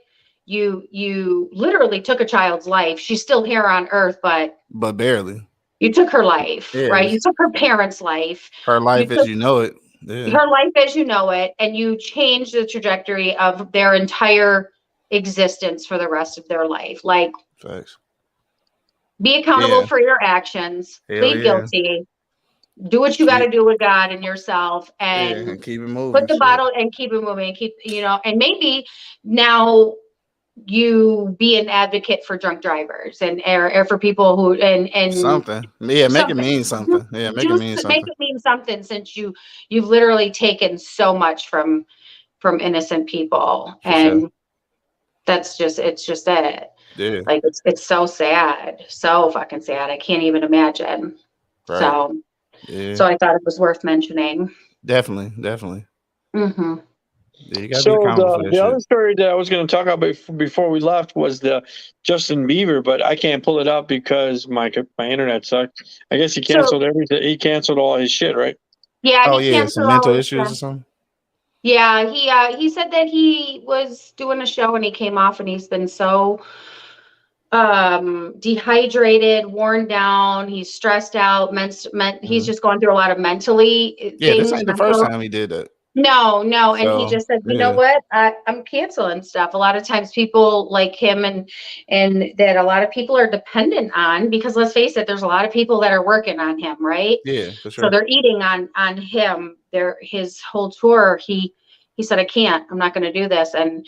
You literally took a child's life. She's still here on earth, but barely. You took her life, right? You took her parents' life. Her life as you know it. Yeah. Her life as you know it, and you changed the trajectory of their entire existence for the rest of their life. Like, facts. Be accountable for your actions. Plead guilty. Do what you got to do with God and yourself, and keep it moving. Put the bottle and keep it moving. Keep and maybe now you be an advocate for drunk drivers and or for people who and something. Yeah, make it mean something. Yeah, make it mean something. Make it mean something since you've literally taken so much from innocent people, and it's just it. Yeah. Like it's so sad, so fucking sad. I can't even imagine. Right. So I thought it was worth mentioning. Definitely. Mm-hmm. Yeah, you gotta so be accountable for the other story that I was going to talk about before we left was the Justin Bieber, but I can't pull it up because my internet sucked. I guess he canceled everything. He canceled all his shit, right? Yeah. Some mental issues or something. Yeah, he said that he was doing a show and he came off and he's been so dehydrated, worn down. He's stressed out. He's just going through a lot of mentally. This ain't the first time he did that. No, and he just said, you know what, I'm canceling stuff. A lot of times people like him and that a lot of people are dependent on, because let's face it, there's a lot of people that are working on him, right? Yeah, for sure. So they're eating on him. His whole tour, he said, I'm not going to do this, and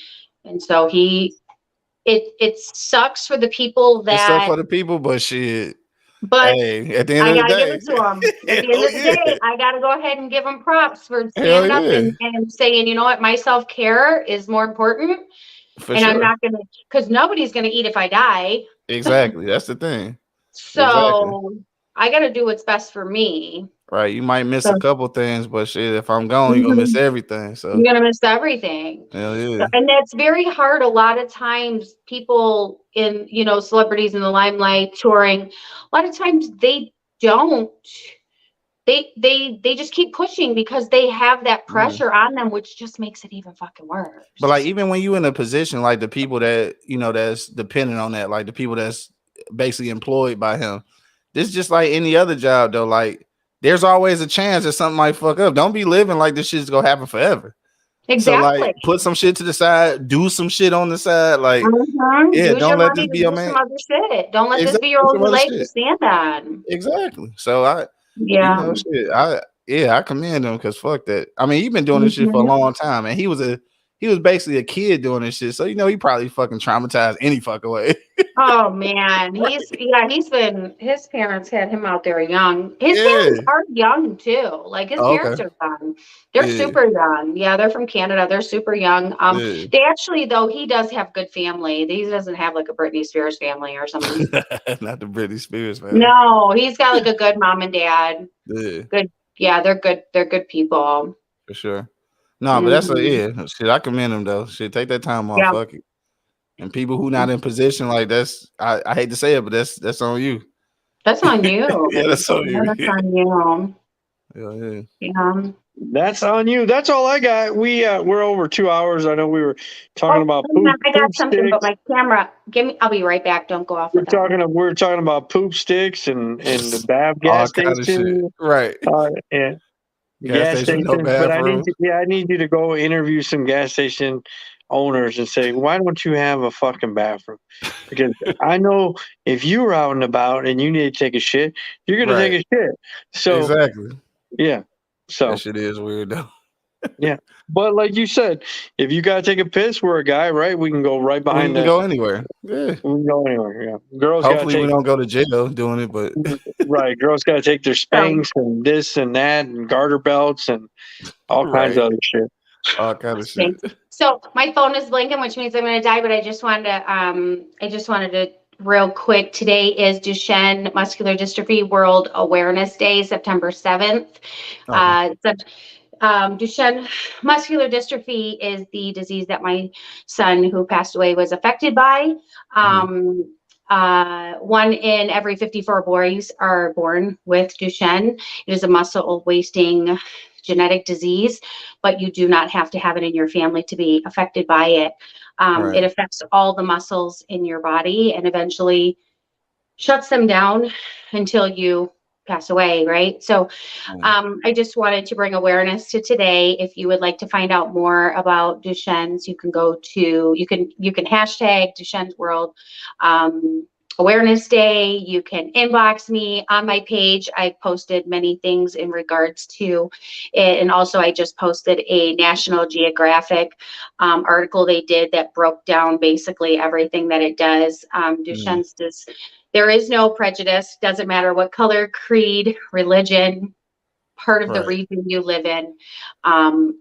so it sucks for the people that. It sucks for the people, but shit. But hey, at the end I of the gotta day, give it to him. At the end of the day, I gotta go ahead and give him props for standing up and saying, you know what, my self-care is more important. I'm not gonna, because nobody's gonna eat if I die. Exactly. That's the thing. So I gotta do what's best for me. Right. You might miss a couple things, but shit, if I'm gone, you're gonna miss everything. So you're gonna miss everything. Hell yeah. And that's very hard. A lot of times people in, celebrities in the limelight touring, a lot of times they just keep pushing because they have that pressure on them, which just makes it even fucking worse. But like, even when you in a position like the people that, that's dependent on that, like the people that's basically employed by him, this is just like any other job though. Like, there's always a chance that something might fuck up. Don't be living like this shit's gonna happen forever. Exactly. So like, put some shit to the side, do some shit on the side. Like, don't let this be your man. Other shit. Don't let this be your only leg to stand on. Exactly. So I commend him because fuck that. I mean, he's been doing this shit for a long time, and he was basically a kid doing this shit. So he probably fucking traumatized any fucking way. Oh man, his parents had him out there young. His parents are young too. Like his parents are young. They're super young. Yeah, they're from Canada. They're super young. They actually, though, he does have good family. He doesn't have like a Britney Spears family or something. Not the Britney Spears family. No, he's got like a good mom and dad. Yeah. Good. Yeah, they're good. They're good people. For sure. No, but that's shit. I commend him though. Shit, take that time off. Yeah. Fuck it. And people who not in position like that's, I hate to say it, but that's on you. That's on you. Yeah, that's on you. That's on you. Yeah. That's on you. That's all I got. We're over 2 hours. I know we were talking about poop. I got something, but my camera. I'll be right back. Don't go off. We're talking about poop sticks and the BAV gas station, right? And gas station. No but I need you to go interview some gas station owners and say, why don't you have a fucking bathroom? Because I know if you were out and about and you need to take a shit, you're gonna take a shit. So exactly. Yeah. So that shit is weird though. Yeah. But like you said, if you gotta take a piss, we're a guy, right? We can go right behind that. We can go anywhere. Yeah. We can go anywhere, yeah. Girls hopefully we don't go to jail doing it, but right. Girls gotta take their Spanx and this and that and garter belts and all kinds of other shit. All kind of shit. So my phone is blinking, which means I'm going to die. But I just wanted to real quick. Today is Duchenne Muscular Dystrophy World Awareness Day, September 7th. Duchenne muscular dystrophy is the disease that my son who passed away was affected by. 1 in every 54 boys are born with Duchenne. It is a muscle wasting genetic disease, but you do not have to have it in your family to be affected by it. It affects all the muscles in your body and eventually shuts them down until you pass away, right? So I just wanted to bring awareness to today. If you would like to find out more about Duchenne's, you can go to, you can hashtag Duchenne's World Awareness Day. You can inbox me on my page. I've posted many things in regards to it. And also I just posted a National Geographic article they did that broke down basically everything that it does. Duchenne's does. There is no prejudice, doesn't matter what color, creed, religion, part of the region you live in.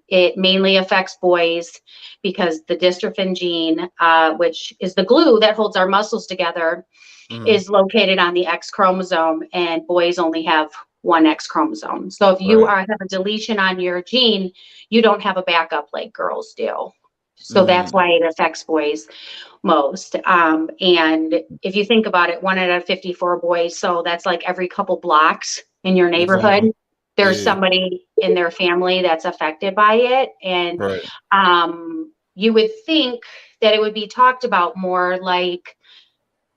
It mainly affects boys because the dystrophin gene, which is the glue that holds our muscles together, is located on the X chromosome, and boys only have one X chromosome. So if you have a deletion on your gene, you don't have a backup like girls do. So that's why it affects boys most. And if you think about it, 1 out of 54 boys, so that's like every couple blocks in your neighborhood, there's somebody in their family that's affected by it. And you would think that it would be talked about more, like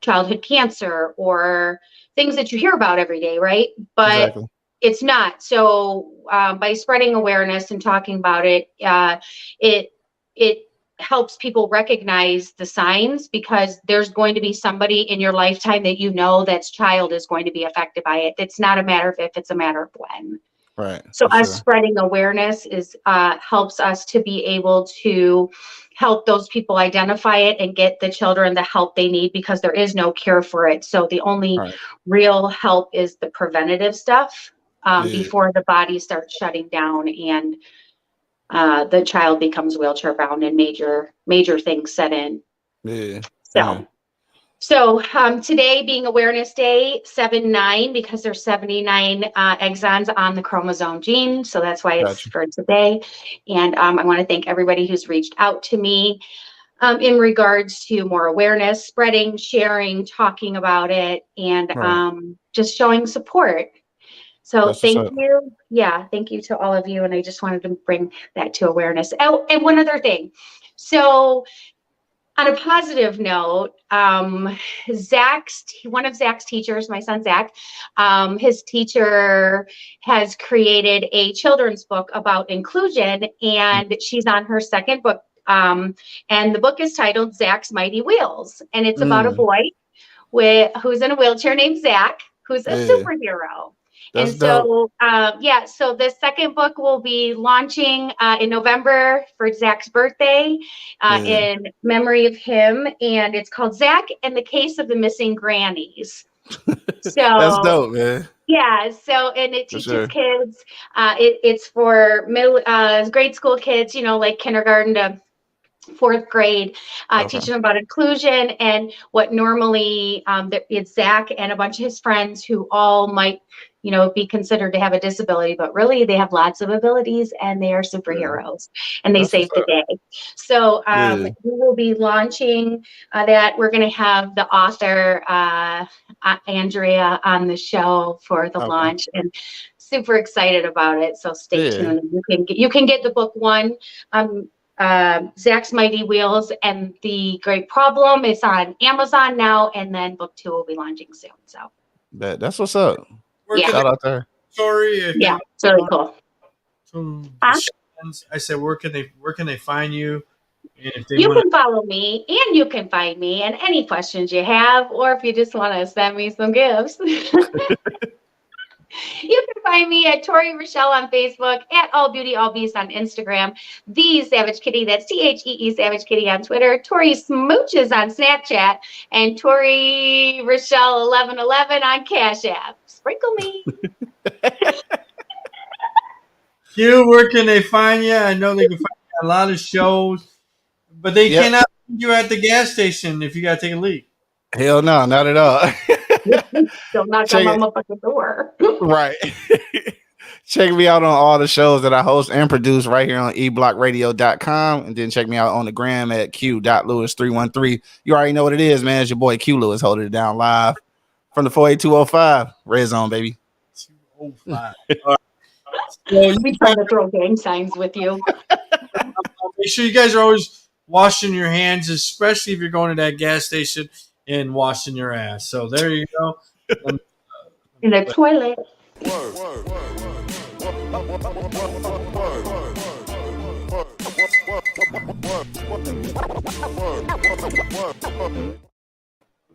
childhood cancer or things that you hear about every day, right? But it's not. So by spreading awareness and talking about it, it helps people recognize the signs, because there's going to be somebody in your lifetime that you know that's child is going to be affected by it. It's not a matter of if, it's a matter of when. Right. So us spreading awareness is helps us to be able to help those people identify it and get the children the help they need, because there is no cure for it. So the only real help is the preventative stuff before the body starts shutting down and the child becomes wheelchair bound and major things set in. So today being Awareness Day, 7/9, because there's 79 exons on the chromosome gene. So that's why it's for today. And I want to thank everybody who's reached out to me in regards to more awareness, spreading, sharing, talking about it, and just showing support. So thank you. Yeah, thank you to all of you. And I just wanted to bring that to awareness. Oh, and one other thing. So on a positive note, one of Zach's teachers, my son Zach, his teacher has created a children's book about inclusion, and she's on her second book. And the book is titled Zach's Mighty Wheels. And it's about a boy who's in a wheelchair named Zach, who's a superhero. That's so the second book will be launching in November for Zach's birthday in memory of him. And it's called Zach and the Case of the Missing Grannies. So that's dope, man. Yeah. So, and it teaches kids, it's for grade school kids, like kindergarten to 4th grade, teaching them about inclusion and what normally it's Zach and a bunch of his friends who all might, be considered to have a disability, but really they have lots of abilities and they are superheroes and they save the day. So we will be launching that. We're going to have the author, Andrea, on the show for the launch, and super excited about it. So stay tuned. You can get the book one. Zach's Mighty Wheels and the Great Problem is on Amazon now, and then book 2 will be launching soon. So that's what's up. Shout out there. Sorry. It's really cool. I said, where can they find you? And if they you can follow me, and you can find me, and any questions you have, or if you just want to send me some gifts. You can find me at Tori Rochelle on Facebook, at All Beauty All Beast on Instagram, The Savage Kitty, that's THEE Savage Kitty on Twitter, Tori Smooches on Snapchat, and Tori Rochelle 1111 on Cash App. Sprinkle me. Hugh, where can they find you? I know they can find you a lot of shows, but they cannot put you at the gas station if you got to take a leak. Hell no, not at all. Don't knock on my motherfucking door. Right. Check me out on all the shows that I host and produce right here on eblockradio.com. And then check me out on the gram at q.lewis313. You already know what it is, man. It's your boy Q Lewis holding it down live from the 48205. Red Zone, baby. 205. So we trying to throw gang signs with you. Make sure you guys are always washing your hands, especially if you're going to that gas station and washing your ass. So there you go. In the toilet.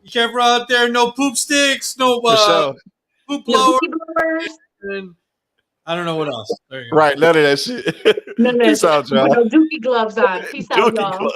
Be careful out there. No poop sticks. No poop blowers. And I don't know what else. There you go. Right, none of that shit. No, Peace out, y'all. No dookie gloves on. Peace out, y'all.